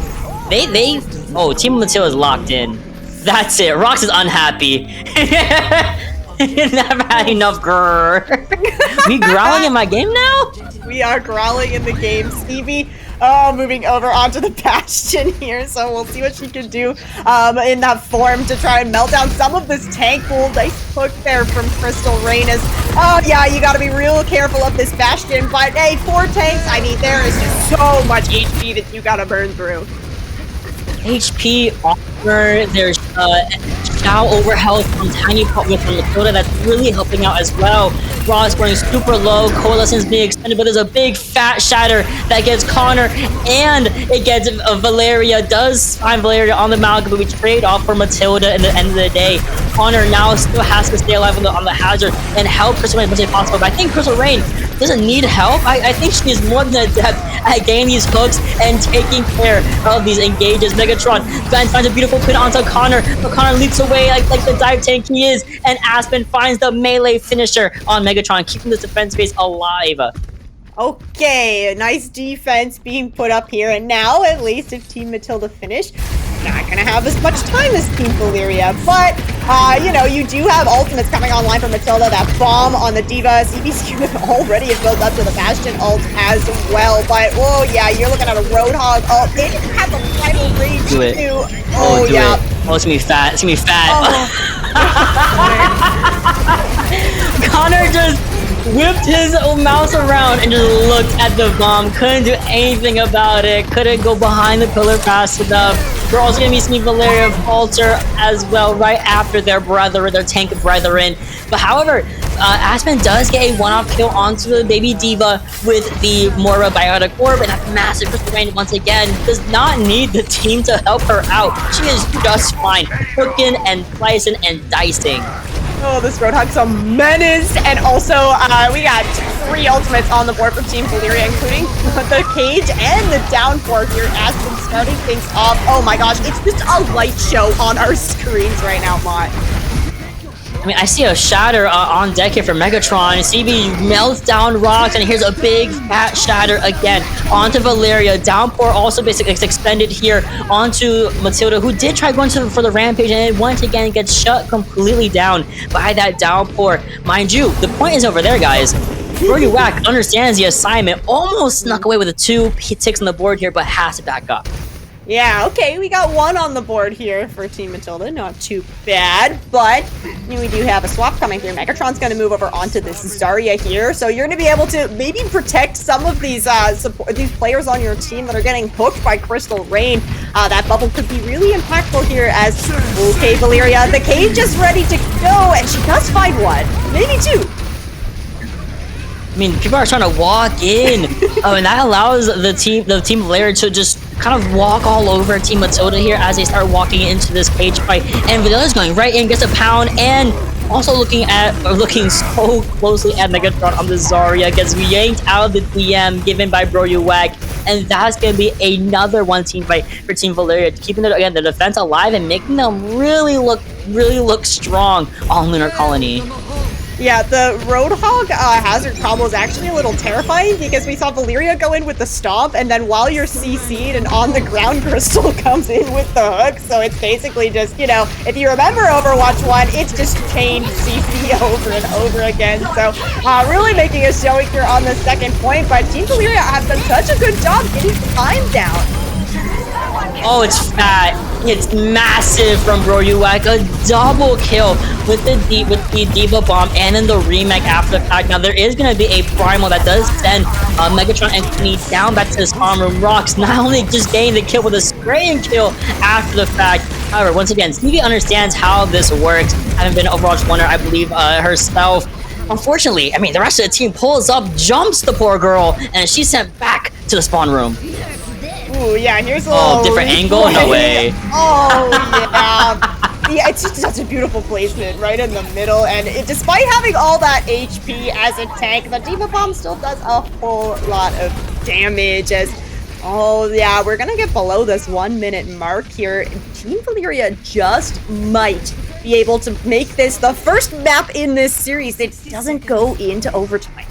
Team Matilda is locked in. That's it. Rox is unhappy. Never had enough grrr. We growling in my game now? We are growling in the game. Stevie, moving over onto the Bastion here, so we'll see what she can do in that form to try and melt down some of this tank pool. Nice hook there from Crystal Rain as, oh yeah, you gotta be real careful of this Bastion, but hey, 4 tanks, I mean, there is just so much HP that you gotta burn through. HP, armor, there's Shao over health from Tiny Pot with Matilda that's really helping out as well. Raw is running super low, Coalescence being extended, but there's a big fat shatter that gets Connor and it gets Valeria. Does find Valeria on the mountain, but we trade off for Matilda in the end of the day. Connor now still has to stay alive on the hazard and help Crystal Rain as much as possible, but I think Crystal Rain doesn't need help. I think she is more than adept at getting these hooks and taking care of these engages. Megatron then finds a beautiful pin onto Connor, but Connor leaps away like the dive tank he is, and Aspen finds the melee finisher on Megatron, keeping this defense base alive. Okay, a nice defense being put up here, and now at least if Team Matilda finish, not gonna have as much time as Team Valeria, but you know, you do have ultimates coming online for Matilda. That bomb on the Diva, CB's already is built up to the Bastion ult as well, but oh yeah, you're looking at a Roadhog ult. It has a final range Do it. too. Oh, do yeah. it. Oh, it's gonna be fat. It's gonna be fat. Connor just whipped his mouse around and just looked at the bomb. Couldn't do anything about it. Couldn't go behind the pillar fast enough. We're also gonna be seeing Valeria falter as well right after their tank brethren. But however, Aspen does get a one-off kill onto the baby Diva with the Mora Biotic Orb, and that massive Crystal Rain once again does not need the team to help her out. She is just fine, hooking and slicing and dicing. Oh, this Roadhog's a menace, and also we got 3 ultimates on the board for Team Valeria, including the Cage and the Downpour here. Aspen starting things off. Oh my gosh, it's just a light show on our screens right now, Mott. I mean, I see a shatter on deck here for Megatron. CB melts down rocks, and here's a big fat shatter again onto Valeria. Downpour also basically expended here onto Matilda, who did try going for the Rampage, and it once again gets shut completely down by that Downpour. Mind you, the point is over there, guys. Brody Wack understands the assignment, almost snuck away with a 2 ticks on the board here, but has to back up. Yeah, okay, we got 1 on the board here for Team Matilda. Not too bad, but we do have a swap coming through. Megatron's going to move over onto this Zarya here, so you're going to be able to maybe protect some of these these players on your team that are getting hooked by Crystal Rain. That bubble could be really impactful here as, okay, Valeria, the Cage is ready to go, and she does find 1, maybe 2. I mean, people are trying to walk in, and that allows the team Valeria to just kind of walk all over Team Matilda here as they start walking into this cage fight. And Valella's going right in, gets a pound, and also looking so closely at Megatron on the Zarya, gets yanked out of the DM given by Broyuwag, and that's gonna be another 1-team fight for Team Valeria, keeping the defense alive and making them really look strong on Lunar Colony. Yeah, the Roadhog hazard combo is actually a little terrifying because we saw Valeria go in with the stomp, and then while you're CC'd and on the ground, Crystal comes in with the hook. So it's basically just, you know, if you remember Overwatch 1, it's just chained CC over and over again. So really making a showing here on the second point, but Team Valeria have done such a good job getting time down. Oh, it's fat. It's massive from Broyuwak. A double kill with the Diva Bomb and then the remake after the fact. Now, there is going to be a Primal that does send Megatron and Queenie down back to the spawn room. Rocks not only just getting the kill with a spraying kill after the fact. However, once again, Stevie understands how this works. Having been an Overwatch winner, I believe, herself. Unfortunately, I mean, the rest of the team pulls up, jumps the poor girl, and she's sent back to the spawn room. Ooh, yeah, here's a little different angle? No way. Oh, yeah. Yeah, it's just such a beautiful placement right in the middle, and despite having all that HP as a tank, the Diva Bomb still does a whole lot of damage as, oh yeah, we're gonna get below this 1 minute mark here. Team Valeria just might be able to make this the first map in this series that doesn't go into overtime.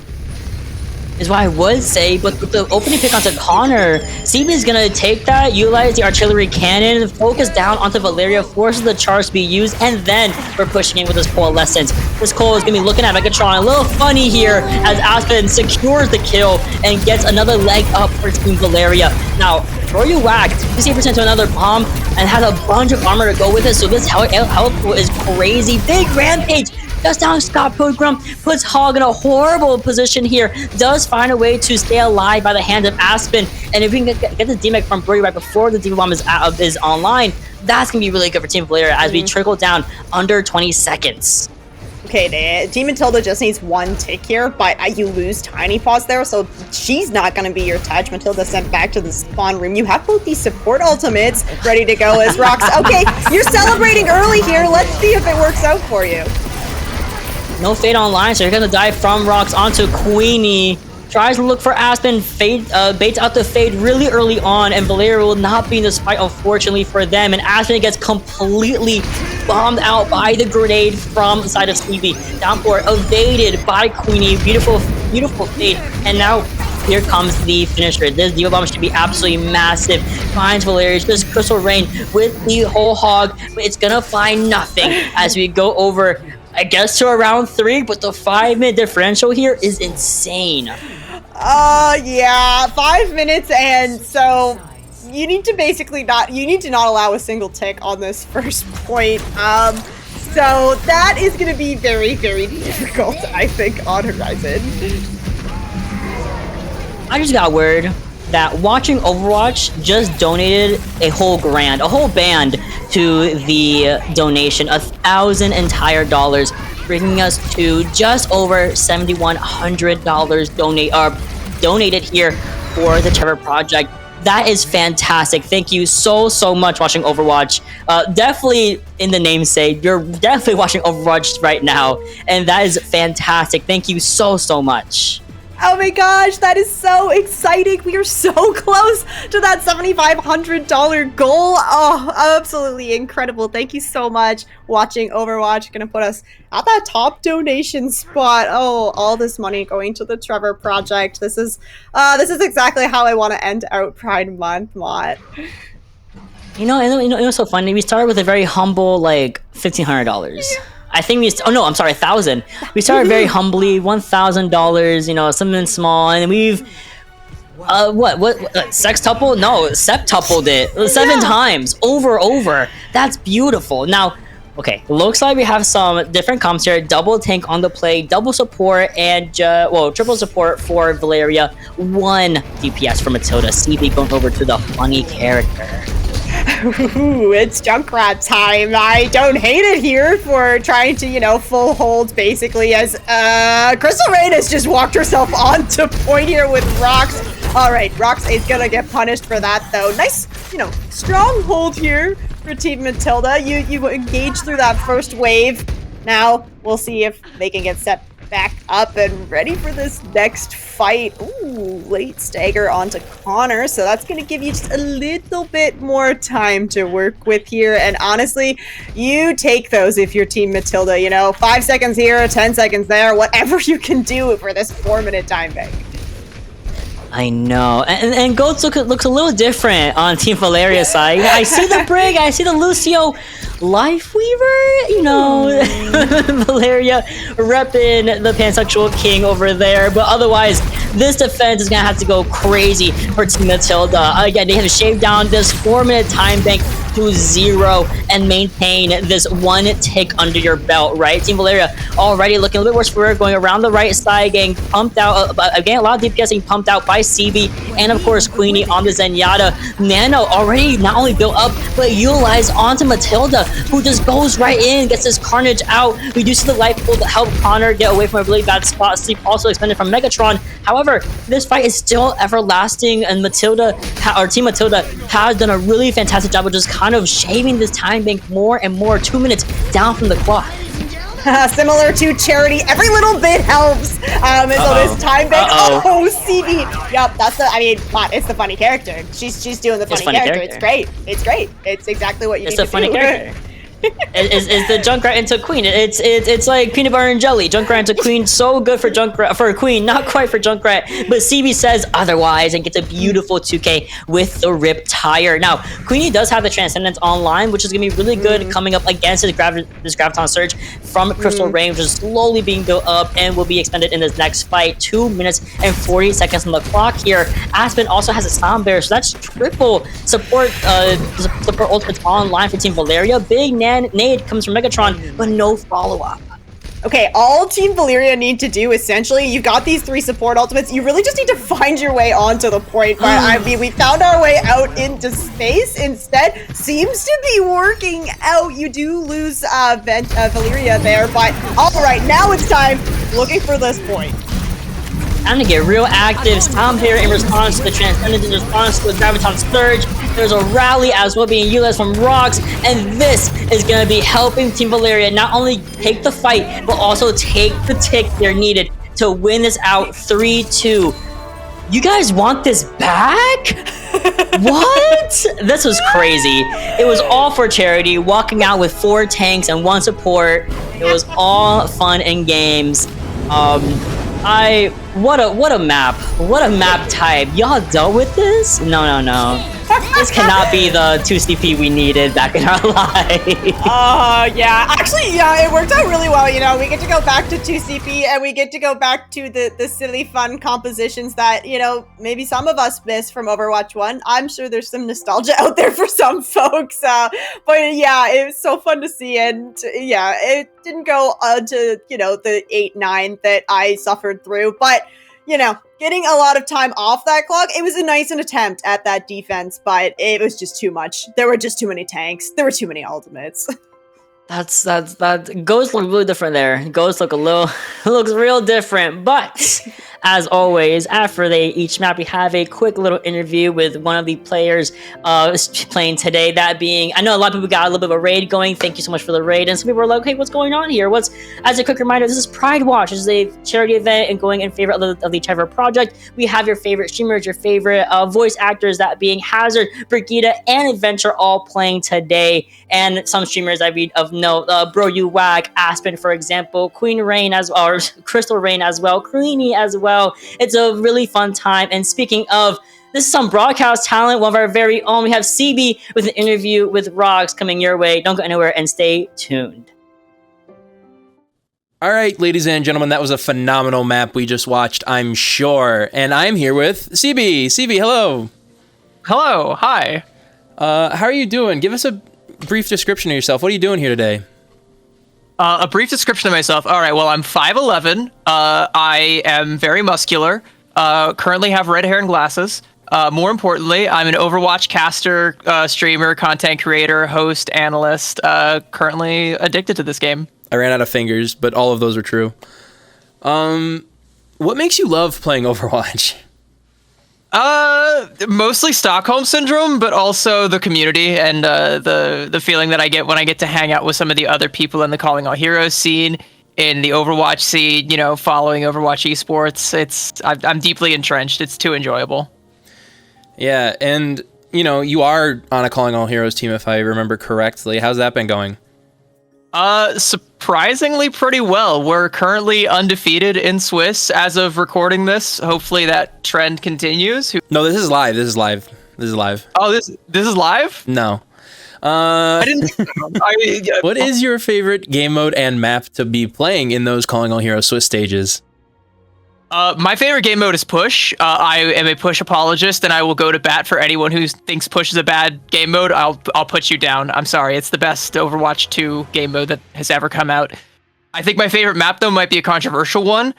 is what I would say, but with the opening pick onto Connor, CB is gonna take that, utilize the artillery cannon, focus down onto Valeria, forces the charge to be used, and then we're pushing in with this Coalescence. This Cole is gonna be looking at Megatron a little funny here as Aspen secures the kill and gets another leg up for Team Valeria. Now, throw you whack, 68% to another bomb, and has a bunch of armor to go with it, so this health pool is crazy. Big Rampage! Just down Scott Pilgrim, puts Hog in a horrible position here, does find a way to stay alive by the hand of Aspen, and if we can get the DMAC from Brody right before the Diva Bomb is online, that's going to be really good for Team Valeria as we trickle down under 20 seconds. Okay, Team Matilda just needs one tick here, but you lose Tiny Paws there, so she's not going to be your touch. Matilda sent back to the spawn room. You have both these support ultimates ready to go as Rocks. Okay, you're celebrating early here. Let's see if it works out for you. No Fade online, so you're gonna die from Rocks onto Queenie. Tries to look for Aspen, baits out the Fade really early on, and Valeria will not be in this fight, unfortunately for them. And Aspen gets completely bombed out by the grenade from the side of Stevie. Downpour evaded by Queenie. Beautiful, beautiful Fade. And now here comes the finisher. This Diva Bomb should be absolutely massive. Finds Valeria, just Crystal Rain with the whole Hog, but it's gonna find nothing as we go over, I guess, to around 3, but the 5-minute differential here is insane. Yeah, 5 minutes, and so you need to basically not allow a single tick on this first point. So that is going to be very, very difficult, I think, on Horizon. I just got word that Watching Overwatch just donated a whole band to the donation, 1,000 entire dollars, bringing us to just over $7,100 donated here for the Trevor Project. That is fantastic. Thank you so much, Watching Overwatch. Definitely in the namesake, you're definitely watching Overwatch right now, and that is fantastic. Thank you so much. Oh my gosh, that is so exciting. We are so close to that $7,500 goal. Oh, absolutely incredible. Thank you so much. Watching Overwatch, gonna put us at that top donation spot. Oh, all this money going to the Trevor Project. This is exactly how I want to end out Pride Month, Mott. You know, it was so funny. We started with a very humble, like, $1,500. I think I'm sorry, 1,000. We started very humbly, $1,000, you know, something small, and we've, sextuple? No, septupled it 7 times, over. That's beautiful. Now, okay, looks like we have some different comps here. Double tank on the play, double support, and, triple support for Valeria, 1 DPS for Matilda. CB going over to the funny character. Ooh, it's Junkrat time. I don't hate it here for trying to, full hold basically as Crystal Rain has just walked herself onto point here with Rox. All right, Rox is gonna get punished for that though. Nice, strong hold here for Team Matilda. You engage through that first wave. Now we'll see if they can get set back up and ready for this next fight. Ooh, late stagger onto Connor, so that's going to give you just a little bit more time to work with here, and honestly, you take those if you're Team Matilda, 5 seconds here, 10 seconds there, whatever you can do for this 4-minute time bank. I know, and Goats looks a little different on Team Valeria's side. I see the Brig, I see the Lucio Lifeweaver, Valeria repping the pansexual king over there, but otherwise, this defense is gonna have to go crazy for Team Matilda. Again, they have to shave down this 4-minute time bank to 0 and maintain this 1 tick under your belt, right? Team Valeria already looking a little bit worse for her, going around the right side, getting pumped out, again, a lot of DPS getting pumped out by CB, and of course, Queenie on the Zenyatta. Nano already not only built up, but utilized onto Matilda, who just goes right in, gets this Carnage out. We do see the life pool to help Connor get away from a really bad spot. Sleep also expended from Megatron. However, this fight is still everlasting, and Team Matilda has done a really fantastic job of just kind of shaving this time bank more and more, 2 minutes down from the clock. Similar to Charity, every little bit helps. And so this time bank, CB. Yep, it's the funny character. She's doing the funny character. It's great. It's exactly what you need to do. It's a funny character. is the Junkrat into Queen. It's like peanut butter and jelly. Junkrat into Queen, so good for Queen, not quite for Junkrat. But CB says otherwise and gets a beautiful 2K with the Rip Tire. Now, Queenie does have the Transcendence online, which is gonna be really good coming up against this Graviton Surge from Crystal Rain, which is slowly being built up and will be expended in this next fight. 2 minutes and 40 seconds on the clock here. Aspen also has a Sound Bear, so that's triple support ultimates online for Team Valeria. Big nade comes from Megatron, but no follow-up. Okay, all Team Valeria need to do, essentially, you got these 3 support ultimates, you really just need to find your way onto the point, but I mean, we found our way out into space instead. Seems to be working out. You do lose Valeria there, but alright, now it's time looking for this point. Time to get real active. Sound Bear in response to the Transcendence, in response to the Graviton Surge. There's a rally as well being utilized from Rocks, and this is going to be helping Team Valeria not only take the fight, but also take the tick they're needed to win this out 3-2. You guys want this back? What? This was crazy. It was all for charity, walking out with 4 tanks and 1 support. It was all fun and games. What a map. What a map type. Y'all dealt with this? No. This cannot be the 2CP we needed back in our life. Yeah. Actually, yeah, it worked out really well. You know, we get to go back to 2CP and we get to go back to the silly, fun compositions that, you know, maybe some of us miss from Overwatch 1. I'm sure there's some nostalgia out there for some folks. But yeah, it was so fun to see. And yeah, it didn't go to, you know, the 8-9 that I suffered through. But, you know, getting a lot of time off that clock, it was a nice attempt at that defense, but it was just too much. There were just too many tanks. There were too many ultimates. That Ghosts look really different there. Ghosts look looks real different. But as always, after each map, we have a quick little interview with one of the players playing today. That being, I know a lot of people got a little bit of a raid going. Thank you so much for the raid. And some people were like, "Hey, what's going on here?" As a quick reminder, this is PrideWatch. This is a charity event and going in favor of the Trevor Project. We have your favorite streamers, your favorite voice actors. That being Hazard, Brigida, and Adventure all playing today, and some streamers I read of note, Bro You Wag, Aspen, for example, Queen Rain or Crystal Rain as well, Queenie as well. It's a really fun time. And speaking of, this is some broadcast talent, one of our very own. We have CB with an interview with Rocks coming your way. Don't go anywhere and stay tuned. All right, ladies and gentlemen, that was a phenomenal map we just watched, I'm sure. And I'm here with CB. CB, hello. Hello, hi. How are you doing? Give us a brief description of yourself. What are you doing here today? A brief description of myself. All right, well, I'm 5'11". I am very muscular. Currently have red hair and glasses. More importantly, I'm an Overwatch caster, streamer, content creator, host, analyst. Currently addicted to this game. I ran out of fingers, but all of those were true. What makes you love playing Overwatch? Mostly Stockholm Syndrome, but also the community and the feeling that I get when I get to hang out with some of the other people in the Calling All Heroes scene, in the Overwatch scene, you know, following Overwatch esports. I'm deeply entrenched. It's too enjoyable. Yeah, and, you know, you are on a Calling All Heroes team, if I remember correctly. How's that been going? Surprisingly pretty well. We're currently undefeated in Swiss as of recording this. Hopefully that trend continues. No, this is live. This is live. Oh, this is live? No. I didn't. What is your favorite game mode and map to be playing in those Calling All Heroes Swiss stages? My favorite game mode is Push. I am a Push apologist, and I will go to bat for anyone who thinks Push is a bad game mode. I'll put you down. I'm sorry. It's the best Overwatch 2 game mode that has ever come out. I think my favorite map, though, might be a controversial one.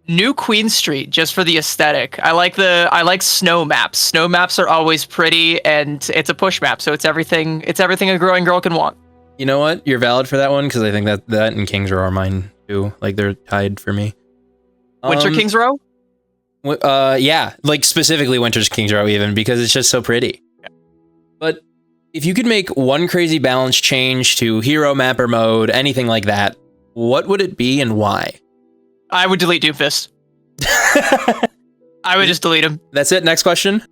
New Queen Street, just for the aesthetic. I like snow maps. Snow maps are always pretty, and it's a Push map, so it's everything a growing girl can want. You know what? You're valid for that one, because I think that and Kings Row are mine, too. Like, they're tied for me. Winter Kings Row? Yeah, like specifically Winter's Kings Row even, because it's just so pretty. Yeah. But if you could make one crazy balance change to hero mapper mode, anything like that, what would it be and why? I would delete Doomfist. I would just delete him. That's it? Next question?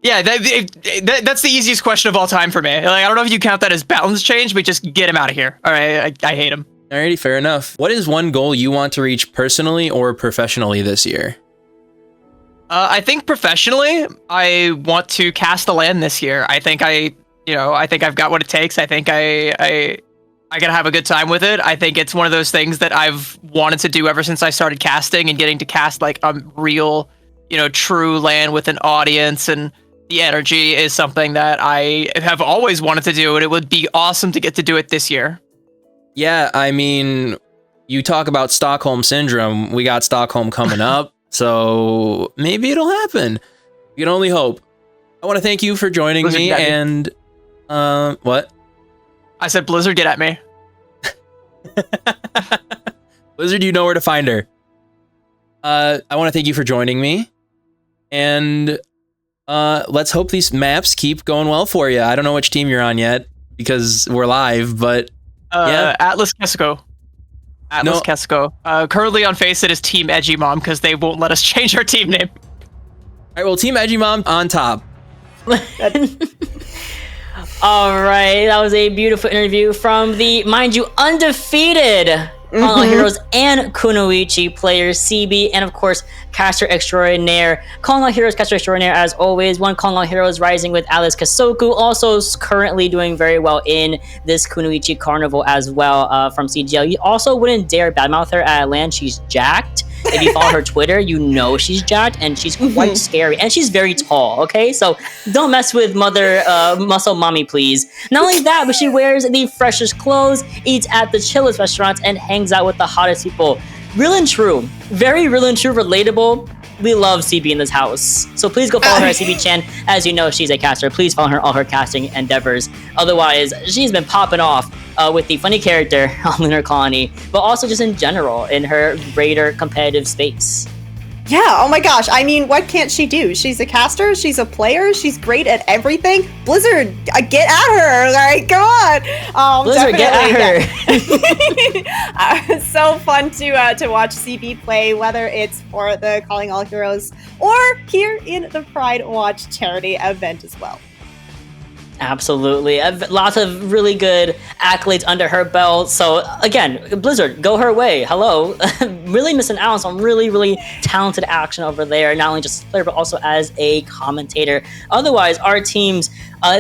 Yeah, that's the easiest question of all time for me. Like, I don't know if you count that as balance change, but just get him out of here. All right, I hate him. Alrighty, fair enough. What is one goal you want to reach personally or professionally this year? I think professionally, I want to cast the LAN this year. I think I've got what it takes. I think I gotta have a good time with it. I think it's one of those things that I've wanted to do ever since I started casting, and getting to cast like a real, true LAN with an audience and the energy is something that I have always wanted to do, and it would be awesome to get to do it this year. Yeah, I mean, you talk about Stockholm Syndrome. We got Stockholm coming up, so maybe it'll happen. You can only hope. I want to thank you for joining Blizzard, me, and what? I said, Blizzard, get at me. Blizzard, you know where to find her. I want to thank you for joining me, and let's hope these maps keep going well for you. I don't know which team you're on yet because we're live, but yeah. Atlas Kesco. Currently on Face it is Team Edgy Mom because they won't let us change our team name. All right, well, Team Edgy Mom on top. All right, that was a beautiful interview from the, mind you, undefeated Calling All Heroes and Kunoichi players, CB, and of course, caster extraordinaire. Calling All Heroes, caster extraordinaire, as always. One Calling All Heroes rising with Alice Kasoku, also currently doing very well in this Kunoichi Carnival as well from CGL. You also wouldn't dare badmouth her at LAN. She's jacked. If you follow her Twitter, you know she's jacked, and she's quite scary, and she's very tall, okay? So don't mess with mother muscle mommy, please. Not only that, but she wears the freshest clothes, eats at the chillest restaurants, and hangs out with the hottest people. Real and true. Very real and true, relatable. We love CB in this house. So please go follow her at CB Chan. As you know, she's a caster. Please follow her all her casting endeavors. Otherwise, she's been popping off with the funny character on Lunar Colony, but also just in general in her greater competitive space. Yeah, oh my gosh. I mean, what can't she do? She's a caster, she's a player, she's great at everything. Blizzard, get at her, like, come on. Blizzard, get at her. It's so fun to watch CB play, whether it's for the Calling All Heroes or here in the PrideWatch charity event as well. Absolutely. Lots of really good accolades under her belt. So again, Blizzard, go her way. Hello. Really missing out on some really, really talented action over there, not only just as a player, but also as a commentator. Otherwise, our teams,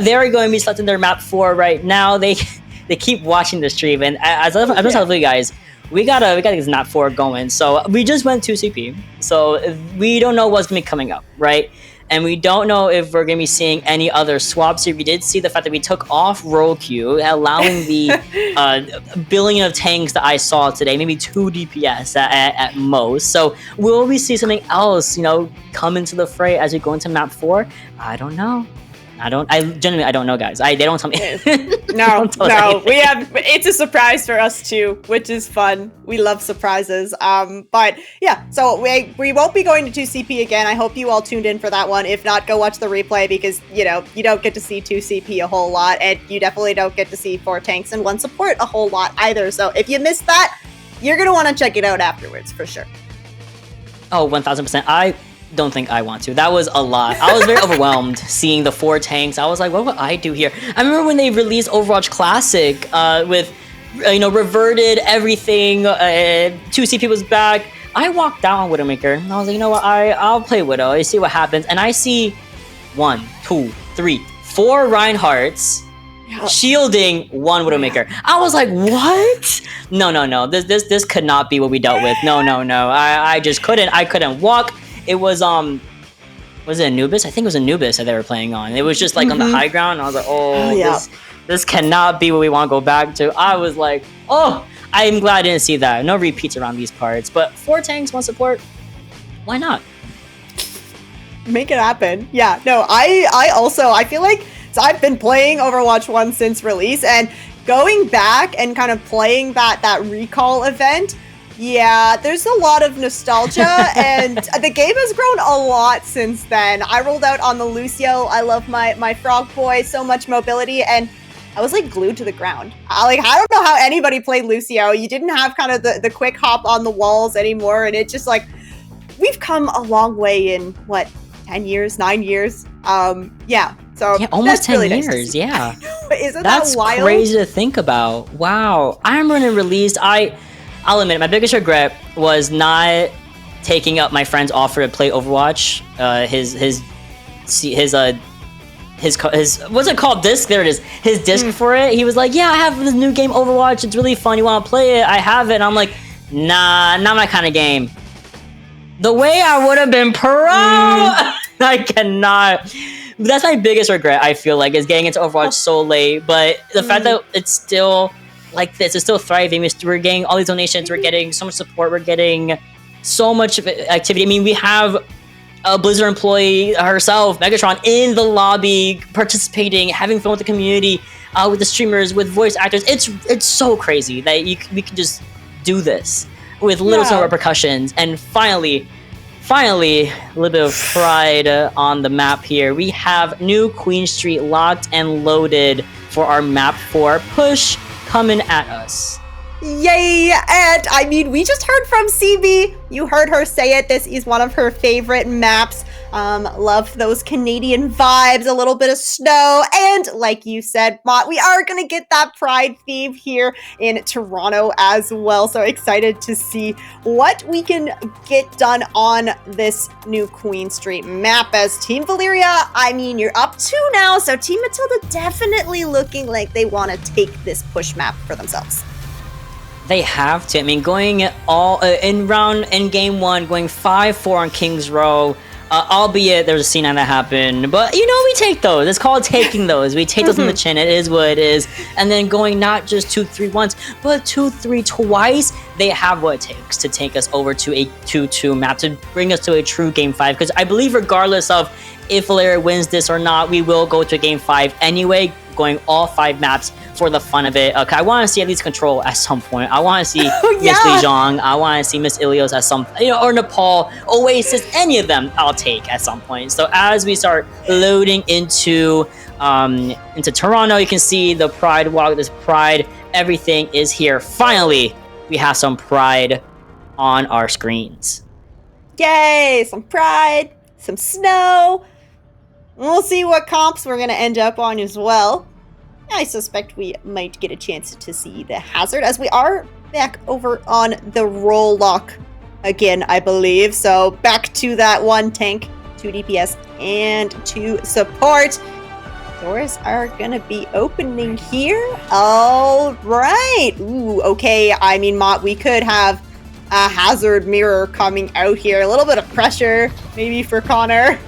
they're going to be selecting their map 4 right now. They keep watching the stream, and as I'm telling you guys, we gotta get this map 4 going. So we just went to CP, so we don't know what's gonna be coming up, right? And we don't know if we're going to be seeing any other swaps here. We did see the fact that we took off roll queue, allowing the billion of tanks that I saw today, maybe 2 DPS at most. So will we see something else, come into the fray as we go into map 4? I don't know. I genuinely, I don't know, guys. They don't tell me. No, it's a surprise for us too, which is fun. We love surprises. But yeah, so we won't be going to 2CP again. I hope you all tuned in for that one. If not, go watch the replay because, you don't get to see 2CP a whole lot, and you definitely don't get to see 4 tanks and 1 support a whole lot either. So if you missed that, you're going to want to check it out afterwards for sure. Oh, 1000%. I don't think I want to. That was a lot. I was very overwhelmed seeing the 4 tanks. I was like, what would I do here? I remember when they released Overwatch Classic with, reverted everything. 2CP was back. I walked down on Widowmaker. And I was like, you know what? I'll play Widow. I see what happens. And I see 1, 2, 3, 4 Reinhardts shielding 1 Widowmaker. I was like, what? No. This could not be what we dealt with. No. I just couldn't. I couldn't walk. It was it Anubis? I think it was Anubis that they were playing on. It was just like on the high ground, and I was like, this cannot be what we want to go back to. I was like, I'm glad I didn't see that. No repeats around these parts. But 4 tanks, 1 support, why not? Make it happen. Yeah, no, I feel like, so I've been playing Overwatch 1 since release, and going back and kind of playing that recall event, yeah, there's a lot of nostalgia, and the game has grown a lot since then. I rolled out on the Lucio. I love my frog boy, so much mobility, and I was like glued to the ground. I don't know how anybody played Lucio. You didn't have kind of the quick hop on the walls anymore, and it just like, we've come a long way in, 10 years, 9 years? Yeah. So Yeah, almost that's 10 really nice to years. see. Yeah. Isn't That's that wild? crazy to think about. Wow. I remember when it released, I'll admit, my biggest regret was not taking up my friend's offer to play Overwatch. His what's it called? Disc? There it is. His disc for it. He was like, "Yeah, I have this new game Overwatch. It's really fun. You want to play it? I have it." And I'm like, "Nah, not my kind of game." The way I would have been pro, I cannot. That's my biggest regret. I feel like is getting into Overwatch so late. But the fact that it's still like this, it's still thriving. We're getting all these donations. We're getting so much support. We're getting so much activity. I mean, we have a Blizzard employee herself, Megatron, in the lobby, participating, having fun with the community, with the streamers, with voice actors. It's so crazy that we can just do this with little to no repercussions. And finally, a little bit of pride on the map here. We have New Queen Street locked and loaded for our map 4 push coming at us. Yay! And I mean, we just heard from CB. You heard her say it. This is one of her favorite maps. Love those Canadian vibes, a little bit of snow, and like you said, Mott, we are gonna get that Pride theme here in Toronto as well. So excited to see what we can get done on this new Queen Street map. As Team Valeria, I mean, you're up 2 now, so Team Matilda definitely looking like they want to take this push map for themselves. They have to. I mean, going all in game 1, going 5-4 on King's Row. Albeit there's a scene that happened, but you know, we take those. It's called taking those. We take those on the chin. It is what it is. And then going not just 2-3 once, but 2-3 twice. They have what it takes to take us over to a 2-2 map, to bring us to a true game 5. Because I believe regardless of if Valeria wins this or not, we will go to game 5 anyway, going all 5 maps for the fun of it. I want to see at least Control at some point. I want to see Miss Li Zhang. I want to see Miss Ilios at some, or Nepal, Oasis, any of them I'll take at some point. So as we start loading into Toronto, you can see the Pride walk, this Pride, everything is here. Finally, we have some Pride on our screens. Yay! Some Pride, some snow. We'll see what comps we're going to end up on as well. I suspect we might get a chance to see the Hazard, as we are back over on the roll lock again, I believe. So back to that 1 tank, 2 DPS, and 2 support. Doors are going to be opening here. All right. Ooh, okay. I mean, Mott, we could have a Hazard mirror coming out here. A little bit of pressure, maybe, for Connor.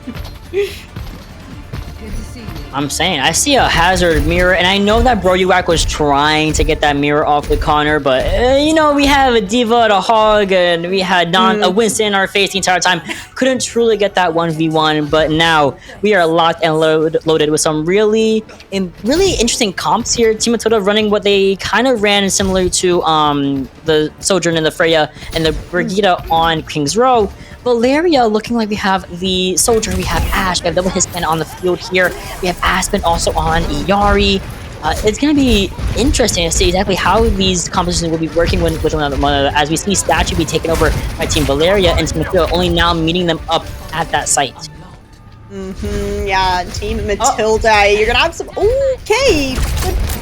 I'm saying, I see a Hazard mirror, and I know that Broduak was trying to get that mirror off with Connor, but, you know, we have a Diva and a Hog, and we had a Winston in our face the entire time. Couldn't truly get that 1v1, but now we are locked and loaded with some really interesting comps here. Team Matilda running what they kind of ran similar to the Sojourn and the Freya and the Brigida on King's Row. Valeria looking like we have the Soldier, we have Ashe, we have Double Hispan on the field here, we have Aspen also on Iyari. It's going to be interesting to see exactly how these compositions will be working with one another, as we see Statue be taken over by Team Valeria and Team Matilda only now meeting them up at that site. Yeah, Team Matilda, you're going to have some... Okay,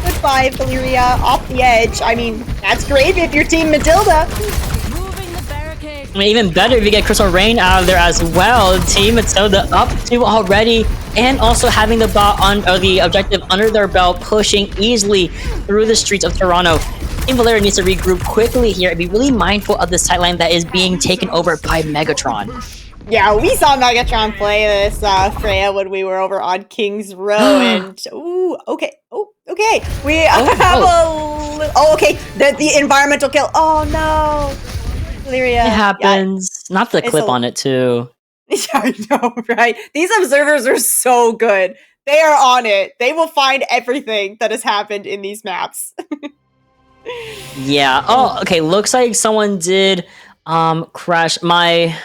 goodbye, Valeria, off the edge. I mean, that's great if you're Team Matilda. I mean, even better if you get Crystal Rain out of there as well. Team Matilda up 2 already, and also having the bot or the objective under their belt, pushing easily through the streets of Toronto. Team Valeria needs to regroup quickly here and be really mindful of the sightline that is being taken over by Megatron. Yeah, we saw Megatron play this Freya when we were over on King's Row, and okay. We have okay, the environmental kill. Oh no. Valeria. It happens. Yeah. Not the clip on it, too. Yeah, I know, right? These observers are so good. They are on it. They will find everything that has happened in these maps. Yeah. Oh, okay. Looks like someone did crash my...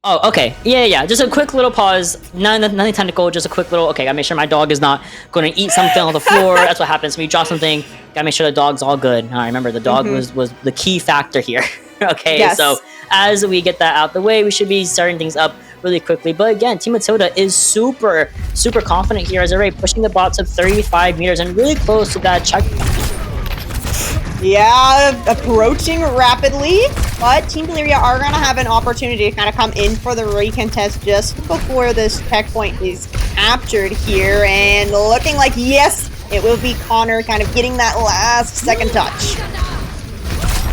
Oh, okay. Yeah. Just a quick little pause. Nothing technical. Just a quick little... Okay, gotta make sure my dog is not going to eat something on the floor. That's what happens when you drop something. Gotta make sure the dog's all good. All right, remember, the dog was the key factor here. Okay, yes. So as we get that out the way, we should be starting things up really quickly. But again, Team Matilda is super confident here as they're already pushing the bot to 35 meters and really close to that checkpoint. Yeah, approaching rapidly, but Team Valeria are going to have an opportunity to kind of come in for the recontest just before this checkpoint is captured here, and looking like, yes, it will be Connor kind of getting that last second touch.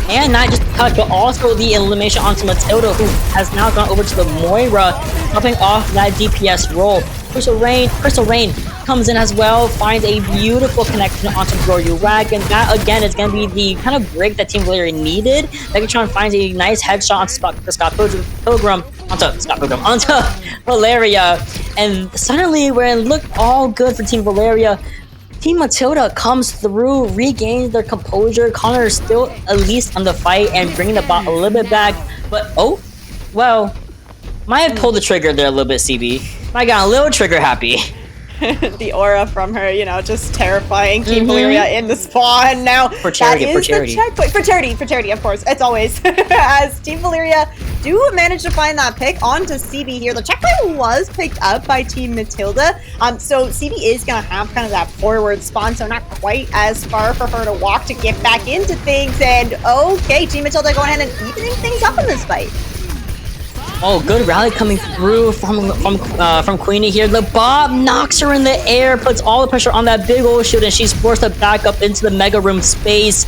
And not just the touch, but also the elimination onto Matilda, who has now gone over to the Moira, dropping off that DPS role. Crystal Rain comes in as well, finds a beautiful connection onto Wag, and that again is going to be the kind of break that Team Valeria needed. Megatron finds a nice headshot onto Scott Pilgrim, onto Valeria, and suddenly we're look all good for Team Valeria. Team Matilda comes through, regains their composure. Connor is still at least on the fight and bringing the bot a little bit back, but oh, well, might have pulled the trigger there a little bit, CB. I got a little trigger happy. The aura from her, you know, just terrifying Team Valeria in the spawn. Now, for charity, that is the checkpoint. For charity, of course, as always. As Team Valeria do manage to find that pick onto CB here. The checkpoint was picked up by Team Matilda. So CB is going to have kind of that forward spawn, so not quite as far for her to walk to get back into things. And okay, Team Matilda going ahead and evening things up in this fight. Oh, good rally coming through from Queenie here. The Bob knocks her in the air, puts all the pressure on that big old shield, and she's forced to back up into the Mega Room space.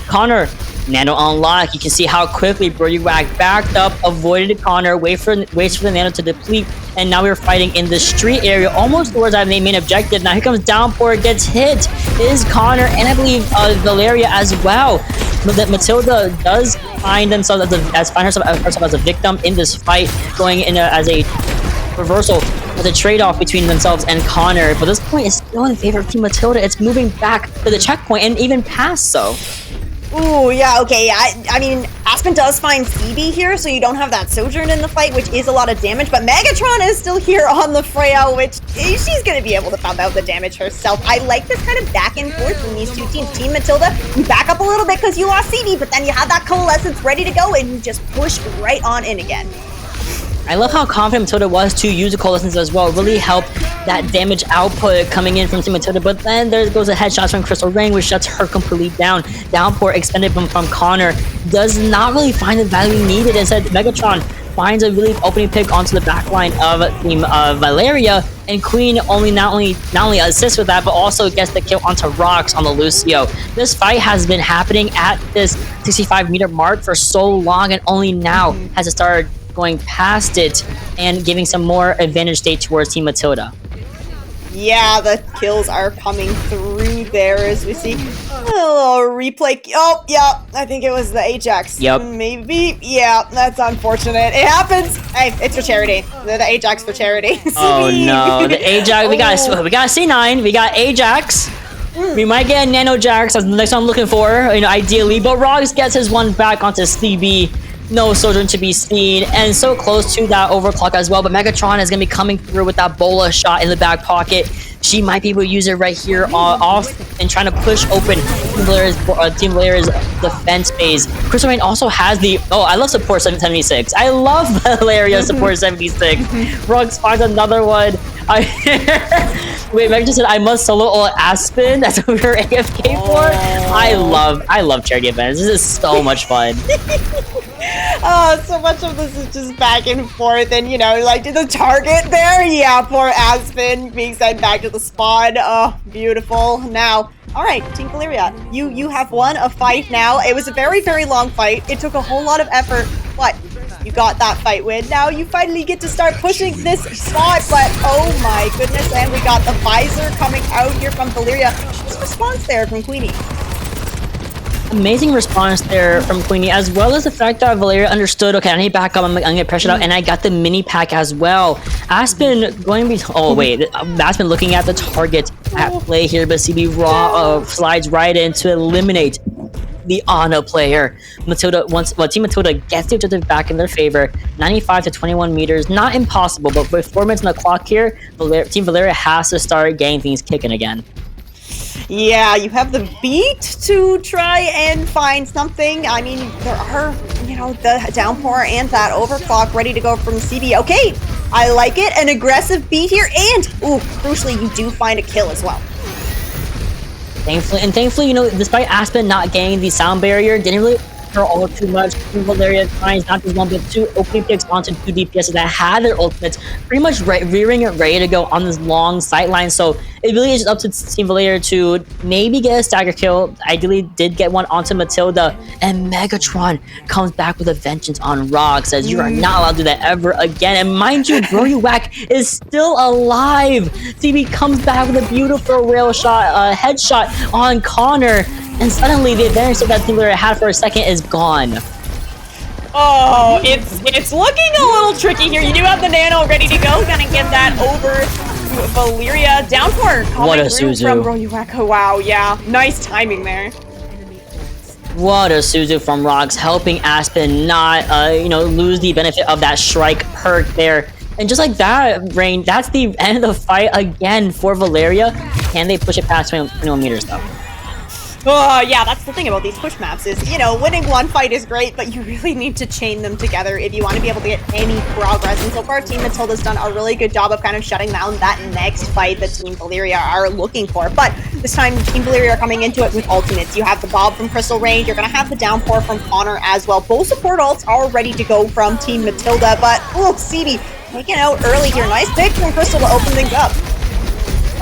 Connor, Nano unlock. You can see how quickly Wag backed up, avoided Connor, waits for the Nano to deplete, and now we're fighting in the street area, almost towards our main objective. Now here comes Downpour, gets hit. It is Connor, and I believe Valeria as well. But Matilda does find herself as a victim in this fight, going in as a reversal, as a trade-off between themselves and Connor. But this point is still in favor of Team Matilda. It's moving back to the checkpoint and even past so. Ooh, yeah, okay. I mean, Aspen does find CB here, so you don't have that Sojourn in the fight, which is a lot of damage, but Megatron is still here on the Freya, which she's going to be able to pump out the damage herself. I like this kind of back and forth in these two teams. Team Matilda, you back up a little bit because you lost CB, but then you have that Coalescence ready to go, and you just push right on in again. I love how confident Matilda was to use the Coalescence as well. It really helped that damage output coming in from Team Matilda, but then there goes a headshot from Crystal Rain, which shuts her completely down. Downpour expended from Connor does not really find the value needed. Instead, Megatron finds a really opening pick onto the backline of Team Valeria, and Queen not only assists with that, but also gets the kill onto Rocks on the Lucio. This fight has been happening at this 65-meter mark for so long, and only now has it started going past it and giving some more advantage state towards Team Matilda. Yeah, the kills are coming through there as we see a little replay. Oh, yeah, I think it was the Ajax. Yep. Maybe. Yeah, that's unfortunate. It happens. Hey, it's for charity. The Ajax for charity. Oh no, the Ajax. We got C9. We got Ajax. We might get a Nano Jax. That's the next one I'm looking for, ideally. But Roggs gets his one back onto CB. No Sojourn to be seen, and so close to that overclock as well. But Megatron is going to be coming through with that bola shot in the back pocket. She might be able to use it right here off and trying to push open Team Valeria's defense phase. Crystal Rain also has the... Oh, I love support 776. I love Valeria support 76. Ruggs finds another one. Wait, Meg just said I must solo all Aspen. That's what we were AFK for. I love charity events. This is so much fun. Oh, so much of this is just back and forth, and like the target there. Yeah, poor Aspen being sent back to the spawn. Oh, beautiful. Now, all right, Team Valeria, you have won a fight now. It was a very, very long fight. It took a whole lot of effort, but you got that fight win. Now you finally get to start pushing this spot, but oh my goodness, and we got the visor coming out here from Valeria. Nice response there from Queenie. Amazing response there from Queenie, as well as the fact that Valeria understood, okay, I need to back up, I'm gonna get pressured out, and I got the mini pack as well. Aspen going to be, oh wait, Aspen looking at the target at play here, but CB slides right in to eliminate the Ana player. Team Matilda gets the objective back in their favor, 95 to 21 meters, not impossible, but with 4 minutes on the clock here, Team Valeria has to start getting things kicking again. Yeah, you have the beat to try and find something. I mean, there are, the downpour and that overclock ready to go from CB. Okay, I like it. An aggressive beat here, and, ooh, crucially, you do find a kill as well. Thankfully, you know, despite Aspen not getting the sound barrier, didn't really her all too much. Valeria finds not just one but two opening picks onto two DPSs that had their ultimates pretty much rearing it ready to go on this long sight line. So it really is up to Team Valeria to maybe get a stagger kill. Ideally did get one onto Matilda, and Megatron comes back with a vengeance on Rock, says you are not allowed to do that ever again. And mind you, Broyuwak is still alive. CB comes back with a beautiful rail shot, headshot on Connor. And suddenly, the advantage that Team Valeria had for a second is gone. Oh, it's looking a little tricky here. You do have the nano ready to go. Gonna give that over to Valeria. Downpour coming through from Broyuwak. Oh, wow, yeah. Nice timing there. What a Suzu from Rocks, helping Aspen not, lose the benefit of that strike perk there. And just like that, Rain, that's the end of the fight again for Valeria. Can they push it past 21 meters, though? Oh, yeah, that's the thing about these push maps is, winning one fight is great, but you really need to chain them together if you want to be able to get any progress. And so far, Team Matilda's done a really good job of kind of shutting down that next fight that Team Valeria are looking for. But this time, Team Valeria are coming into it with ultimates. You have the Bob from Crystal Range. You're going to have the Downpour from Connor as well. Both support ults are ready to go from Team Matilda, but, oh, CB taking out early here. Nice pick from Crystal to open things up.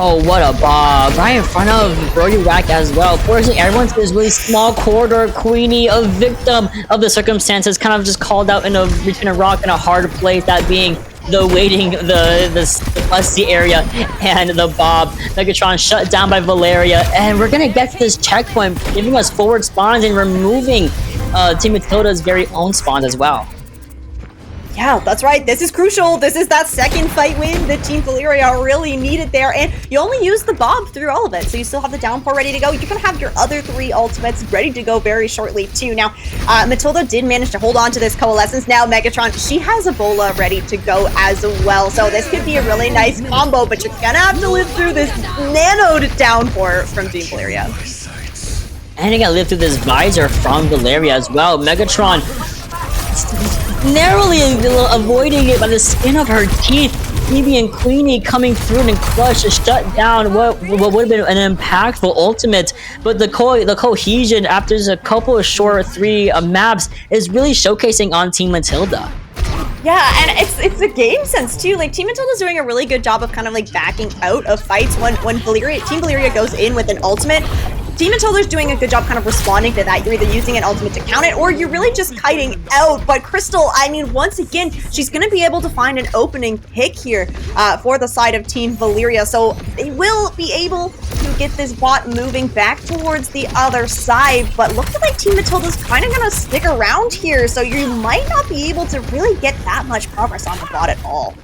Oh, what a Bob. Right in front of Broyuwak as well. Forcing everyone to this really small corridor. Queenie, a victim of the circumstances, kind of just called out in between a rock and a hard place, that being the waiting, the busty area, and the Bob. Megatron shut down by Valeria, and we're gonna get to this checkpoint, giving us forward spawns and removing Team Matilda's very own spawns as well. Yeah, that's right. This is crucial. This is that second fight win that Team Valeria really needed there. And you only use the Bob through all of it. So you still have the Downpour ready to go. You're going to have your other three ultimates ready to go very shortly too. Now, Matilda did manage to hold on to this Coalescence. Now, Megatron, she has Ebola ready to go as well. So this could be a really nice combo, but you're going to have to live through this nanoed Downpour from Team Valeria. And you got to live through this visor from Valeria as well. Megatron narrowly avoiding it by the skin of her teeth. Phoebe and Queenie coming through and clutch to shut down what would have been an impactful ultimate. But the cohesion after just a couple of short three maps is really showcasing on Team Matilda. Yeah, and it's a game sense too. Like Team Matilda's doing a really good job of kind of like backing out of fights when Team Valeria goes in with an ultimate. Team Matilda's doing a good job kind of responding to that. You're either using an ultimate to count it, or you're really just kiting out. But Crystal, I mean, once again, she's going to be able to find an opening pick here for the side of Team Valeria. So they will be able to get this bot moving back towards the other side. But looks like Team Matilda's kind of going to stick around here. So you might not be able to really get that much progress on the bot at all.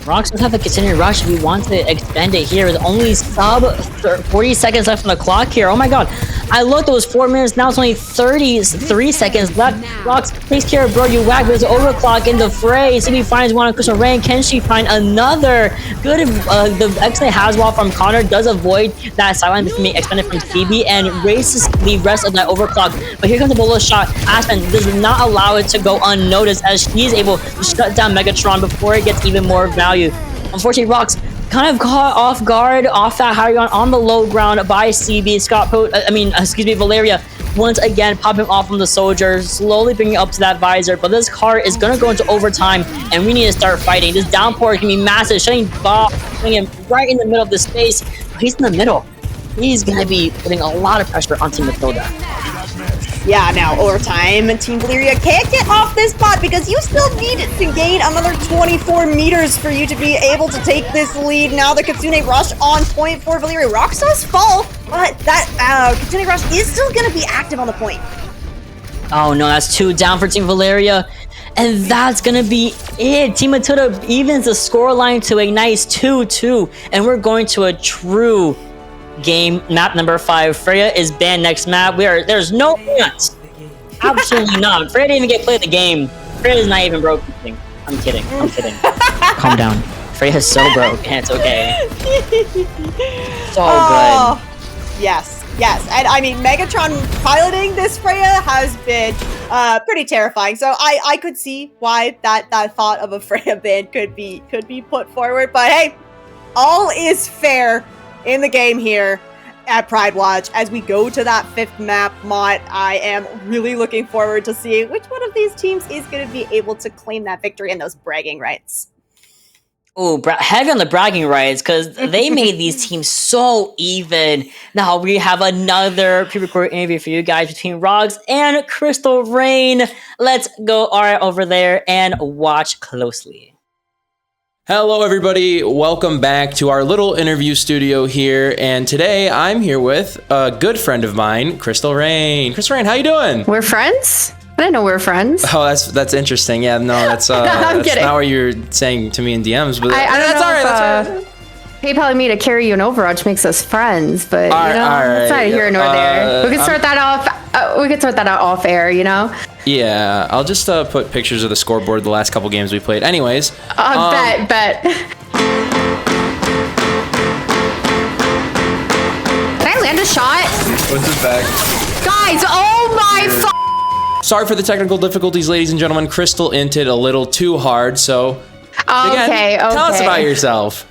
Rox does have a continued rush if we want to extend it here. With only sub 40 seconds left on the clock here. Oh my god. I looked, it was 4 minutes, now it's only 33 seconds left. Rox takes care of Broyuwak, there's overclock in the fray. CB finds one on Crystal Rain. Can she find another? Good, the excellent Haswell from Connor does avoid that sideline being expended from Phoebe and races the rest of that overclock. But here comes the bullet shot. Aspen does not allow it to go unnoticed as she's able to shut down Megatron before it gets even more value. Unfortunately, Rox kind of caught off guard off that high ground on the low ground by CB. Valeria once again popping off from the soldier, slowly bringing it up to that visor. But this car is going to go into overtime, and we need to start fighting. This downpour can be massive, shutting Bob, putting him right in the middle of the space. He's in the middle. He's going to be putting a lot of pressure on Team Matilda. Yeah, now overtime, Team Valeria can't get off this spot because you still need to gain another 24 meters for you to be able to take this lead. Now the Kitsune Rush on point for Valeria. Rox does fall, but that Kitsune Rush is still going to be active on the point. Oh no, that's 2 down for Team Valeria. And that's going to be it. Team Matilda evens the scoreline to a nice 2-2. And we're going to a true game, map number 5. Freya is banned next map. There's no chance. Absolutely not. Freya didn't even get played the game. Freya is not even broke. I'm kidding. Calm down. Freya is so broke, and it's okay. So good. Yes. Yes, and I mean, Megatron piloting this Freya has been pretty terrifying. So I could see why that thought of a Freya ban could be put forward. But hey, all is fair in the game here at PrideWatch. As we go to that 5th map, Mott, I am really looking forward to seeing which one of these teams is going to be able to claim that victory and those bragging rights. Oh, heavy on the bragging rights, because they made these teams so even. Now we have another pre-recorded interview for you guys between Rogs and Crystal Rain. Let's go over there and watch closely. Hello, everybody. Welcome back to our little interview studio here. And today I'm here with a good friend of mine, Crystal Rain. Crystal Rain, how you doing? We're friends? I didn't know we were friends. Oh, that's interesting. Yeah, no, that's I'm that's kidding. not what you're saying to me in DMs, but I don't that's know all right. That's all right. PayPal me to carry you in Overwatch makes us friends, but All you know, right, it's neither here nor there. We can start that off. We could sort that out off air, you know. Yeah, I'll just put pictures of the scoreboard the last couple games we played. Anyways, bet. Can I land a shot? What's his back? Guys, oh my Sorry for the technical difficulties, ladies and gentlemen. Crystal inted a little too hard, so Okay. tell us about yourself.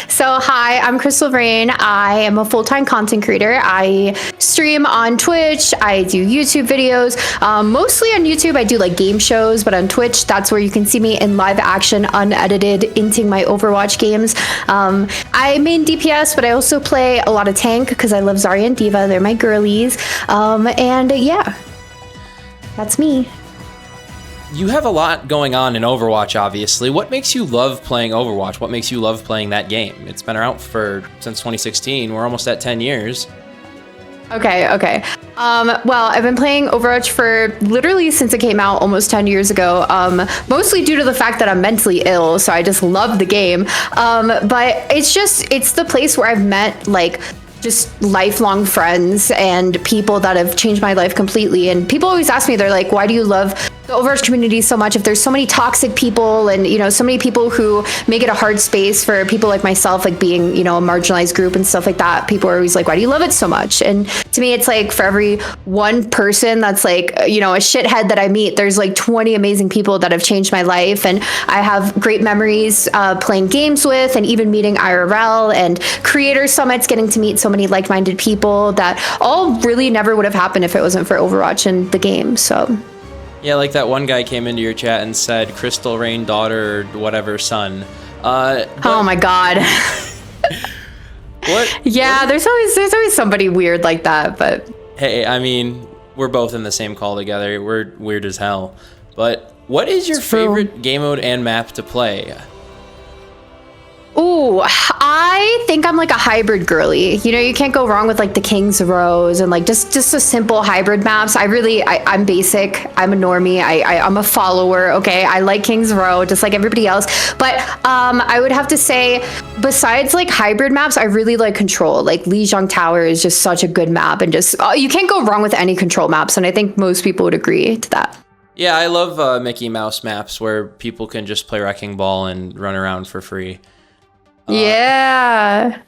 So, hi, I'm Crystal Rain. I am a full-time content creator. I stream on Twitch. I do YouTube videos. Mostly on YouTube, I do like game shows, but on Twitch, that's where you can see me in live action, unedited, inting my Overwatch games. I main DPS, but I also play a lot of tank because I love Zarya and Diva. They're my girlies. And yeah, that's me. You have a lot going on in Overwatch, obviously. What makes you love playing Overwatch? What makes you love playing that game? It's been around since 2016. We're almost at 10 years. Okay. Well, I've been playing Overwatch for literally since it came out almost 10 years ago, mostly due to the fact that I'm mentally ill, so I just love the game. But it's the place where I've met, like, just lifelong friends and people that have changed my life completely. And people always ask me, they're like, why do you love the Overwatch community so much if there's so many toxic people and, you know, so many people who make it a hard space for people like myself, like being, you know, a marginalized group and stuff like that. People are always like, why do you love it so much? And to me, it's like for every one person that's like, you know, a shithead that I meet, there's like 20 amazing people that have changed my life. And I have great memories playing games with, and even meeting IRL and creator summits, getting to meet so many like-minded people that all really never would have happened if it wasn't for Overwatch and the game. So yeah, like that one guy came into your chat and said Crystal Rain daughter or whatever son. Oh my god. What? Yeah, there's always somebody weird like that, but Hey, I mean, we're both in the same call together. We're weird as hell. But what is your favorite game mode and map to play? ooh, I think I'm like a hybrid girly. You know, you can't go wrong with like the King's Rows and like just a simple hybrid maps. I'm basic. I'm a normie. I'm a follower. Okay, I like King's Row just like everybody else. But I would have to say, besides like hybrid maps, I really like Control. Like Lijiang Tower is just such a good map, and just you can't go wrong with any Control maps. And I think most people would agree to that. Yeah, I love Mickey Mouse maps where people can just play Wrecking Ball and run around for free. Yeah.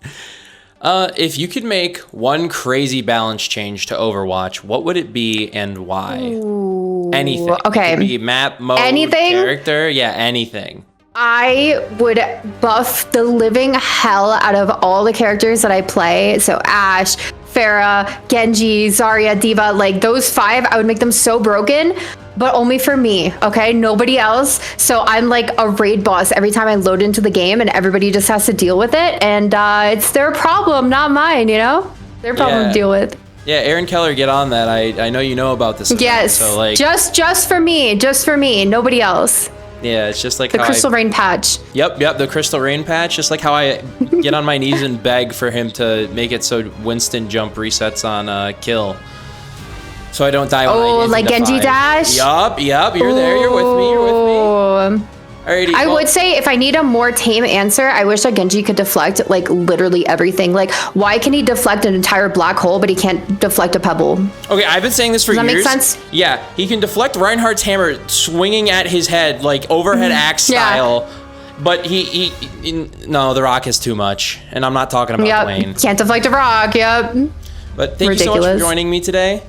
If you could make one crazy balance change to Overwatch, what would it be and why? Ooh, anything. Okay. It could be map, mode, Anything? character. Yeah, anything. I would buff the living hell out of all the characters that I play. So Ashe, Pharah, Genji, Zarya, Diva, like those 5, I would make them so broken, but only for me, okay? Nobody else. So I'm like a raid boss every time I load into the game, and everybody just has to deal with it. And it's their problem, not mine, you know? Their problem to deal with. Yeah, Aaron Keller, get on that. I know you know about this. Yes, so like just for me, nobody else. Yeah, it's just like the Crystal Rain patch. Yep, the Crystal Rain patch. Just like how I get on my knees and beg for him to make it so Winston jump resets on kill, so I don't die. Oh, like Genji dash. Yup. You're there. You're with me. Alrighty, I would say if I need a more tame answer, I wish that Genji could deflect like literally everything. Like, why can he deflect an entire black hole, but he can't deflect a pebble? Okay, I've been saying this for years. Does that make sense? Yeah, he can deflect Reinhardt's hammer swinging at his head, like overhead axe style. But no, The Rock is too much, and I'm not talking about Dwayne. Can't deflect a rock. Yep. But thank you so much for joining me today.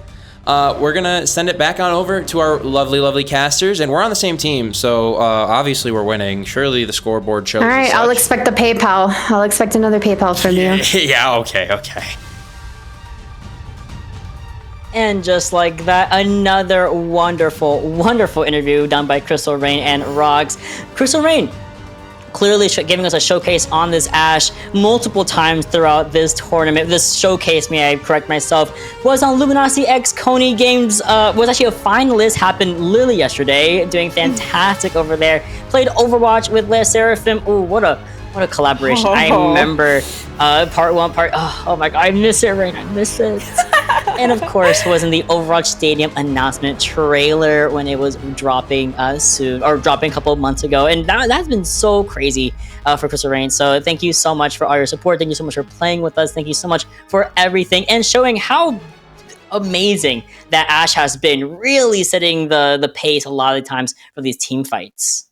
We're gonna send it back on over to our lovely casters, and we're on the same team, so obviously we're winning. Surely the scoreboard shows. All right, I'll expect the PayPal. I'll expect another PayPal from you. Yeah. Okay. And just like that, another wonderful interview done by Crystal Rain and Rox. Crystal Rain clearly giving us a showcase on this Ashe multiple times throughout this tournament. This showcase, may I correct myself, was on Luminosity X Coney Games, was actually a finalist, happened literally yesterday, doing fantastic over there. Played Overwatch with Les Seraphim. Ooh, what a collaboration. I remember part one, oh my god, I miss it, Rain, I miss it. And of course, was in the Overwatch Stadium announcement trailer when it was dropping soon, or dropping a couple of months ago. And that's been so crazy for Crystal Rain. So thank you so much for all your support. Thank you so much for playing with us. Thank you so much for everything and showing how amazing that Ashe has been, really setting the pace a lot of the times for these team fights.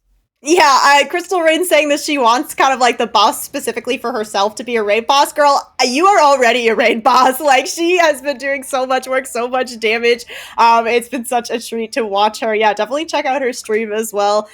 Yeah, Crystal Rain saying that she wants kind of like the boss specifically for herself to be a raid boss. Girl, you are already a raid boss. Like, she has been doing so much work, so much damage. It's been such a treat to watch her. Yeah, definitely check out her stream as well.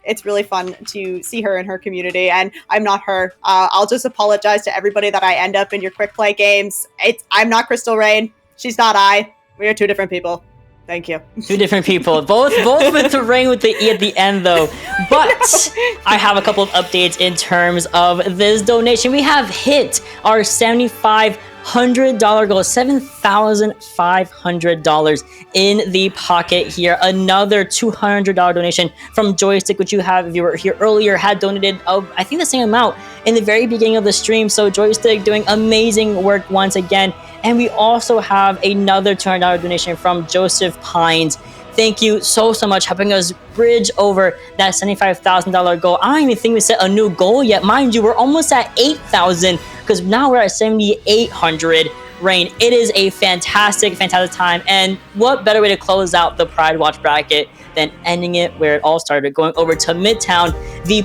It's really fun to see her in her community, and I'm not her. I'll just apologize to everybody that I end up in your quick play games. I'm not Crystal Rain. She's not I. We are two different people. Thank you. Two different people, both with the ring with the E at the end though. But I have a couple of updates in terms of this donation. We have hit our $7,500 goal, $7,500 in the pocket here. Another $200 donation from Joystick, which you have, if you were here earlier, had donated, I think the same amount in the very beginning of the stream. So Joystick doing amazing work once again. And we also have another $200 donation from Joseph Pines. Thank you so much, helping us bridge over that $75,000 goal. I don't even think we set a new goal yet. Mind you, we're almost at 8,000 because now we're at 7,800. Rain, it is a fantastic time. And what better way to close out the PrideWatch bracket than ending it where it all started, going over to Midtown, the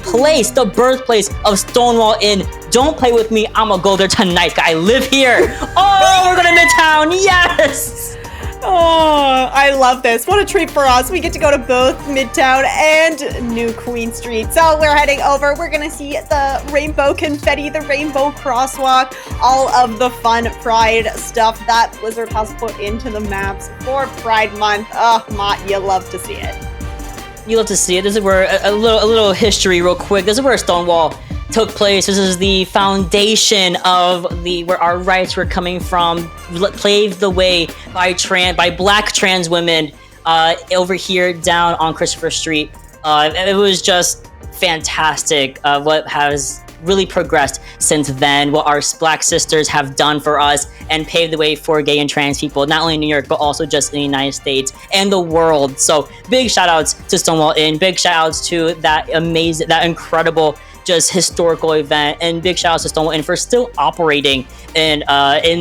birthplace of Stonewall Inn. Don't play with me, I'm gonna go there tonight. I live here. Oh, we're going to Midtown, yes! Oh, I love this. What a treat for us. We get to go to both Midtown and New Queen Street. So we're heading over. We're going to see the rainbow confetti, the rainbow crosswalk, all of the fun Pride stuff that Blizzard has put into the maps for Pride Month. Oh, Mott, you love to see it. You love to see it. This is where a little history real quick. This is where Stonewall took place. This is the foundation of where our rights were coming from, paved the way by black trans women over here down on Christopher Street. It was just fantastic what has really progressed since then, what our black sisters have done for us and paved the way for gay and trans people, not only in New York, but also just in the United States and the world. So big shout outs to Stonewall Inn, big shout outs to that incredible, just historical event, and big shout outs to Stonewall Inn for still operating in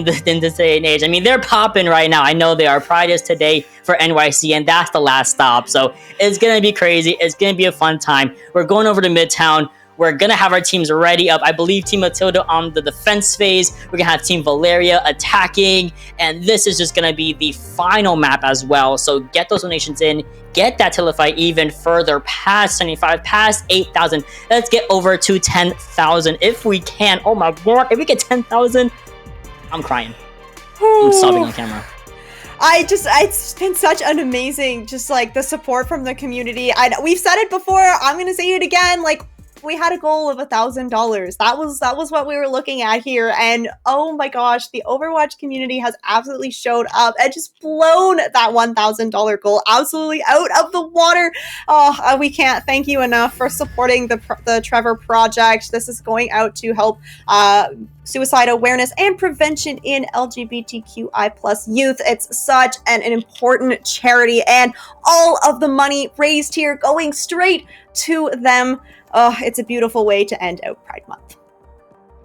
this day and age. I mean, they're popping right now. I know they are. Pride is today for NYC, and that's the last stop. So it's gonna be crazy. It's gonna be a fun time. We're going over to Midtown. We're gonna have our teams ready up. I believe Team Matilda on the defense phase. We're gonna have Team Valeria attacking, and this is just gonna be the final map as well. So get those donations in, get that Tiltify even further past 75, past 8,000. Let's get over to 10,000 if we can. Oh my god, if we get 10,000, I'm crying. I'm sobbing on camera. It's been such an amazing, just like the support from the community. We've said it before, I'm gonna say it again, like, we had a goal of $1,000. That was what we were looking at here. And oh my gosh, the Overwatch community has absolutely showed up and just blown that $1,000 goal absolutely out of the water. Oh, we can't thank you enough for supporting the Trevor Project. This is going out to help suicide awareness and prevention in LGBTQI+ youth. It's such an important charity, and all of the money raised here going straight to them. Oh, it's a beautiful way to end out Pride Month.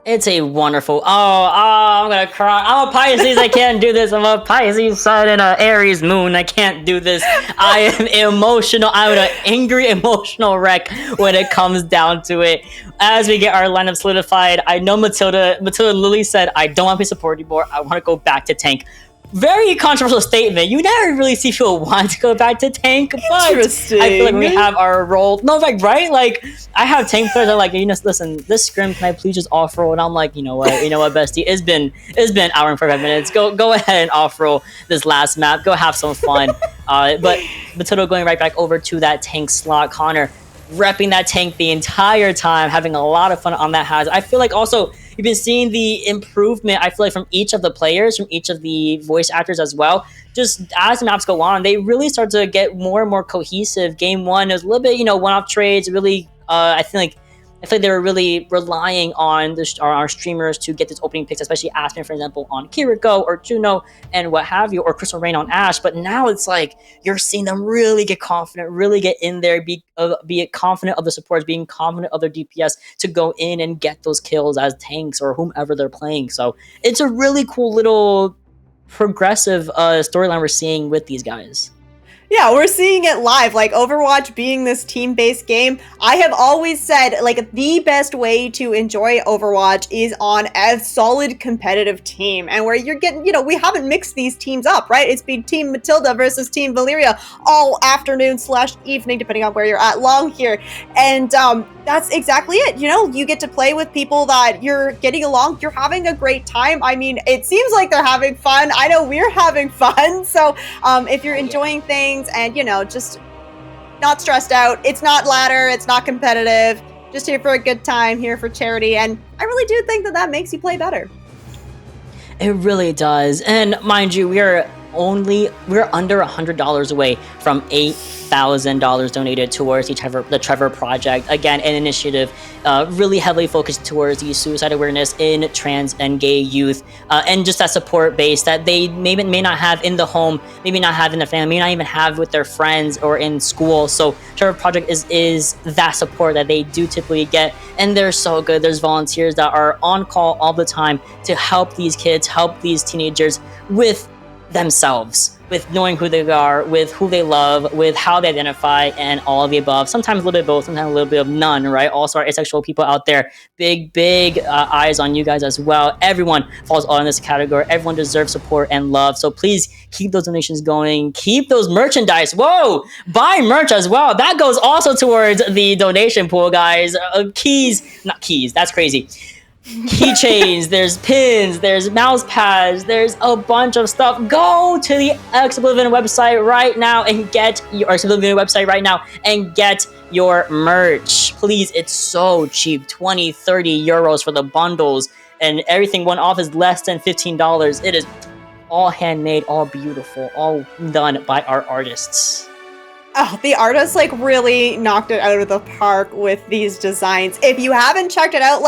It's a wonderful. I'm gonna cry. I'm a Pisces. I can't do this. I'm a Pisces sun and a Aries moon. I can't do this. I am emotional. I'm an angry, emotional wreck when it comes down to it. As we get our lineup solidified, I know Matilda Lily said, "I don't want to be support anymore. I want to go back to tank." Very controversial statement. You never really see people want to go back to tank, but I feel like we have our role. No, like right, like I have tank players that are like, listen, this scrim, can I please just off roll? And I'm like, you know what, bestie, it's been an hour and 45 minutes. Go ahead and off roll this last map. Go have some fun. But Matilda going right back over to that tank slot. Connor repping that tank the entire time, having a lot of fun on that Haz. I feel like also you've been seeing the improvement, I feel like, from each of the players, from each of the voice actors as well. Just as the maps go on, they really start to get more and more cohesive. Game one, it was a little bit, one-off trades, really, I feel like they were really relying on our streamers to get these opening picks, especially Aspen, for example, on Kiriko or Juno and what have you, or Crystal Rain on Ashe. But now it's like you're seeing them really get confident, really get in there, be confident of the supports, being confident of their DPS to go in and get those kills as tanks or whomever they're playing. So it's a really cool little progressive storyline we're seeing with these guys. Yeah, we're seeing it live, like Overwatch being this team-based game. I have always said, like, the best way to enjoy Overwatch is on a solid competitive team, and where you're getting, we haven't mixed these teams up, right? It's been Team Matilda versus Team Valeria all afternoon/evening, depending on where you're at long here, and that's exactly it. You get to play with people that you're getting along, you're having a great time. I mean, it seems like they're having fun. I know we're having fun, so if you're enjoying things, and just not stressed out, it's not ladder, it's not competitive, just here for a good time, here for charity, and I really do think that makes you play better. It really does. And mind you, we're under $100 away from $8,000 donated towards the Trevor Project. Again, an initiative really heavily focused towards the suicide awareness in trans and gay youth, and just that support base that they may not have in the home, maybe not have in their family, may not even have with their friends or in school. So Trevor Project is that support that they do typically get, and they're so good. There's volunteers that are on call all the time to help these kids, help these teenagers with themselves, with knowing who they are, with who they love, with how they identify, and all of the above. Sometimes a little bit of both, sometimes a little bit of none, right? Also, our asexual people out there, big eyes on you guys as well. Everyone falls all in this category. Everyone deserves support and love. So please keep those donations going. Keep those merchandise. Whoa! Buy merch as well. That goes also towards the donation pool, guys. Not keys. That's crazy. Keychains, there's pins, there's mouse pads, there's a bunch of stuff. Go to the Ex Oblivione website right now and get your merch. Please, it's so cheap. 20, 30 euros for the bundles, and everything one off is less than $15. It is all handmade, all beautiful, all done by our artists. Oh, the artists really knocked it out of the park with these designs. If you haven't checked it out,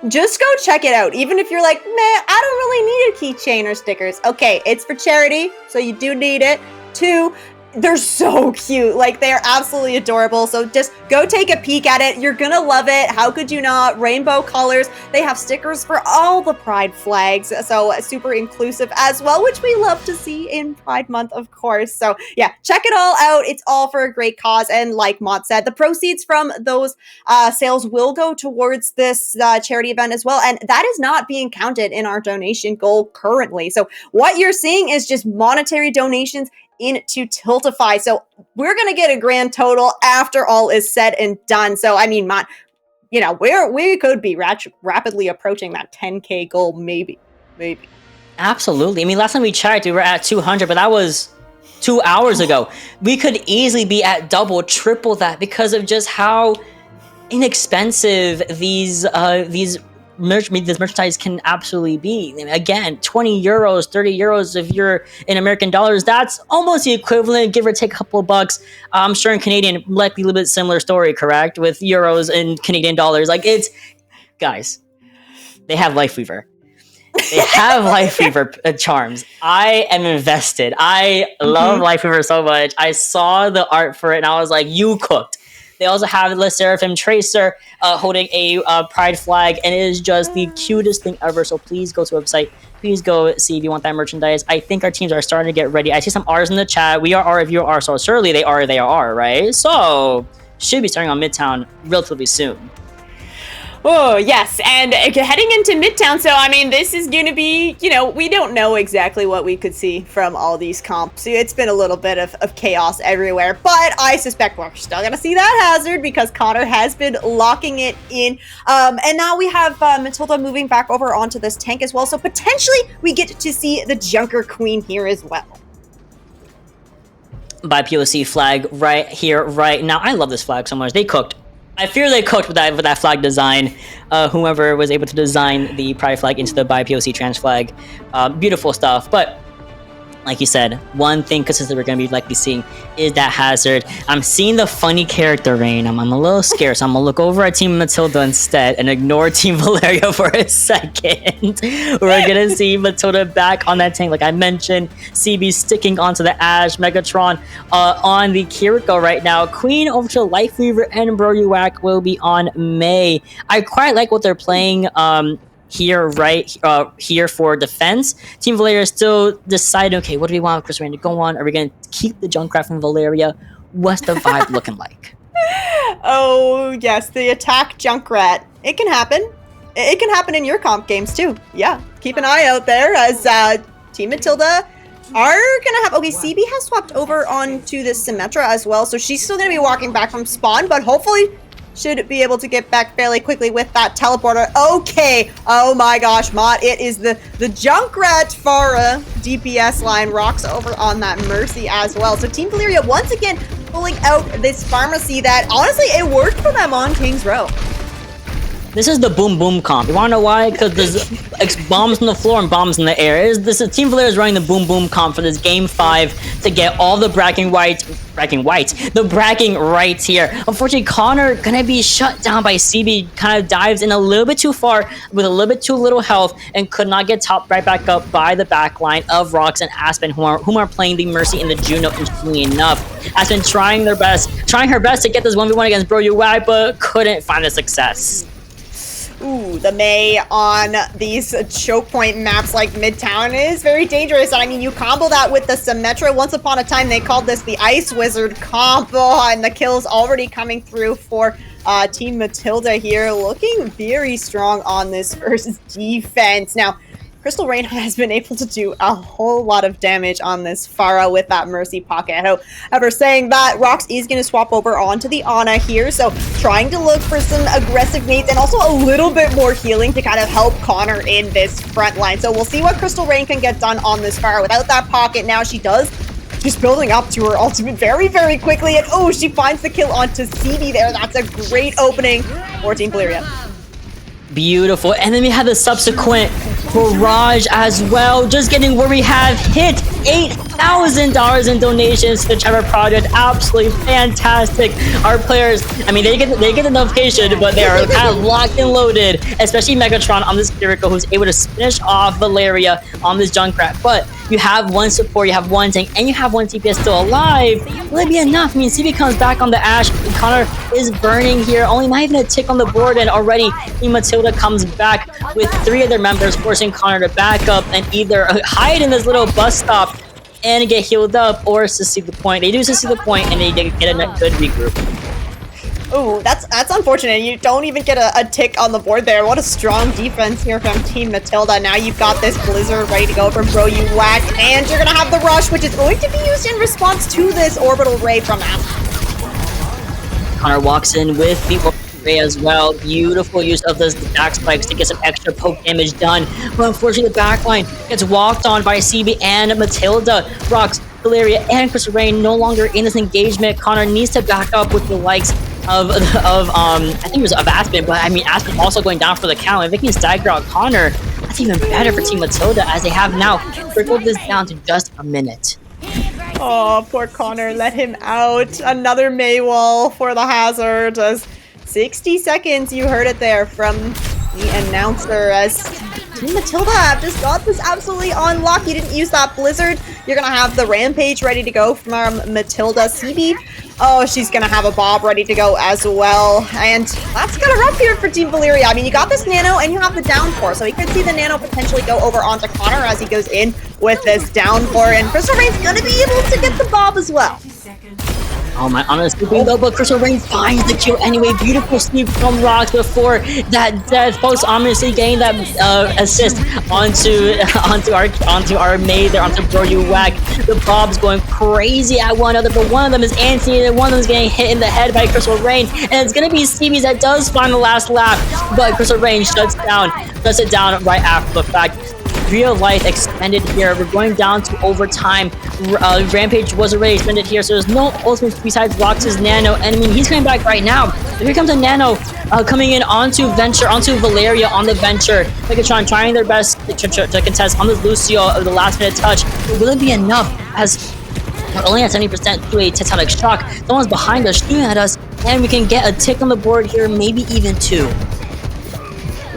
just go check it out. Even if you're like, man, I don't really need a keychain or stickers. Okay, it's for charity, so you do need it. 2, they're so cute. They're absolutely adorable. So just go take a peek at it. You're gonna love it. How could you not? Rainbow colors. They have stickers for all the Pride flags. So super inclusive as well, which we love to see in Pride Month, of course. So yeah, check it all out. It's all for a great cause. And like Mott said, the proceeds from those sales will go towards this charity event as well. And that is not being counted in our donation goal currently. So what you're seeing is just monetary donations into Tiltify. So we're going to get a grand total after all is said and done. So, I mean, we could be rapidly approaching that 10K goal, maybe. Absolutely. I mean, last time we checked, we were at 200, but that was 2 hours ago. We could easily be at double, triple that because of just how inexpensive these merchandise can absolutely be. Again, 20 euros, 30 euros if you're in American dollars, that's almost the equivalent, give or take a couple of bucks. I'm sure in Canadian, likely a little bit similar story, correct? With euros and Canadian dollars. Guys, they have Lifeweaver. They have Lifeweaver charms. I am invested. I love Lifeweaver so much. I saw the art for it and I was like, you cooked. They also have the Seraphim Tracer holding a Pride flag, and it is just the cutest thing ever. So please go to the website. Please go see if you want that merchandise. I think our teams are starting to get ready. I see some R's in the chat. We are R if you are, so surely they are, right? So should be starting on Midtown relatively soon. Oh, yes, and heading into Midtown, so I mean, this is going to be, you know, we don't know exactly what we could see from all these comps. It's been a little bit of chaos everywhere, but I suspect we're still going to see that hazard because Connor has been locking it in. And now we have Matilda moving back over onto this tank as well, so potentially we get to see the Junker Queen here as well. By POC flag right here, right now. I love this flag so much. They cooked. I fear they cooked with that flag design. Whoever was able to design the Pride flag into the by POC trans flag. Beautiful stuff. But like you said, one thing consistent we're going to be likely seeing is that hazard. I'm seeing the funny character Rain. I'm a little scared, so I'm going to look over at Team Matilda instead and ignore Team Valeria for a second. We're going to see Matilda back on that tank. Like I mentioned, CB sticking onto the Ash, Megatron on the Kiriko right now. Queen over to Lifeweaver and Broyuak will be on May. I quite like what they're playing here for defense. Team Valeria is still deciding, okay, what do we want Chris Rain to go on? Are we going to keep the Junkrat from Valeria? What's the vibe looking like? Oh, yes, the attack Junkrat. It can happen. It can happen in your comp games, too. Yeah, keep an eye out there as Team Matilda are going to have... Okay, CB has swapped over onto the Symmetra as well, so she's still going to be walking back from spawn, but hopefully should be able to get back fairly quickly with that teleporter. Okay. Oh my gosh, Mott. It is the Junkrat Farah DPS line rocks over on that Mercy as well. So Team Valeria once again pulling out this pharmacy that honestly it worked for them on King's Row. This is the boom boom comp. You wanna know why? Because there's bombs on the floor and bombs in the air. Team Valeria is running the boom boom comp for this game 5 to get all the bragging rights here. Unfortunately, Connor gonna be shut down by CB. Kind of dives in a little bit too far with a little bit too little health and could not get topped right back up by the back line of Rox and Aspen, whom are playing the Mercy and the Juno. Interestingly enough, Aspen trying her best to get this 1v1 against Broyuak, but couldn't find a success. Ooh, the May on these choke point maps like Midtown is very dangerous. And I mean, you combo that with the Symmetra. Once upon a time, they called this the Ice Wizard combo, and the kills already coming through for Team Matilda here. Looking very strong on this first defense. Now, Crystal Rain has been able to do a whole lot of damage on this Pharah with that Mercy pocket. However, saying that, Rox is going to swap over onto the Ana here, so trying to look for some aggressive mates and also a little bit more healing to kind of help Connor in this front line. So we'll see what Crystal Rain can get done on this Pharah. Without that pocket now, she does just building up to her ultimate very, very quickly, and oh, she finds the kill onto CB there. That's a great opening for Team Valeria. Beautiful. And then we have the subsequent barrage as well. Just getting where we have hit $8,000 in donations to the Trevor Project. Absolutely fantastic. Our players, I mean, they get the notification, but they are kind of locked and loaded, especially Megatron on this Kiriko, who's able to finish off Valeria on this Junkrat. But you have one support, you have one tank, and you have one TPS still alive. Will it be enough? I mean, CB comes back on the Ash. Connor is burning here. Only not even a tick on the board, and already Matilda comes back with 3 of their members, forcing Connor to back up and either hide in this little bus stop and get healed up, or succeed the point. They do succeed the point, and they get a good regroup. Oh, that's unfortunate. You don't even get a tick on the board there. What a strong defense here from Team Matilda. Now you've got this Blizzard ready to go from Broyuak, and you're going to have the Rush, which is going to be used in response to this Orbital Ray from Aspen. Connor walks in with the Orbital Ray as well. Beautiful use of those back spikes to get some extra poke damage done. But unfortunately, the backline gets walked on by CB and Matilda. Rox, Valeria, and Crystal Rain no longer in this engagement. Connor needs to back up with the likes of I think it was of Aspen, but I mean Aspen also going down for the count. If they can stagger out Connor, that's even better for Team Matilda, as they have now trickled this down to just a minute. Oh, poor Connor, let him out. Another Maywall for the hazard. As 60 seconds, you heard it there from the announcer, as Team Matilda have just got this absolutely on lock. You didn't use that Blizzard. You're gonna have the Rampage ready to go from Matilda. CB Oh, she's gonna have a Bob ready to go as well. And that's kind of rough here for Team Valeria. I mean, you got this Nano and you have the downpour, so we could see the Nano potentially go over onto Connor as he goes in with this downpour, and Crystal Rain's gonna be able to get the Bob as well. Oh my, honestly, though, but Crystal Rain finds the kill anyway. Beautiful sweep from Rocks before that death post, ominously getting that assist onto our maid there, onto Bro You Whack. The Bob's going crazy at one another, but one of them is Anthony, and one of them is getting hit in the head by Crystal Rain, and it's gonna be Stevie's that does find the last lap, but Crystal Rain shuts it down right after the fact. Real life extended here. We're going down to overtime. Rampage was already extended here, so there's no ultimate besides Rox's Nano. And I mean, he's coming back right now. So here comes a Nano coming in onto Valeria on the Venture. Megatron trying their best to contest on this Lucio of the last minute touch. But will it be enough? As we're only at 70% to a tectonic shock. Someone's behind us shooting at us, and we can get a tick on the board here, maybe even 2.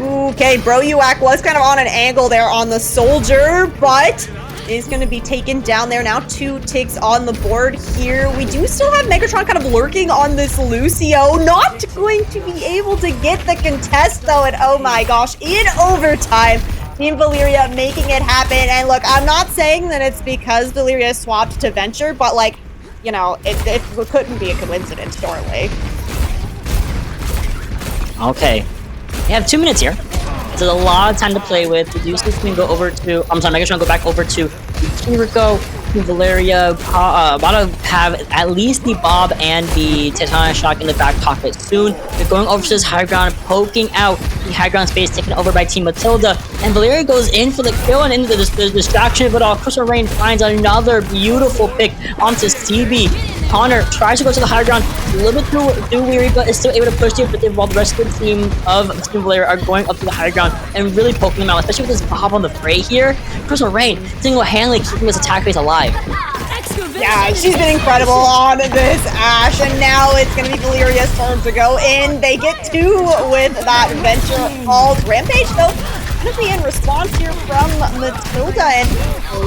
Okay, Bro Uac was kind of on an angle there on the soldier, but is going to be taken down there now. 2 ticks on the board here. We do still have Megatron kind of lurking on this Lucio. Not going to be able to get the contest though, and oh my gosh, in overtime, Team Valeria making it happen. And look, I'm not saying that it's because Valeria swapped to Venture, but like, you know, it couldn't be a coincidence, surely. Okay. We have 2 minutes here. So there's a lot of time to play with. The Deuces can go over to... I'm sorry, Megatron go back over to Rico, Valeria. About to have at least the Bob and the Tectonic Shock in the back pocket soon. They're going over to this high ground, poking out the high ground space taken over by Team Matilda. And Valeria goes in for the kill and into the distraction of it all. Crystal Rain finds another beautiful pick onto CB. Connor tries to go to the high ground, a little bit too weary, but is still able to push it. But while the rest of the team of Team Valeria are going up to the high ground and really poking them out, especially with this Bob on the fray here. Crystal Rain single-handedly keeping this attack base alive. Yeah, she's been incredible on this Ashe, and now it's going to be Valeria's turn to go in. They get 2 with that Venture all Rampage, though. Going to be in response here from Matilda, and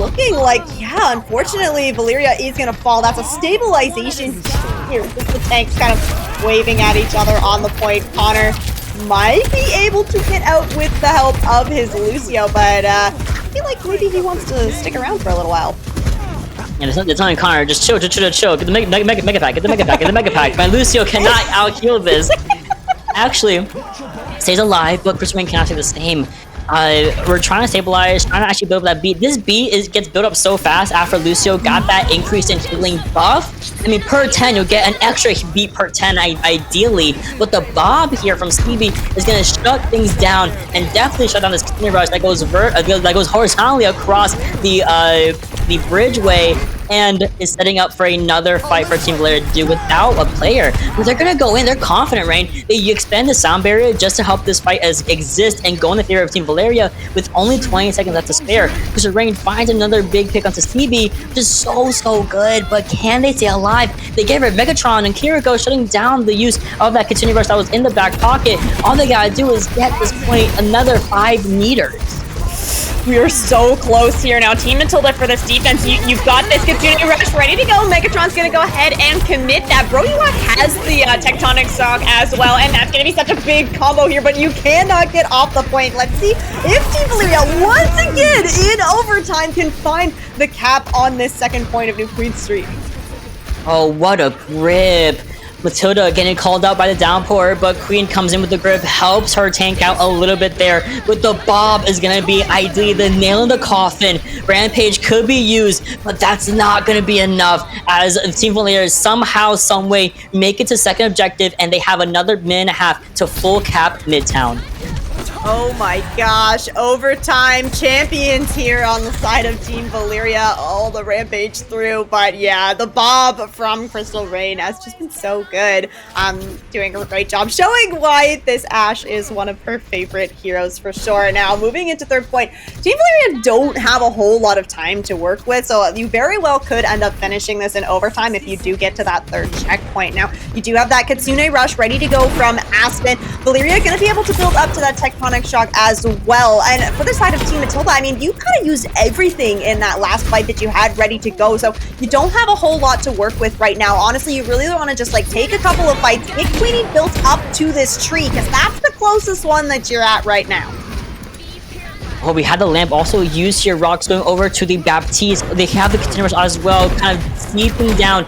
looking like, yeah, unfortunately, Valeria is going to fall. That's a stabilization here. Just the tanks kind of waving at each other on the point. Connor might be able to get out with the help of his Lucio, but I feel like maybe he wants to stick around for a little while. And it's not Connor, just chill. Get the mega pack. My Lucio cannot out-heal this. Actually, stays alive, but Crystal Rain cannot say the same. We're trying to stabilize, trying to actually build that beat. This beat gets built up so fast after Lucio got that increase in healing buff. I mean, per 10, you'll get an extra beat per 10, ideally. But the Bob here from Stevie is going to shut things down and definitely shut down this Kidney Rush that goes horizontally across the bridgeway and is setting up for another fight for Team Valeria to do without a player. But they're gonna go in, they're confident, right? You expand the sound barrier just to help this fight exist and go in the favor of Team Valeria with only 20 seconds left to spare. Because Rain finds another big pick onto CB, which is so good, but can they stay alive? They gave her Megatron and Kiriko shutting down the use of that Continue Rush that was in the back pocket. All they gotta do is get this point another 5 meters. We are so close here now. Team Matilda for this defense. You've got this Continue Rush ready to go. Megatron's going to go ahead and commit that. Bro Uac has the Tectonic Shock as well, and that's going to be such a big combo here, but you cannot get off the point. Let's see if Team Valeria once again in overtime can find the cap on this second point of New Queen Street. Oh, what a grip. Matilda getting called out by the downpour, but Queen comes in with the grip, helps her tank out a little bit there. But the Bob is going to be ideally the nail in the coffin. Rampage could be used, but that's not going to be enough as Team Valeria somehow, someway make it to second objective, and they have another minute and a half to full cap Midtown. Oh my gosh, overtime champions here on the side of Team Valeria. All the Rampage through, but yeah, the Bob from Crystal Rain has just been so good. Doing a great job showing why this Ashe is one of her favorite heroes for sure. Now, moving into third point, Team Valeria don't have a whole lot of time to work with, so you very well could end up finishing this in overtime if you do get to that third checkpoint. Now, you do have that Kitsune Rush ready to go from Aspen. Valeria gonna be able to build up to that tech Tectonic Shock as well. And for the side of Team Matilda, I mean, you kind of used everything in that last fight that you had ready to go, so you don't have a whole lot to work with right now. Honestly, you really want to just like take a couple of fights, get Queenie built up to this tree, because that's the closest one that you're at right now. Oh, we had the lamp also used here. Rocks going over to the Baptiste. They have the containers as well, kind of sneaking down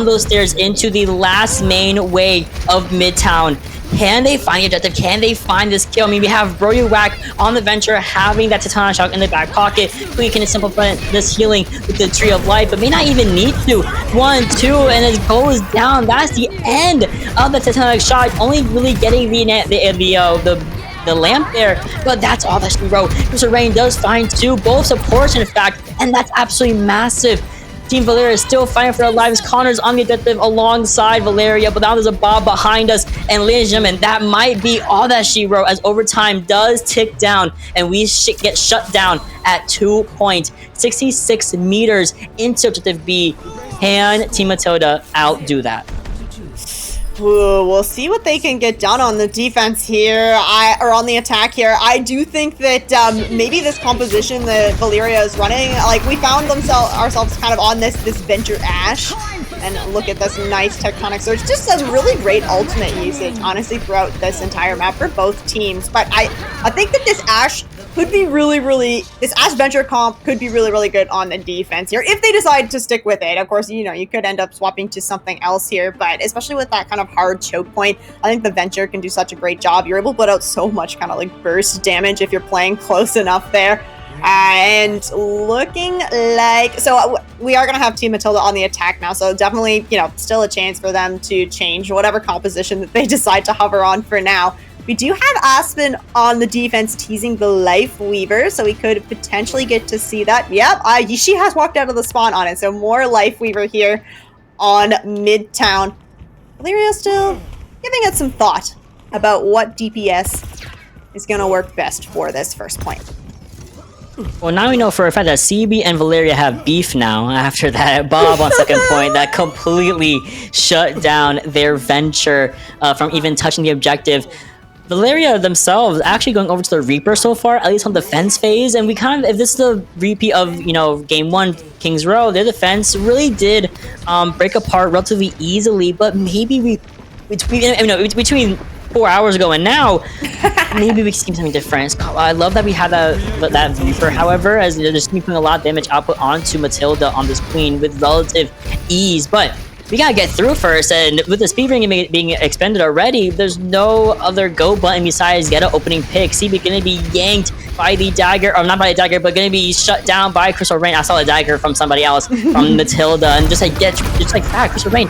those stairs into the last main way of Midtown. Can they find the objective? Can they find this kill? I mean, we have Broyuwak on the Venture having that Titanic Shock in the back pocket. We can simplify this healing with the Tree of Life, but may not even need to. 1, 2, and it goes down. That's the end of the Titanic Shock. Only really getting the lamp there, but that's all that she wrote. Mr. Rain does find 2, both supports in fact, and that's absolutely massive. Team Valeria is still fighting for their lives. Connor's on the objective alongside Valeria, but now there's a Bob behind us. And ladies and gentlemen, that might be all that she wrote as overtime does tick down and we get shut down at 2.66 meters into objective B. Can Team Matilda outdo that? Ooh, we'll see what they can get done on the defense here, or on the attack here. I do think that maybe this composition that Valeria is running, like we found ourselves kind of on this Venture Ash, and look at this nice Tectonic Surge. Just a really great ultimate usage, honestly, throughout this entire map for both teams. But I think that this Ash could be this Ash Venture comp could be really good on the defense here if they decide to stick with it. Of course, you know, you could end up swapping to something else here, but especially with that kind of hard choke point, I think the Venture can do such a great job. You're able to put out so much kind of like burst damage if you're playing close enough there. And looking like, so we are going to have Team Matilda on the attack now, so definitely, you know, still a chance for them to change whatever composition that they decide to hover on for now. We do have Aspen on the defense teasing the Life Weaver, so we could potentially get to see that. Yep, she has walked out of the spawn on it, so more Life Weaver here on Midtown. Valeria still giving it some thought about what DPS is going to work best for this first point. Well, now we know for a fact that CB and Valeria have beef now after that Bob on second point that completely shut down their Venture from even touching the objective. Valeria themselves actually going over to the Reaper so far, at least on the defense phase, and we kind of, if this is a repeat of, you know, game 1 Kings Row, their defense really did break apart relatively easily, but maybe between 4 hours ago and now, maybe we see something different. I love that we had that Reaper, however, as they're just putting a lot of damage output onto Matilda on this Queen with relative ease, but we gotta get through first, and with the speed ring being expended already, there's no other go button besides get an opening pick. CB gonna be yanked by the dagger, or not by the dagger, but gonna be shut down by Crystal Rain. I saw a dagger from somebody else, from Matilda, and just like that, Crystal Rain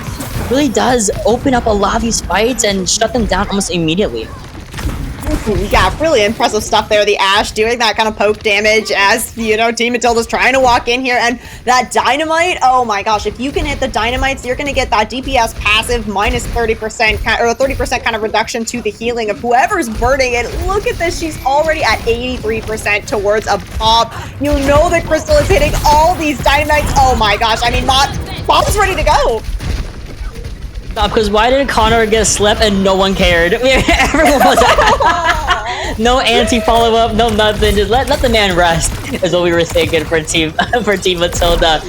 really does open up a lot of these fights and shut them down almost immediately. Yeah, really impressive stuff there. The Ash doing that kind of poke damage as, you know, Team Matilda's trying to walk in here. And that Dynamite, oh my gosh, if you can hit the Dynamites, you're going to get that DPS passive minus 30% or 30% kind of reduction to the healing of whoever's burning it. Look at this. She's already at 83% towards a Bob. You know that Crystal is hitting all these Dynamites. Oh my gosh. I mean, Bob's ready to go. Because why did Connor get slept and no one cared? Everyone was no anti-follow-up, no nothing. Just let the man rest is what we were thinking for Team Matilda.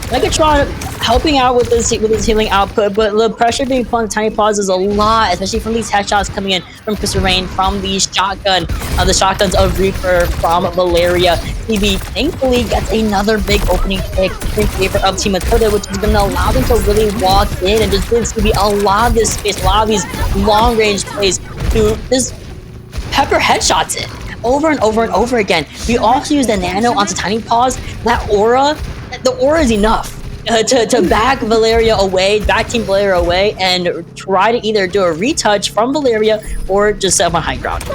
Megatron helping out with this healing output, but the pressure being put on Tiny Paws is a lot, especially from these headshots coming in from Crystal Rain, from the shotguns of Reaper from Valeria. CB thankfully gets another big opening pick in favor of Team Matilda, which is going to allow them to really walk in and just give CB a lot of this space, a lot of these long-range plays to just pepper headshots in over and over and over again. We also use the Nano onto Tiny Paws. That aura, the aura is enough to back Valeria away, back Team Valeria away, and try to either do a retouch from Valeria or just set up on high ground.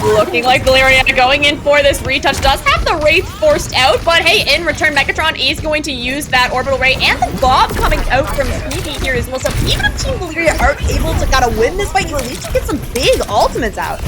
Looking like Valeria going in for this retouch. Does have the Wraith forced out, but hey, in return, Megatron is going to use that Orbital Ray and the Bob coming out from Stevie here as well. So even if Team Valeria aren't able to kind of win this fight, you at least get some big ultimates out.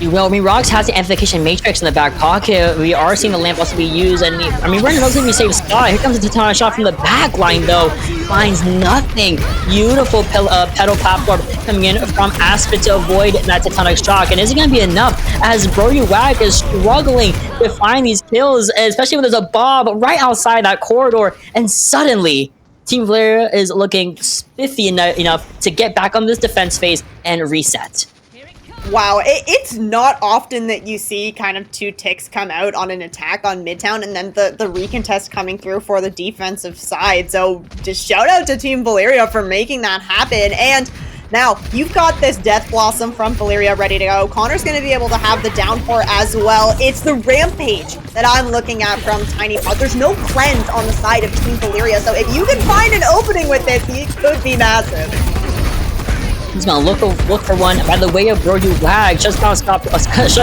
Well, I mean, Rox has the amplification matrix in the back pocket. We are seeing the lamp also be used, and I mean, we're in relatively safe spot. Here comes the Titanic shot from the back line, though. Finds nothing. Beautiful pedal platform coming in from Aspen to avoid that tectonic shock. And is it going to be enough as Brody Wag is struggling to find these kills, especially when there's a Bob right outside that corridor, and suddenly Team Valeria is looking spiffy enough to get back on this defense phase and reset. Wow, it's not often that you see kind of two ticks come out on an attack on Midtown and then the recontest coming through for the defensive side. So just shout out to Team Valeria for making that happen. And now you've got this Death Blossom from Valeria ready to go. Connor's going to be able to have the downpour as well. It's the Rampage that I'm looking at from Tiny Pod. There's no cleanse on the side of Team Valeria. So if you can find an opening with this, it could be massive. He's gonna look for one by the way of Brody Wag. Just shuts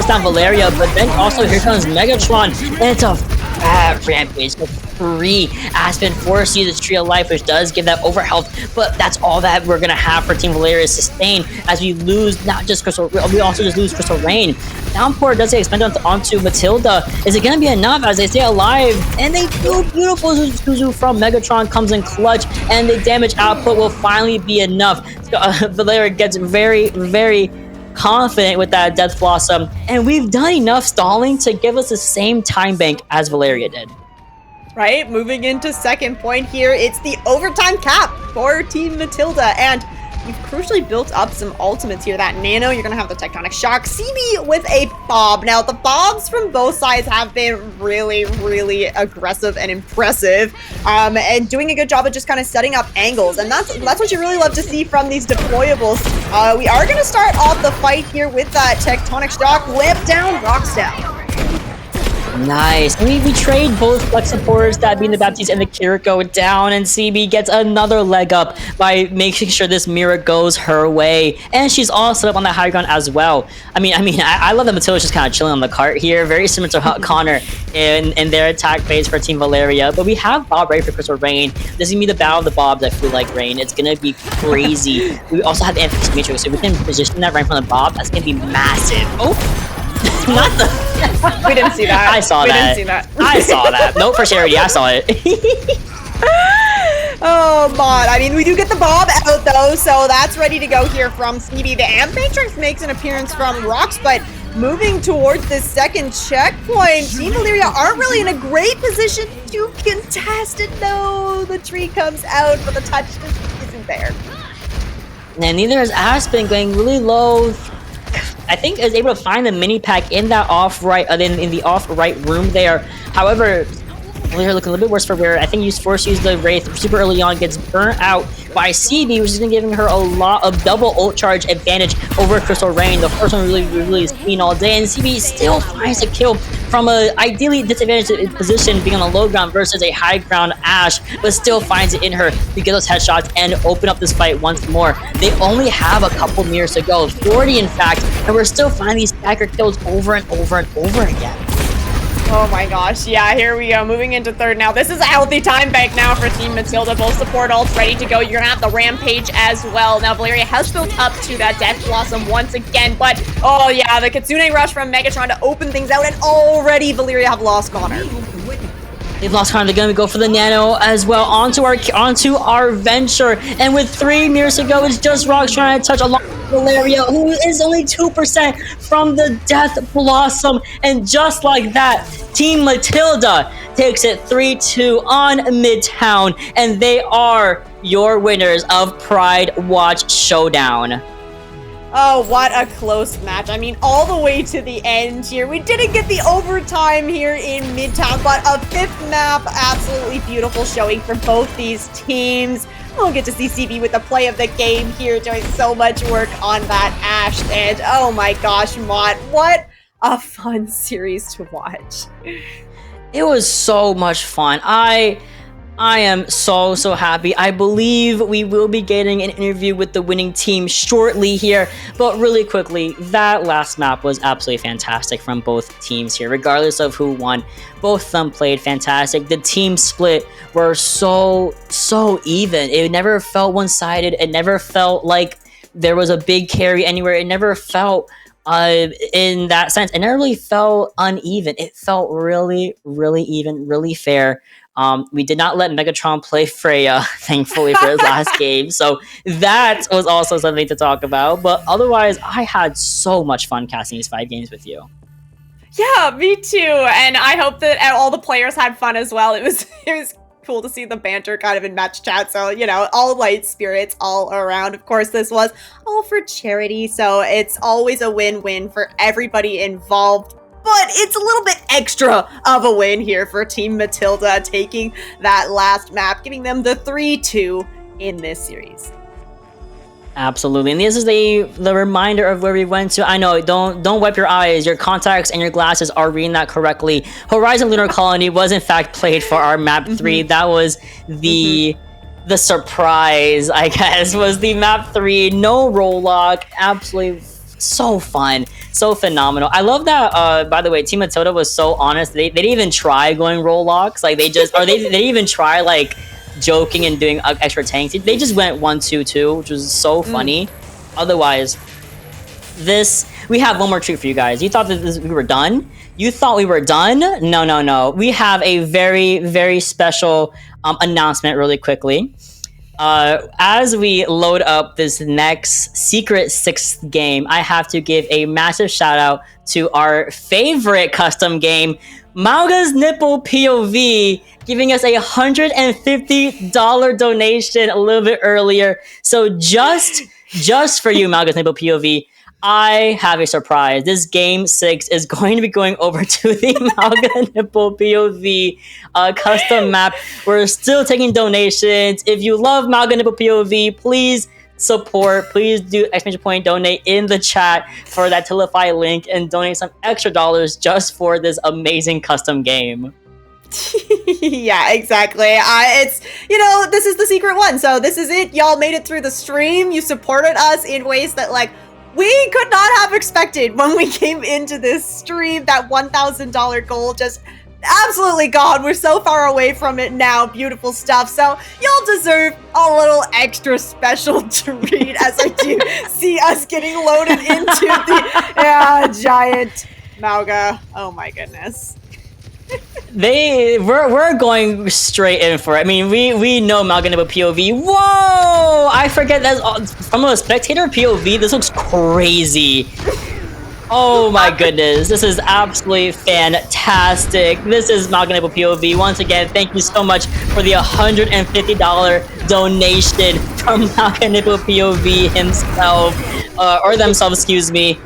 down Valeria, but then also here comes Megatron, and it's a fat rampage. Free Aspen forces this Tree of Life, which does give that overhealth, but that's all that we're gonna have for Team Valeria sustain as we lose not just Crystal, we also just lose Crystal Rain. Downpour does get expended onto Matilda. Is it gonna be enough as they stay alive? And they do. Beautiful Zuzu from Megatron comes in clutch, and the damage output will finally be enough. Valeria gets very, very confident with that Death Blossom, and we've done enough stalling to give us the same time bank as Valeria did. Right, moving into second point here, it's the overtime cap for Team Matilda, and you've crucially built up some ultimates here. That Nano, you're gonna have the Tectonic Shock, CB with a Bob. Now, the Bobs from both sides have been really, really aggressive and impressive, and doing a good job of just kind of setting up angles, and that's what you really love to see from these deployables. We are gonna start off the fight here with that Tectonic Shock, Lamp down, Rocks down. Nice. We trade both flex supporters, that being the Baptiste and the Kiriko, down, and CB gets another leg up by making sure this mirror goes her way. And she's all set up on the high ground as well. I love that Matilda's just kind of chilling on the cart here, very similar to Connor in their attack phase for Team Valeria. But we have Bob ready for Crystal Rain. This is gonna be the battle of the Bobs, I feel like, Rain. It's gonna be crazy. We also have the Amphitheater Matrix, so we can position that right from the Bob. That's gonna be massive. Oh! Not the... We didn't see that. I saw that. We didn't see that. I saw that. Note for charity, I saw it. Oh, Mod. I mean, we do get the Bob out, though, so that's ready to go here from CB. The Amp Matrix makes an appearance from Rocks, but moving towards this second checkpoint, Team Valeria aren't really in a great position to contest it. No, the tree comes out, but the touch just isn't there. And neither is Aspen, going really low. I think is able to find the mini pack in that off right, in the off right room there. However, we're looking a little bit worse for Rare. I think forced to use the Wraith super early on, gets burnt out by CB, which is going to giving her a lot of double ult charge advantage over Crystal Rain. The first one really is clean all day, and CB still finds a kill from a ideally disadvantaged position, being on the low ground versus a high ground Ashe, but still finds it in her to get those headshots and open up this fight once more. They only have a couple mirrors to go, 40 in fact, and we're still finding these stacker kills over and over and over again. Oh my gosh, yeah, here we go, moving into third now. This is a healthy time bank now for Team Matilda. Both support ults ready to go. You're gonna have the Rampage as well. Now, Valeria has built up to that Death Blossom once again, but oh yeah, the Kitsune Rush from Megatron to open things out, and already Valeria have lost Connor. They've lost Connor. They're gonna go for the Nano as well onto our Venture, and with 3 mirrors to go, it's just Rocks trying to touch along Valeria, who is only 2% from the Death Blossom, and just like that, Team Matilda takes it 3-2 on Midtown, and they are your winners of PrideWatch Showdown. Oh, what a close match. I mean, all the way to the end here. We didn't get the overtime here in Midtown, but a 5th map, absolutely beautiful showing for both these teams. We'll get to see CB with the play of the game here, doing so much work on that Ashe. And oh my gosh, Mott, what a fun series to watch. It was so much fun. I am so happy. I believe we will be getting an interview with the winning team shortly here. But really quickly, that last map was absolutely fantastic from both teams here. Regardless of who won, both of them played fantastic. The team split were so even. It never felt one-sided. It never felt like there was a big carry anywhere. It never felt in that sense. It never really felt uneven. It felt really even, really fair. We did not let Megatron play Freya, thankfully, for his last game. So that was also something to talk about. But otherwise, I had so much fun casting these 5 games with you. Yeah, me too. And I hope that all the players had fun as well. It was cool to see the banter kind of in match chat. So, all light spirits all around. Of course, this was all for charity. So it's always a win-win for everybody involved. But it's a little bit extra of a win here for Team Matilda, taking that last map, giving them the 3-2 in this series. Absolutely, and this is the reminder of where we went to. I know, don't wipe your eyes. Your contacts and your glasses are reading that correctly. Horizon Lunar Colony was in fact played for our map 3. That was the surprise, I guess, was the map 3. No roll lock, absolutely so fun, so phenomenal. I love that. By the way, Team Matilda was so honest. They didn't even try going roll locks. Like they didn't even try like joking and doing extra tanks. They just went 1-2-2, which was so funny. Otherwise, we have one more treat for you guys. You thought that we were done? You thought we were done? No. We have a very, very special announcement really quickly. As we load up this next secret 6th game, I have to give a massive shout out to our favorite custom game, Mauga's Nipple POV, giving us a $150 donation a little bit earlier. So just for you, Mauga's Nipple POV, I have a surprise. This game 6 is going to be going over to the Mauga Nipple POV custom map. We're still taking donations. If you love Mauga Nipple POV, please support. Please do !point donate in the chat for that Tiltify link and donate some extra dollars just for this amazing custom game. Yeah, exactly. It's, this is the secret one. So this is it. Y'all made it through the stream. You supported us in ways that we could not have expected when we came into this stream. That $1,000 goal just absolutely gone. We're so far away from it now. Beautiful stuff. So y'all deserve a little extra special treat as I do see us getting loaded into the giant Mauga. Oh my goodness. We're going straight in for it. I mean, we know Mauga Nipple POV. Whoa! I forget that's from a spectator POV. This looks crazy. Oh my goodness, this is absolutely fantastic. This is Mauga Nipple POV. Once again, thank you so much for the $150 donation from Mauga Nipple POV himself, or themselves, excuse me.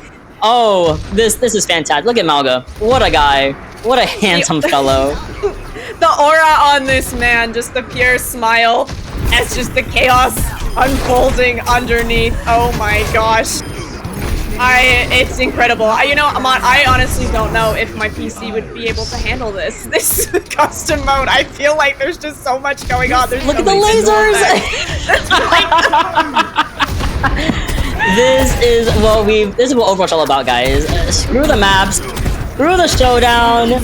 Oh, this is fantastic. Look at Mauga. What a guy. What a handsome fellow. The aura on this man, just the pure smile. It's just the chaos unfolding underneath. Oh my gosh. It's incredible. I honestly don't know if my PC would be able to handle this custom mode. I feel like there's just so much going on. Look at the lasers! This is what Overwatch all about, guys. Screw the maps, screw the showdown.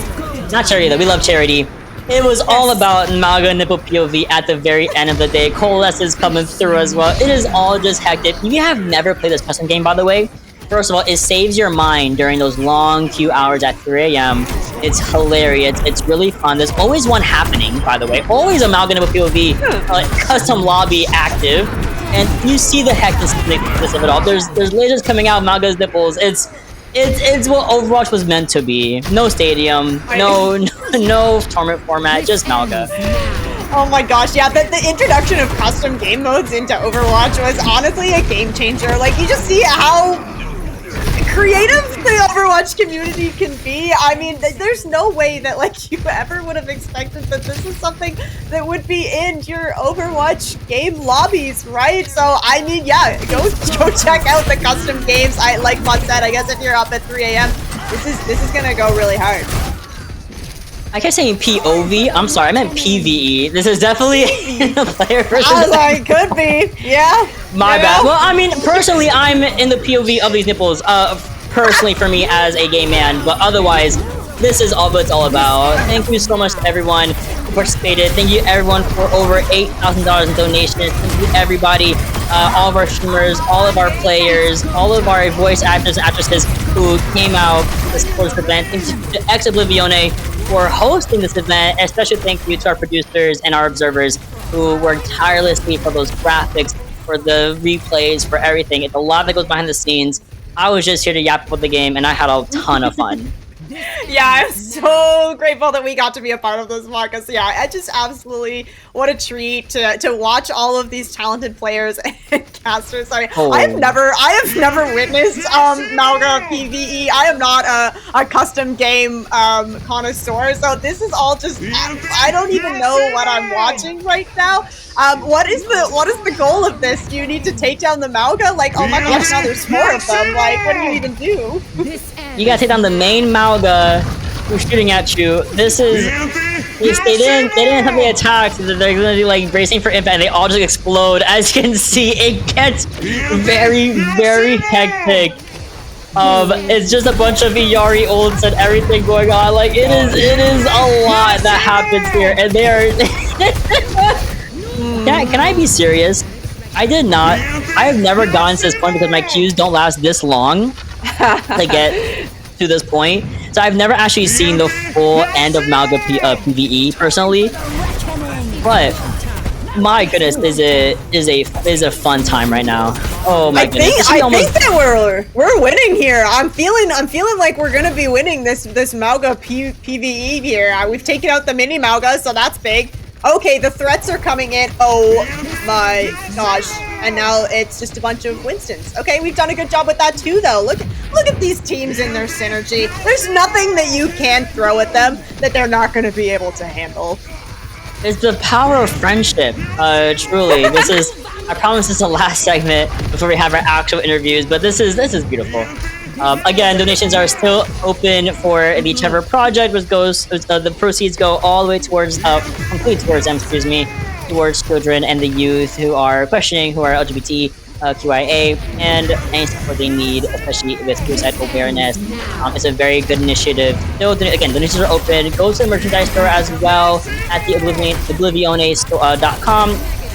Not charity though, we love charity. It was all about Mauga Nipple POV at the very end of the day. Coalesce is coming through as well. It is all just hectic. If you have never played this custom game, by the way, first of all, it saves your mind during those long queue hours at 3 a.m. It's hilarious. It's really fun. There's always one happening, by the way. Always a Mauga Nipple POV custom lobby active. And you see the hecticness of it all. There's lasers coming out of Mauga's nipples. It's what Overwatch was meant to be. No stadium, no tournament format, just Mauga. Oh my gosh, yeah, the introduction of custom game modes into Overwatch was honestly a game changer. You just see how creative the Overwatch community can be. I mean, there's no way that you ever would have expected that this is something that would be in your Overwatch game lobbies, right? So I mean, yeah, go check out the custom games. Like Bud said, I guess if you're up at 3 a.m., this is gonna go really hard. I kept saying POV. I'm sorry, I meant PVE. This is definitely a player versus. I was like, could be, yeah. My bad. Well, I mean, personally, I'm in the POV of these nipples. Personally, for me as a gay man, but otherwise, this is all what it's all about. Thank you so much to everyone who participated. Thank you everyone for over $8,000 in donations. Thank you everybody, all of our streamers, all of our players, all of our voice actors and actresses who came out to support this event. Thank you to Ex Oblivione for hosting this event. Especially thank you to our producers and our observers who worked tirelessly for those graphics, for the replays, for everything. It's a lot that goes behind the scenes. I was just here to yap about the game, and I had a ton of fun. Yeah, I'm so grateful that we got to be a part of this, Marcus. Yeah, I just absolutely, what a treat to watch all of these talented players and casters. I have never witnessed Malga PvE. I am not a custom game connoisseur, so this is all just, I don't even know what I'm watching right now. What is the goal of this? Do you need to take down the Malga? Like, oh my gosh, now there's 4 of them. Like, what do you even do? You gotta take down the main Malga who's shooting at you. This is they didn't have the attacks. They're gonna be like bracing for impact and they all just explode. As you can see, it gets very, very hectic. It's just a bunch of Iyari ults and everything going on. Like it is a lot that happens here, and they are Can I be serious? I have never gotten to this point because my queues don't last this long to get to this point. So I've never actually seen the full end of Malga PvE personally. But my goodness, is a fun time right now. Oh my goodness! I think that we're winning here. I'm feeling like we're gonna be winning this Malga PvE here. We've taken out the mini Malga, so that's big. Okay, the threats are coming in. Oh my gosh. And now it's just a bunch of Winstons. Okay, we've done a good job with that too, though. Look at these teams and their synergy. There's nothing that you can throw at them that they're not going to be able to handle. It's the power of friendship, truly. I promise this is the last segment before we have our actual interviews, but this is beautiful. Again, donations are still open for the Trevor Project, which goes, the proceeds go all the way towards children and the youth who are questioning, who are LGBTQIA, and any support they need, especially with suicide awareness. It's a very good initiative. So, again, donations are open. Go to the merchandise store as well at the Obliviones.com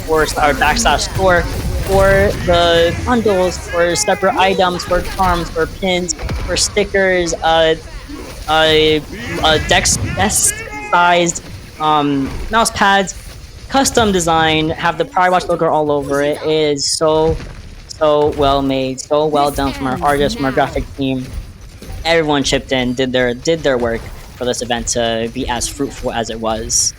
or /store. For the bundles, for separate items, for charms, for pins, for stickers, desk-sized mouse pads, custom design, have the PrideWatch logo all over it. It is so well made, so well done from our artists, from our graphic team. Everyone chipped in, did their work for this event to be as fruitful as it was.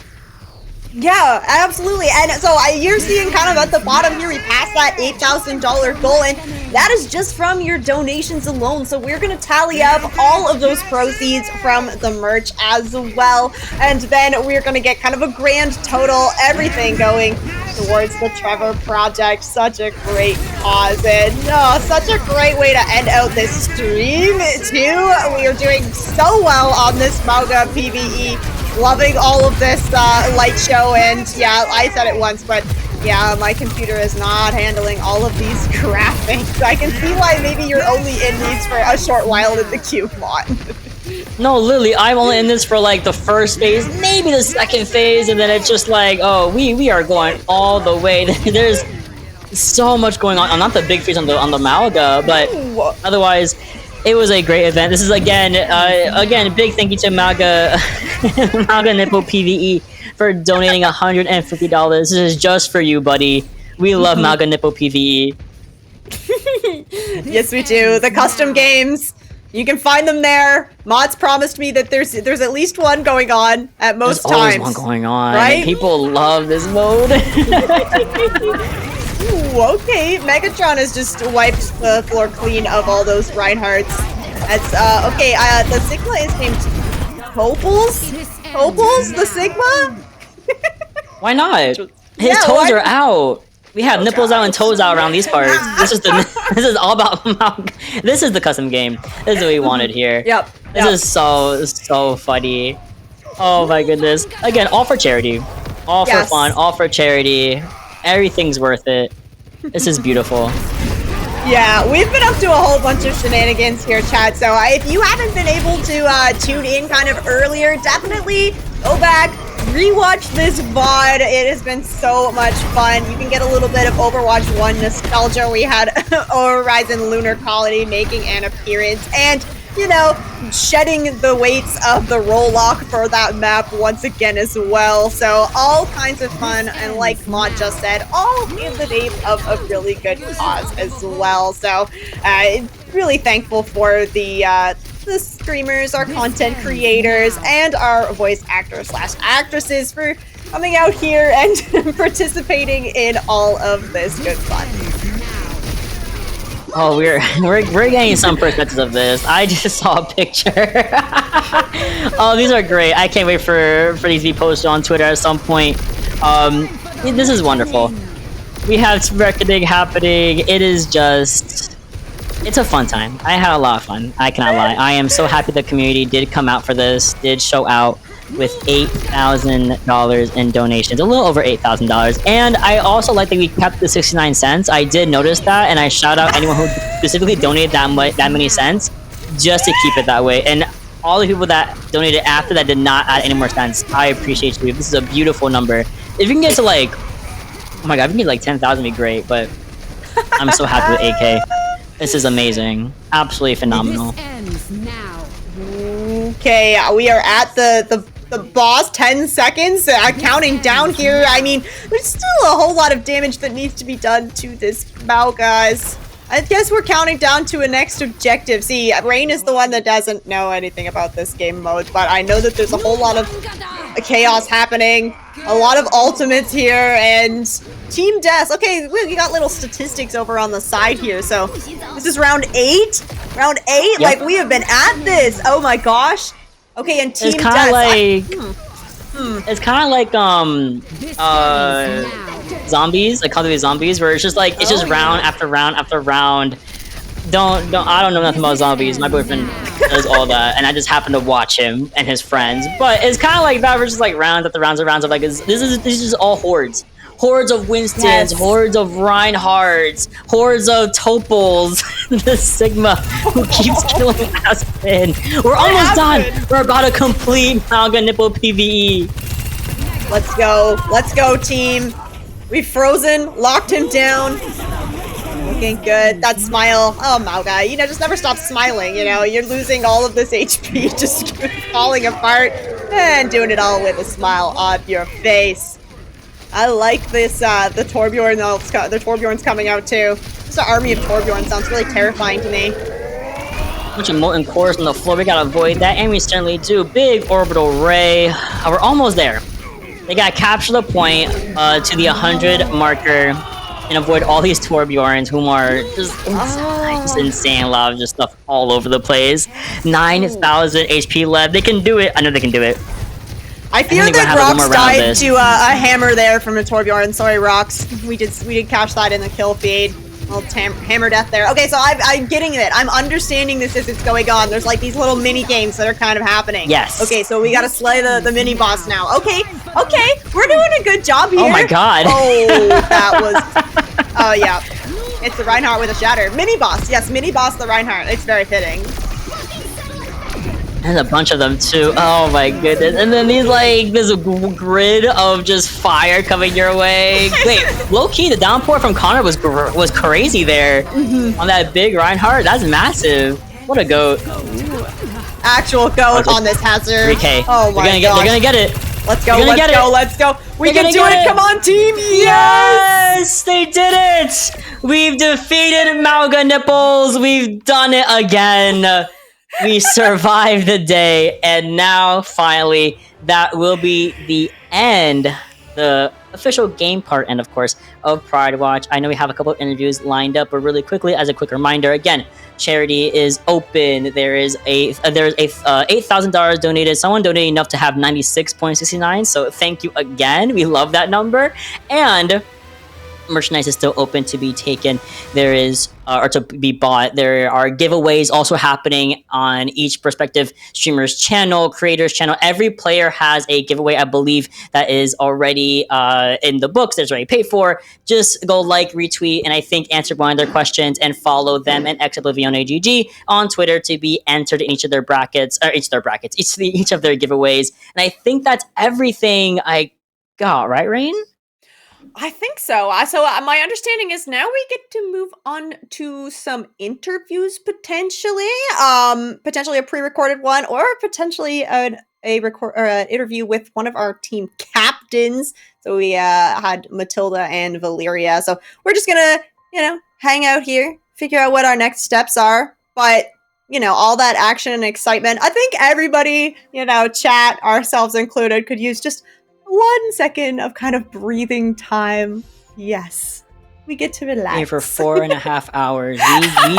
Yeah, absolutely. And so you're seeing kind of at the bottom here, we passed that $8,000 goal, and that is just from your donations alone. So we're going to tally up all of those proceeds from the merch as well. And then we're going to get kind of a grand total, everything going towards the Trevor Project. Such a great cause, and such a great way to end out this stream too. We are doing so well on this Malga PvE. Loving all of this light show, and yeah, I said it once, but yeah, my computer is not handling all of these graphics. I can see why maybe you're only in these for a short while in the queue, mod. No, literally, I'm only in this for like the first phase, maybe the second phase, and then it's just like, oh, we are going all the way. There's so much going on. Not the big phase on the Malga, but otherwise, it was a great event. This is again, big thank you to Malga Nipple PvE for donating $150. This is just for you, buddy. We love Malga Nipple PvE. Yes, we do. The custom games. You can find them there. Mods promised me that there's at least one going on at most times. There's always one going on. Right? People love this mode. Ooh, okay, Megatron has just wiped the floor clean of all those Reinhardts. That's okay. The Sigma is named Opals. Opals, the Sigma. Why not? His toes are out. We have nipples out and toes out around these parts. This is all about this is the custom game. This is what we wanted here. Yep. This is so funny. Oh my goodness. Again, all for charity. All for fun, all for charity. Everything's worth it. This is beautiful. Yeah, we've been up to a whole bunch of shenanigans here, chat. So if you haven't been able to tune in kind of earlier, definitely go back, rewatch this VOD. It has been so much fun. You can get a little bit of Overwatch 1 nostalgia. We had Horizon Lunar Colony making an appearance, and shedding the weights of the roll lock for that map once again as well. So all kinds of fun, and like Maud just said, all in the name of a really good cause as well. So really thankful for the streamers, our content creators, and our voice actors / actresses for coming out here and participating in all of this good fun. Oh, we're getting some perspectives of this. I just saw a picture. Oh, these are great. I can't wait for these to be posted on Twitter at some point. This is wonderful. We have reckoning happening. It is just, it's a fun time. I had a lot of fun. I cannot lie. I am so happy the community did come out for this, did show out with $8,000 in donations, a little over $8,000. And I also like that we kept the 69 cents. I did notice that, and I shout out anyone who specifically donated that many cents just to keep it that way. And all the people that donated after that did not add any more cents. I appreciate you. This is a beautiful number. If you can get to like, oh my god, if you can get like 10,000, it'd be great. But I'm so happy with AK. This is amazing. Absolutely phenomenal. Okay, we are at the boss, 10 seconds, counting down here. I mean, there's still a whole lot of damage that needs to be done to this Mao, guys. I guess we're counting down to a next objective. See, Rain is the one that doesn't know anything about this game mode, but I know that there's a whole lot of chaos happening, a lot of ultimates here, and Team Death. Okay, we got little statistics over on the side here. So this is round 8? Round 8? Yep. Like, we have been at this. Oh my gosh. Okay, and Team It's kind Death. of like, it's kind of like zombies, like Call of Duty Zombies, where it's just like it's just round after round after round. I don't know nothing about zombies. My boyfriend does all that, and I just happen to watch him and his friends. But it's kind of like that. We're just like rounds after rounds of rounds of like this is just all hordes. Hordes of Winstons, yes. Hordes of Reinhardts, hordes of Topals, the Sigma who keeps killing Aspen. We're almost done. We're about to complete Malga Nipple PvE. Let's go, team. We've frozen, locked him down. Looking good. That smile. Oh, Malga, just never stop smiling, You're losing all of this HP, just falling apart, and doing it all with a smile on your face. I like this, the Torbjorn, the Torbjorn's coming out too. Just an army of Torbjorn sounds really terrifying to me. Bunch of molten cores on the floor, we gotta avoid that, and we certainly do. Big orbital ray. We're almost there. They gotta capture the point to the 100 marker and avoid all these Torbjorns whom are just insane lot of just stuff all over the place. 9,000 HP left. They can do it. I know they can do it. I fear that Rox died to a hammer there from a Torbjorn. Sorry, Rox. We did catch that in the kill feed. Little hammer death there. Okay, so I'm getting it. I'm understanding this as it's going on. There's like these little mini games that are kind of happening. Yes. Okay, so we gotta slay the mini boss now. Okay, we're doing a good job here. Oh my god. Oh, that was. Oh yeah, it's the Reinhardt with a shatter. Mini boss, yes, mini boss the Reinhardt. It's very fitting. And a bunch of them too. Oh my goodness. And then these like this grid of just fire coming your way. Wait, low key the downpour from Connor was crazy there on that big Reinhardt. That's massive. What a goat. Actual goat on this hazard. 3K. Oh my god. They're gonna get it. Let's go. Let's go. We can do it. Come on, team. Yes, they did it. We've defeated Malga Nipples. We've done it again. We survived the day, and now, finally, that will be the end, the official game part, and of course, of PrideWatch. I know we have a couple of interviews lined up, but really quickly, as a quick reminder, again, charity is open. There's $8,000 donated. Someone donated enough to have 96.69, so thank you again. We love that number. And merchandise is still open to be taken. There is or to be bought. There are giveaways also happening on each prospective streamer's channel, creator's channel. Every player has a giveaway, I believe, that is already in the books. That's already paid for. Just go like, retweet, and I think answer one of their questions and follow them and Ex Oblivione GG on Twitter to be entered in each of their brackets, or each of their giveaways. And I think that's everything I got, right, Rain? I think so. My understanding is now we get to move on to some interviews potentially, potentially a pre-recorded one, or potentially an interview with one of our team captains. So we had Matilda and Valeria. So we're just gonna, hang out here, figure out what our next steps are. But all that action and excitement, I think everybody, chat, ourselves included, could use just 1 second of kind of breathing time. Yes, we get to relax. For 4.5 hours. We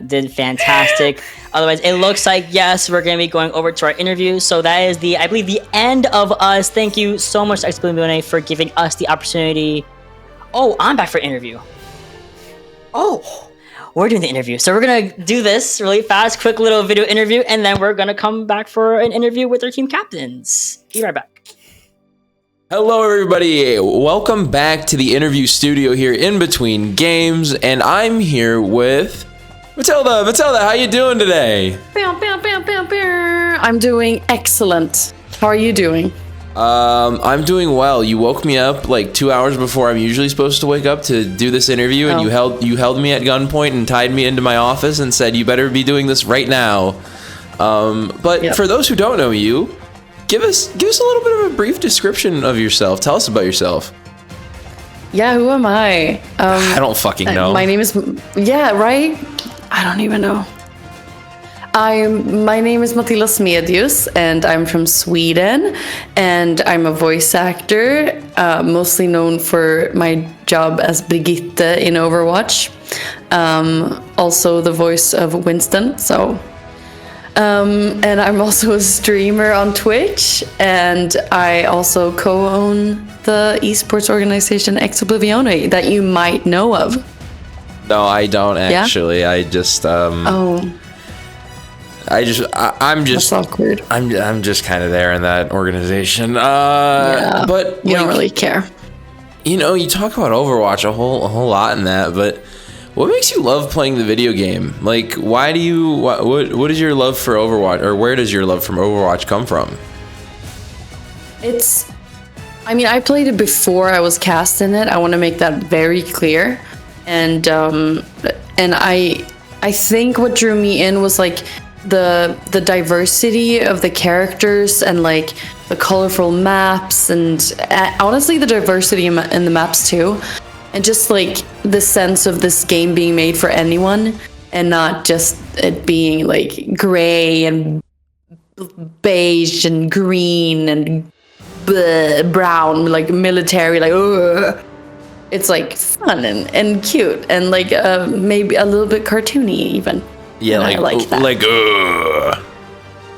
did fantastic. Otherwise, it looks like, yes, we're going to be going over to our interview. So that is I believe the end of us. Thank you so much, Ex Oblivione, for giving us the opportunity. Oh, I'm back for interview. Oh. We're doing the interview. So we're going to do this really fast, quick little video interview, and then we're going to come back for an interview with our team captains. Be right back. Hello, everybody. Welcome back to the interview studio here in between games, and I'm here with Matilda. Matilda, how you doing today? I'm doing excellent. How are you doing? I'm doing well. You woke me up like 2 hours before I'm usually supposed to wake up to do this interview, and you held me at gunpoint and tied me into my office and said you better be doing this right now. But for those who don't know you, Give us a little bit of a brief description of yourself. Tell us about yourself. Yeah, who am I? I don't fucking know. My name is... Yeah, right? I don't even know. My name is Matilda Smedius, and I'm from Sweden, and I'm a voice actor, mostly known for my job as Brigitte in Overwatch. Also the voice of Winston, so... and I'm also a streamer on Twitch, and I also co-own the esports organization Ex Oblivione that you might know of. No, I don't actually. Yeah? I'm just That's awkward. I'm just kind of there in that organization. But you don't really care. You talk about Overwatch a whole lot in that, but what makes you love playing the video game? Like, why do you? What is your love for Overwatch, or where does your love from Overwatch come from? I played it before I was cast in it. I want to make that very clear, and I think what drew me in was like the diversity of the characters and like the colorful maps, and honestly the diversity in the maps too. And just like the sense of this game being made for anyone and not just it being like gray and beige and green and brown, like military, like ugh. It's like fun and cute and like maybe a little bit cartoony even. Yeah, and I like that. Like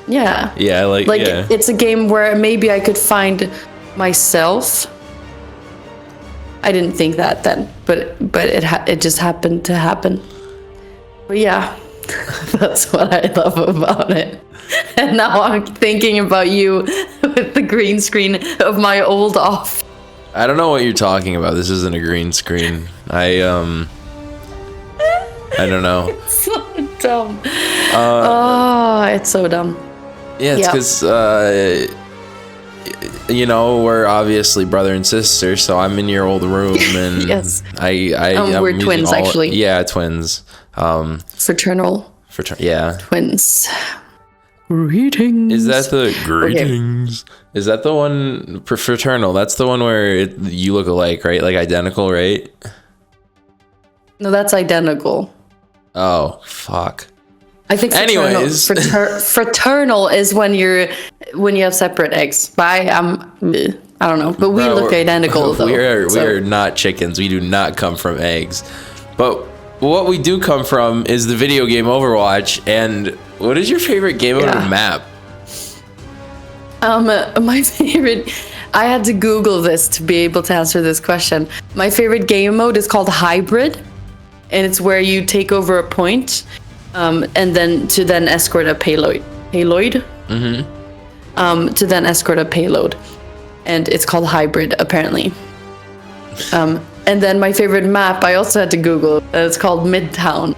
yeah. Yeah, it's a game where maybe I could find myself. I didn't think that then, but it just happened to happen. But yeah, that's what I love about it. And now I'm thinking about you with the green screen of my old off. I don't know what you're talking about. This isn't a green screen. I don't know. It's so dumb. It's so dumb. Yeah, it's because we're obviously brother and sister, so I'm in your old room, and yes, we're twins actually. Yeah, twins. Fraternal. Yeah. Twins. Greetings. Is that the greetings? Okay. Is that the one for fraternal? That's the one where you look alike, right? Like identical, right? No, that's identical. Oh, fuck. I think fraternal is when you have separate eggs. I don't know, but we look identical though. We are not chickens. We do not come from eggs. But what we do come from is the video game Overwatch. And what is your favorite game mode or map? My favorite. I had to Google this to be able to answer this question. My favorite game mode is called Hybrid, and it's where you take over a point. And then to escort a payload. Mm-hmm. To then escort a payload, and it's called Hybrid apparently. And then my favorite map I also had to Google. It's called Midtown.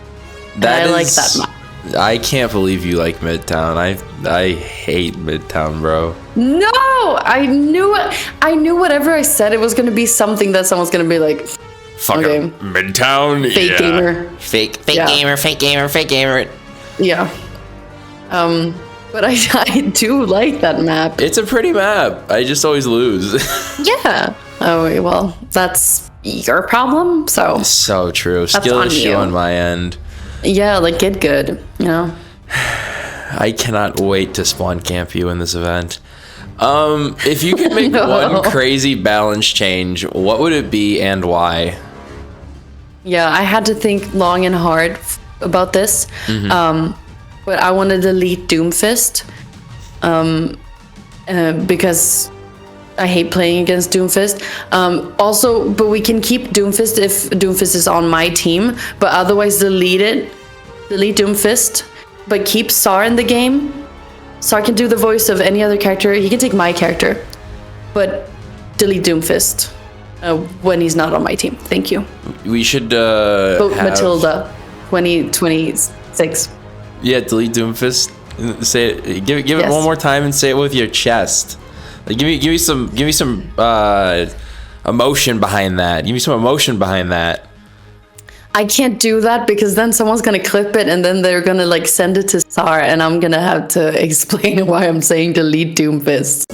I like that map. I can't believe you like Midtown. I hate Midtown, bro. No, I knew it. I knew whatever I said, it was gonna be something that someone's gonna be like, fucking Midtown, fake gamer, fake gamer. Yeah. But I do like that map. It's a pretty map. I just always lose. Yeah. Oh well, that's your problem. So true. That's Skill on issue you. on my end. Yeah, like get good. You know. I cannot wait to spawn camp you in this event. If you could make No. one crazy balance change, what would it be and why? Yeah, I had to think long and hard about this. But I want to delete Doomfist. Because I hate playing against Doomfist. Also, but we can keep Doomfist if Doomfist is on my team. But otherwise, delete Doomfist. But keep Sar in the game. Sar can do the voice of any other character. He can take my character. But delete Doomfist when he's not on my team. Thank you. We should Vote have... Matilda, 2026. Yeah, delete Doomfist. Say it. Give it one more time and say it with your chest. Like, give me some emotion behind that. Give me some emotion behind that. I can't do that because then someone's gonna clip it and then they're gonna like send it to Sar and I'm gonna have to explain why I'm saying delete Doomfist.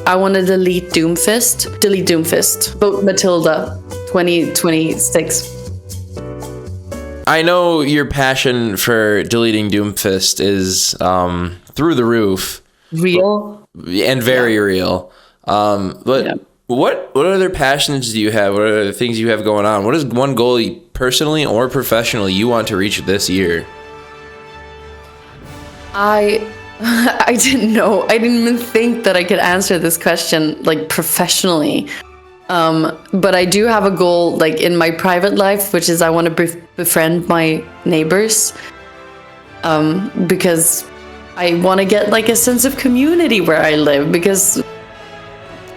I want to delete Doomfist. Delete Doomfist. Vote Matilda, 2026. I know your passion for deleting Doomfist is through the roof. Real? And very real. But what other passions do you have? What are the things you have going on? What is one goal personally or professionally you want to reach this year? I didn't know. I didn't even think that I could answer this question like professionally. But I do have a goal like in my private life, which is I want to befriend my neighbors. Because I want to get like a sense of community where I live, because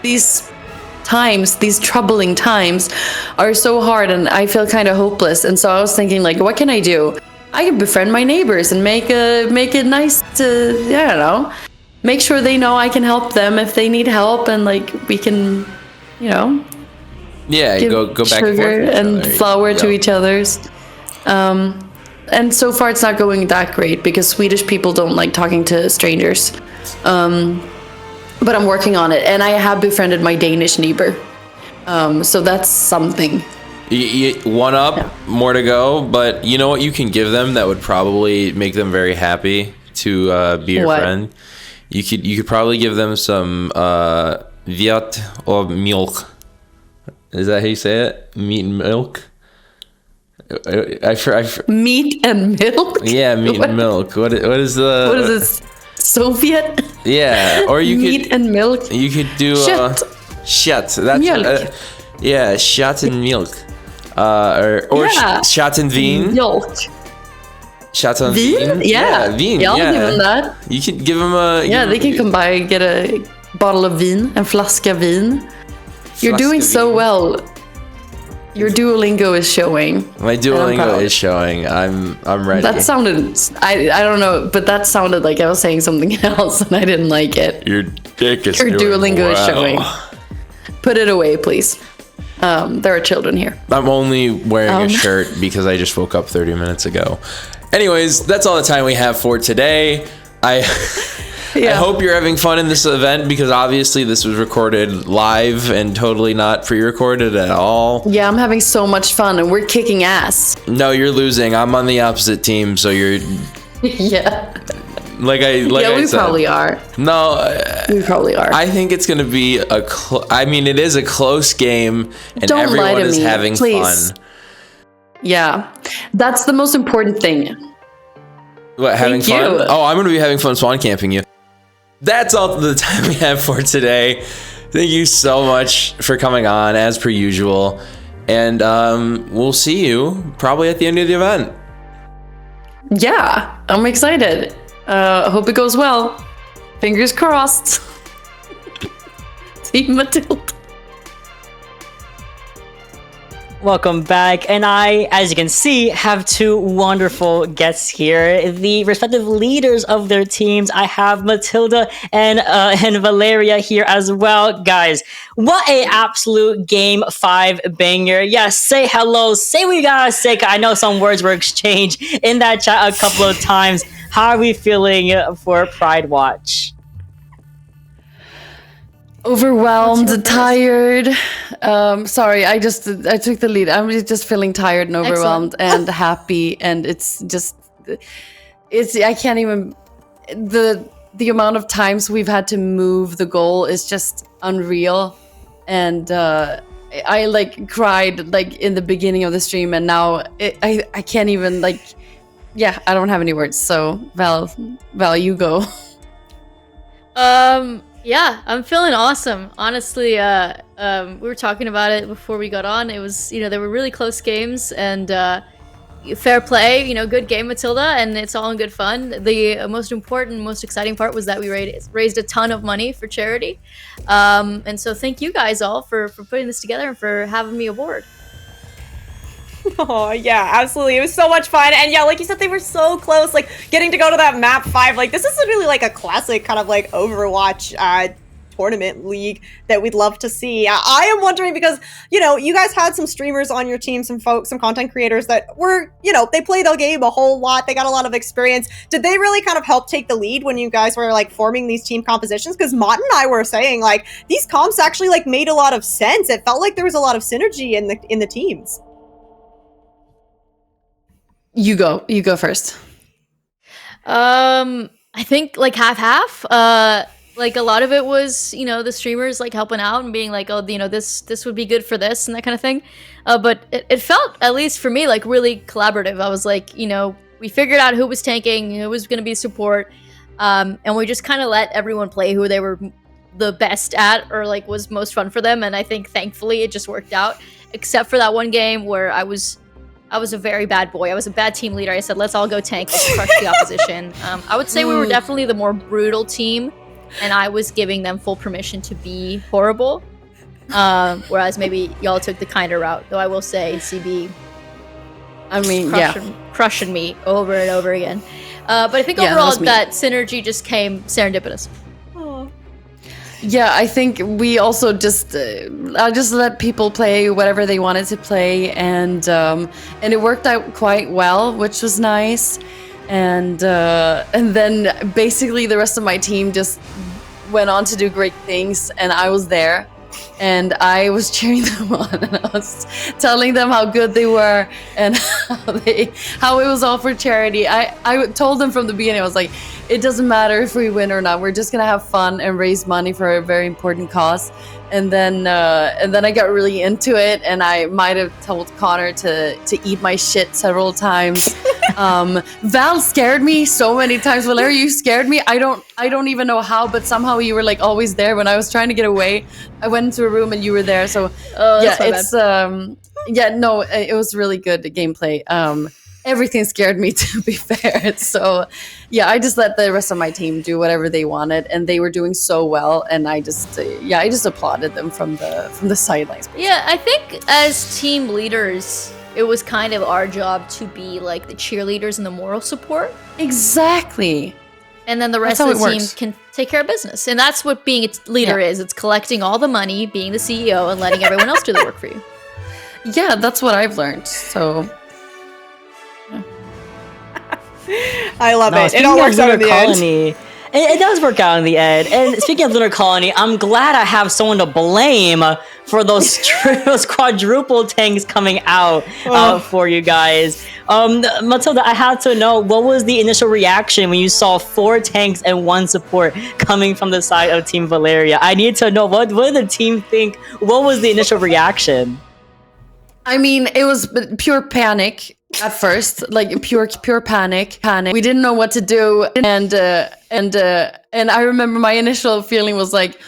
these troubling times are so hard and I feel kind of hopeless. And so I was thinking like, what can I do? I can befriend my neighbors and make it nice to, I don't know, make sure they know I can help them if they need help, and like we can, you know, give go back sugar and flour to each other's. And so far it's not going that great because Swedish people don't like talking to strangers. But I'm working on it, and I have befriended my Danish neighbor. So that's something. One up, more to go, but you know what you can give them that would probably make them very happy to be your friend? You could probably give them some viat or milk. Is that how you say it? Meat and milk? Meat and milk? Yeah, meat and milk. What is the... What is this? Soviet? Yeah, or you meat could... and milk? You could do... Shit. That's... Milk. Yeah, shot and milk. Or shot and vin. Milk. Shot and vin? Yeah. Vin. Yeah, I'll give them that. You could give them a... Yeah, they can come by and get a bottle of vin, en flaska vin. You're doing so well. Your Duolingo is showing. My Duolingo is showing. I'm ready. That sounded... I don't know, but that sounded like I was saying something else and I didn't like it. Your dick is Your doing Duolingo is well. showing. Put it away, please. There are children here. I'm only wearing a shirt because I just woke up 30 minutes ago. Anyways, that's all the time we have for today. I hope you're having fun in this event, because obviously this was recorded live and totally not pre-recorded at all. Yeah, I'm having so much fun and we're kicking ass. No, you're losing. I'm on the opposite team, so you're... Yeah. Like I said. Probably are. No, we probably are. I think it's going to be it is a close game, and Don't everyone lie to is me, having please. fun. Yeah, that's the most important thing. What, having Thank fun? you. Oh, I'm going to be having fun spawn camping you. That's all the time we have for today. Thank you so much for coming on, as per usual. And we'll see you probably at the end of the event. Yeah, I'm excited. Hope it goes well. Fingers crossed. Team Matilda. Welcome back, and I, as you can see, have two wonderful guests here, the respective leaders of their teams. I have Matilda and Valeria here as well. Guys, what a absolute Game 5 banger. Yes, say hello, say what you gotta say. I know some words were exchanged in that chat a couple of times. How are we feeling for PrideWatch? Overwhelmed, tired. Sorry, I took the lead. I'm just feeling tired and overwhelmed and happy, and it's I can't even. The amount of times we've had to move the goal is just unreal, and I like cried like in the beginning of the stream, and now I can't even like. Yeah, I don't have any words. So Val, you go. Yeah, I'm feeling awesome. Honestly, we were talking about it before we got on. It was, they were really close games, and fair play, good game, Matilda, and it's all in good fun. The most important, most exciting part was that we raised a ton of money for charity. And so thank you guys all for putting this together and for having me aboard. Oh, yeah, absolutely. It was so much fun. And yeah, like you said, they were so close, like getting to go to that map 5. Like, this is really like a classic kind of like Overwatch tournament league that we'd love to see. I am wondering because, you guys had some streamers on your team, some folks, some content creators that were, they play the game a whole lot. They got a lot of experience. Did they really kind of help take the lead when you guys were like forming these team compositions? Because Mott and I were saying like these comps actually like made a lot of sense. It felt like there was a lot of synergy in the teams. You go first. I think like half. Like a lot of it was, the streamers like helping out and being like, oh, this would be good for this and that kind of thing. But it felt, at least for me, like really collaborative. I was like, we figured out who was tanking, who was going to be support, and we just kind of let everyone play who they were the best at or like was most fun for them. And I think thankfully it just worked out, except for that one game where I was a very bad boy. I was a bad team leader. I said, let's all go tank. Let's crush the opposition. I would say we were definitely the more brutal team, and I was giving them full permission to be horrible. Whereas maybe y'all took the kinder route. Though I will say, CB, crushing me over and over again. But I think overall that synergy just came serendipitous. Yeah, I think we also I just let people play whatever they wanted to play, and it worked out quite well, which was nice. And then basically the rest of my team just went on to do great things, and I was there. And I was cheering them on, and I was telling them how good they were and how it was all for charity. I told them from the beginning, I was like, it doesn't matter if we win or not. We're just gonna have fun and raise money for a very important cause. And then I got really into it, and I might have told Connor to eat my shit several times. Val scared me so many times. Valeria, you scared me. I don't even know how, but somehow you were like always there when I was trying to get away. I went into a room and you were there. So it was really good gameplay. Everything scared me, to be fair. So yeah, I just let the rest of my team do whatever they wanted, and they were doing so well, and I just applauded them from the sidelines. Yeah, I think as team leaders, it was kind of our job to be like the cheerleaders and the moral support. Exactly. And then the rest of the team can take care of business. And that's what being a leader is. It's collecting all the money, being the CEO, and letting everyone else do the work for you. Yeah, that's what I've learned. So I love it. It all works out in the end. It does work out in the end. And speaking of Lunar Colony, I'm glad I have someone to blame for those quadruple tanks coming out for you guys. Matilda, I had to know, what was the initial reaction when you saw 4 tanks and 1 support coming from the side of Team Valeria? I need to know, what did the team think? What was the initial reaction? I mean, it was pure panic at first, like pure panic. We didn't know what to do, and I remember my initial feeling was like,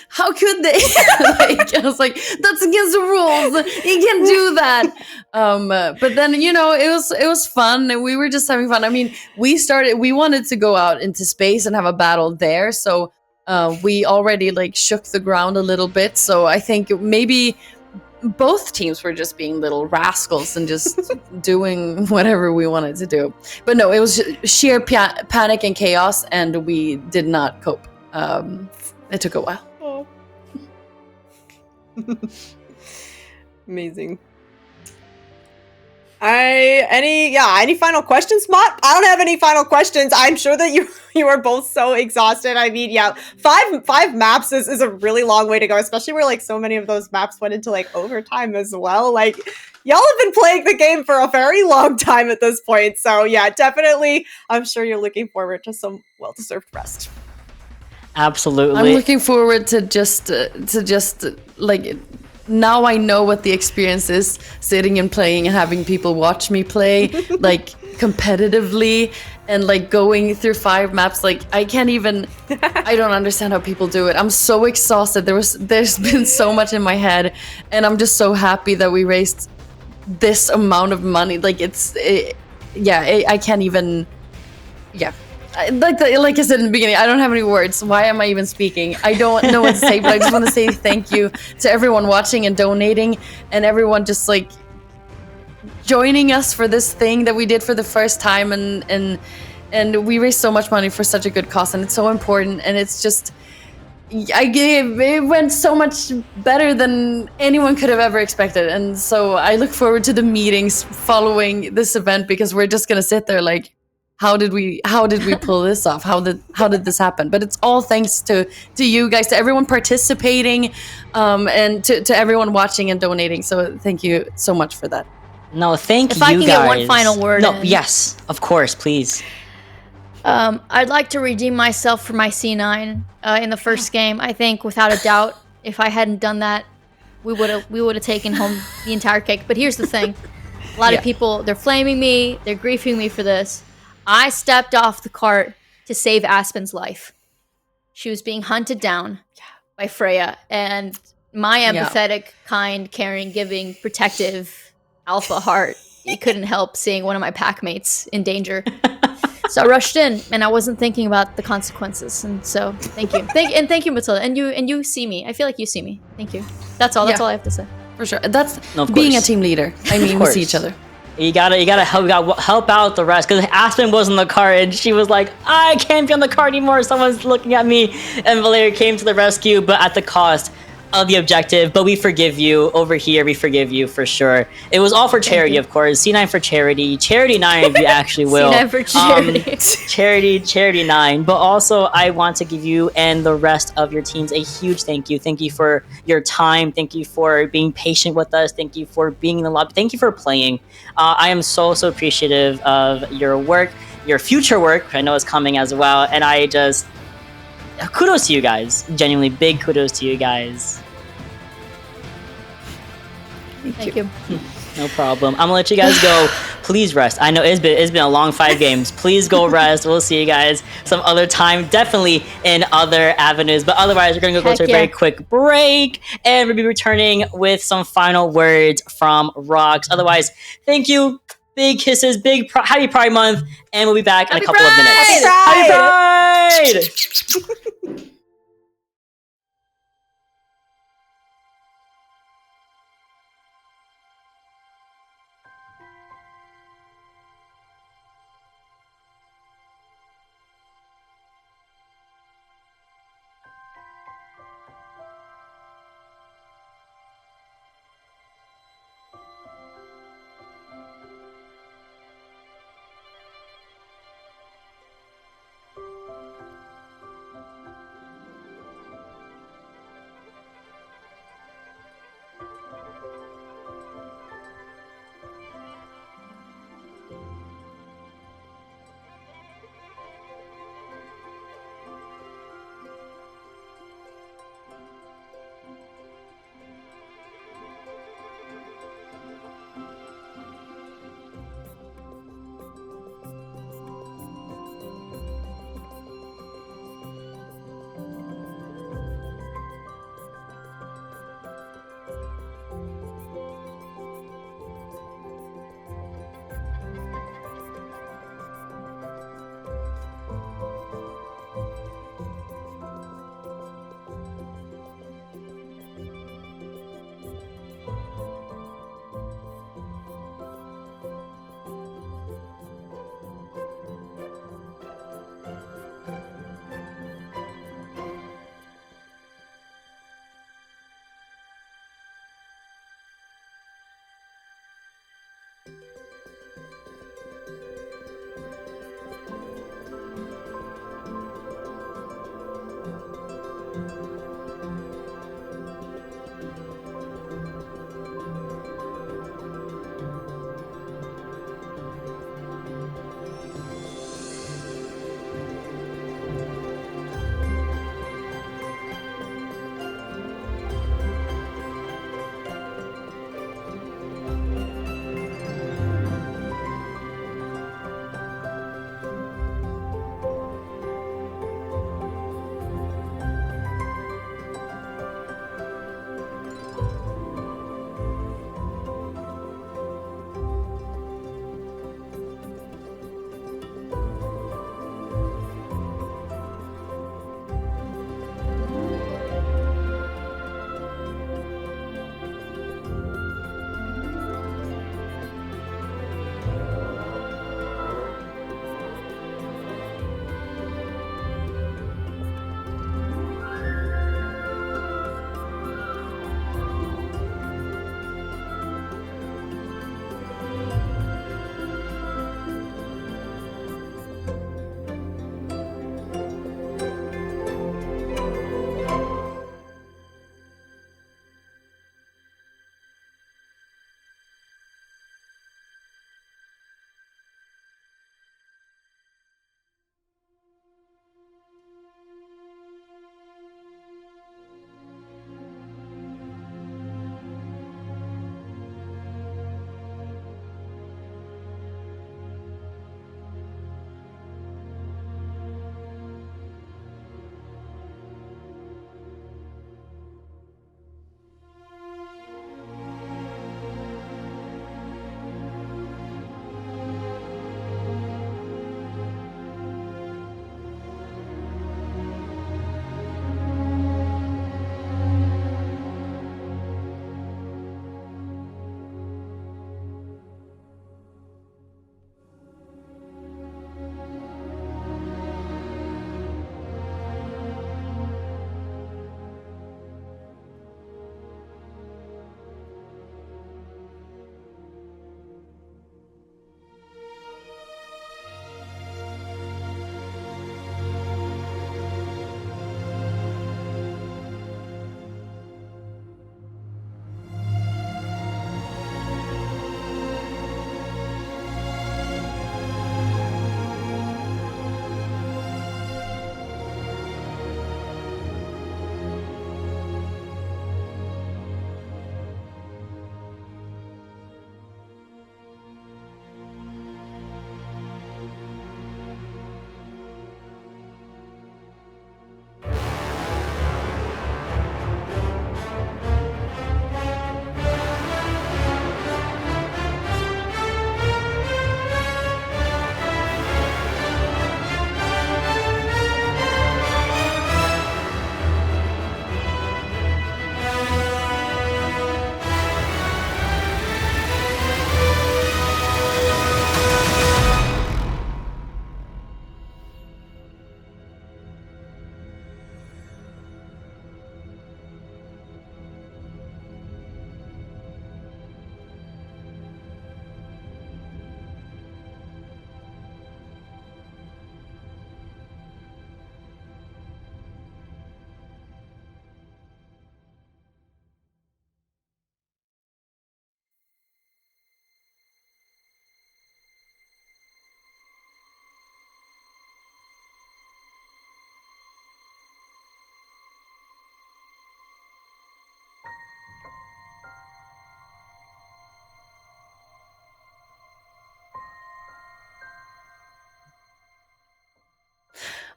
how could they? Like, I was like, that's against the rules. You can't do that. But then it was fun, and we were just having fun. I mean, we wanted to go out into space and have a battle there, so we already like shook the ground a little bit. So I think maybe both teams were just being little rascals and just doing whatever we wanted to do. But no, it was sheer panic and chaos, and we did not cope. It took a while. Oh. Amazing. Any final questions, Mott? I don't have any final questions. I'm sure that you are both so exhausted. I mean, yeah, five maps is a really long way to go, especially where like so many of those maps went into like overtime as well. Like, y'all have been playing the game for a very long time at this point. So yeah, definitely, I'm sure you're looking forward to some well-deserved rest. Absolutely. I'm looking forward to just like, now I know what the experience is, sitting and playing and having people watch me play like competitively, and like going through 5 maps. Like, I can't even, I don't understand how people do it. I'm so exhausted. There's been so much in my head, and I'm just so happy that we raised this amount of money. Like, I can't even, yeah. Like I said in the beginning, I don't have any words. Why am I even speaking? I don't know what to say, but I just want to say thank you to everyone watching and donating, and everyone just like joining us for this thing that we did for the first time, and we raised so much money for such a good cause, and it's so important, and it's just, it went so much better than anyone could have ever expected. And so I look forward to the meetings following this event, because we're just gonna sit there like, how did we pull this off? How did this happen? But it's all thanks to you guys, to everyone participating, and to everyone watching and donating. So thank you so much for that. No, thank you guys. If I can get one final word No, in. yes, of course, please. I'd like to redeem myself for my C9 in the first game. I think, without a doubt, if I hadn't done that, we would have taken home the entire cake. But here's the thing: a lot of people, they're flaming me, they're griefing me for this. I stepped off the cart to save Aspen's life. She was being hunted down by Freya, and my empathetic, kind, caring, giving, protective alpha heart, he couldn't help seeing one of my pack mates in danger. So I rushed in, and I wasn't thinking about the consequences. And so, thank you, thank you, Matilda, and you see me. I feel like you see me. Thank you. That's all. That's all I have to say. For sure. That's being a team leader. I mean, we see each other. You gotta help out the rest, because Aspen was in the car and she was like, I can't be on the car anymore, someone's looking at me, and Valeria came to the rescue, but at the cost of the objective. But we forgive you over here. We forgive you for sure. It was all for charity, of course. C9 for charity. Charity 9, if you actually will. C9 for charity. Charity 9. But also, I want to give you and the rest of your teams a huge thank you. Thank you for your time. Thank you for being patient with us. Thank you for being in the lobby. Thank you for playing. I am so appreciative of your work, your future work. I know it's coming as well. And I just, kudos to you guys. Genuinely big kudos to you guys. Thank you. No problem. I'm gonna let you guys go. Please rest. I know it's been a long 5 games. Please go rest. We'll see you guys some other time, definitely in other avenues. But otherwise, we're gonna go to a very quick break, and we'll be returning with some final words from Rox. Otherwise, thank you. Big kisses. Happy Pride Month, and we'll be back in a couple of minutes. Happy Pride!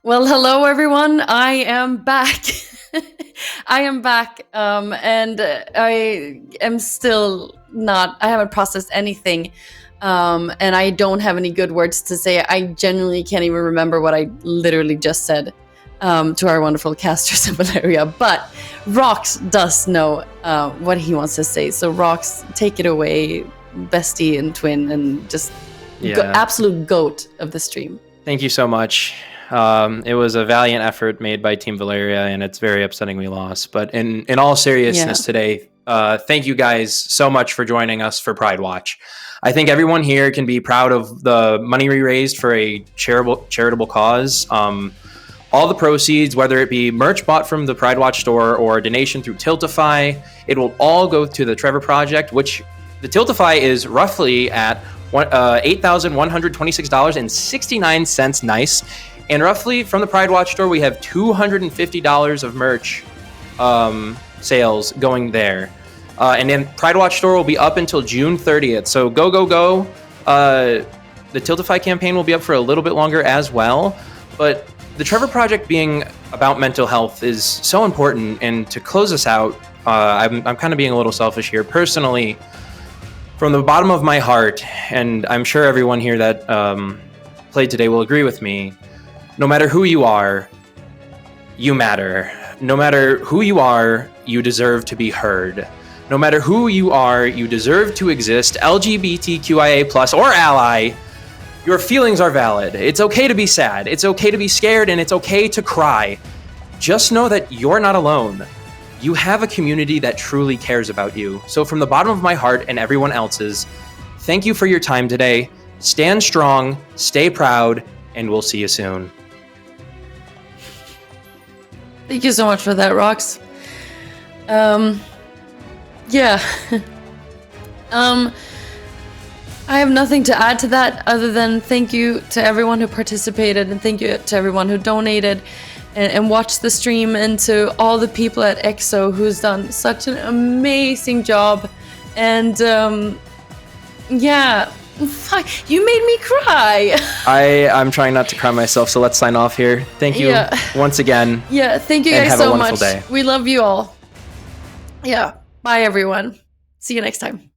Well, hello everyone. I am back. I am back, and I am still not. I haven't processed anything, and I don't have any good words to say. I genuinely can't even remember what I literally just said to our wonderful casters and Valeria. But Rox does know what he wants to say. So Rox, take it away, bestie and twin, and just absolute goat of the stream. Thank you so much. It was a valiant effort made by Team Valeria, and it's very upsetting we lost. But in all seriousness today, thank you guys so much for joining us for PrideWatch. I think everyone here can be proud of the money we raised for a charitable cause. All the proceeds, whether it be merch bought from the PrideWatch store or a donation through Tiltify, it will all go to the Trevor Project, which the Tiltify is roughly at $8,126.69. Nice. And roughly from the PrideWatch store, we have $250 of merch sales going there. And then PrideWatch store will be up until June 30th. So go. The Tiltify campaign will be up for a little bit longer as well. But the Trevor Project being about mental health is so important. And to close us out, I'm kind of being a little selfish here. Personally, from the bottom of my heart, and I'm sure everyone here that played today will agree with me, no matter who you are, you matter. No matter who you are, you deserve to be heard. No matter who you are, you deserve to exist. LGBTQIA+ or ally, your feelings are valid. It's okay to be sad. It's okay to be scared, and it's okay to cry. Just know that you're not alone. You have a community that truly cares about you. So from the bottom of my heart and everyone else's, thank you for your time today. Stand strong, stay proud, and we'll see you soon. Thank you so much for that, Rox. I have nothing to add to that other than thank you to everyone who participated, and thank you to everyone who donated and watched the stream, and to all the people at EXO who's done such an amazing job. And fuck, you made me cry. I'm trying not to cry myself, so let's sign off here. Thank you once again. Yeah, thank you and guys have so a wonderful much. day. We love you all. Yeah, bye everyone. See you next time.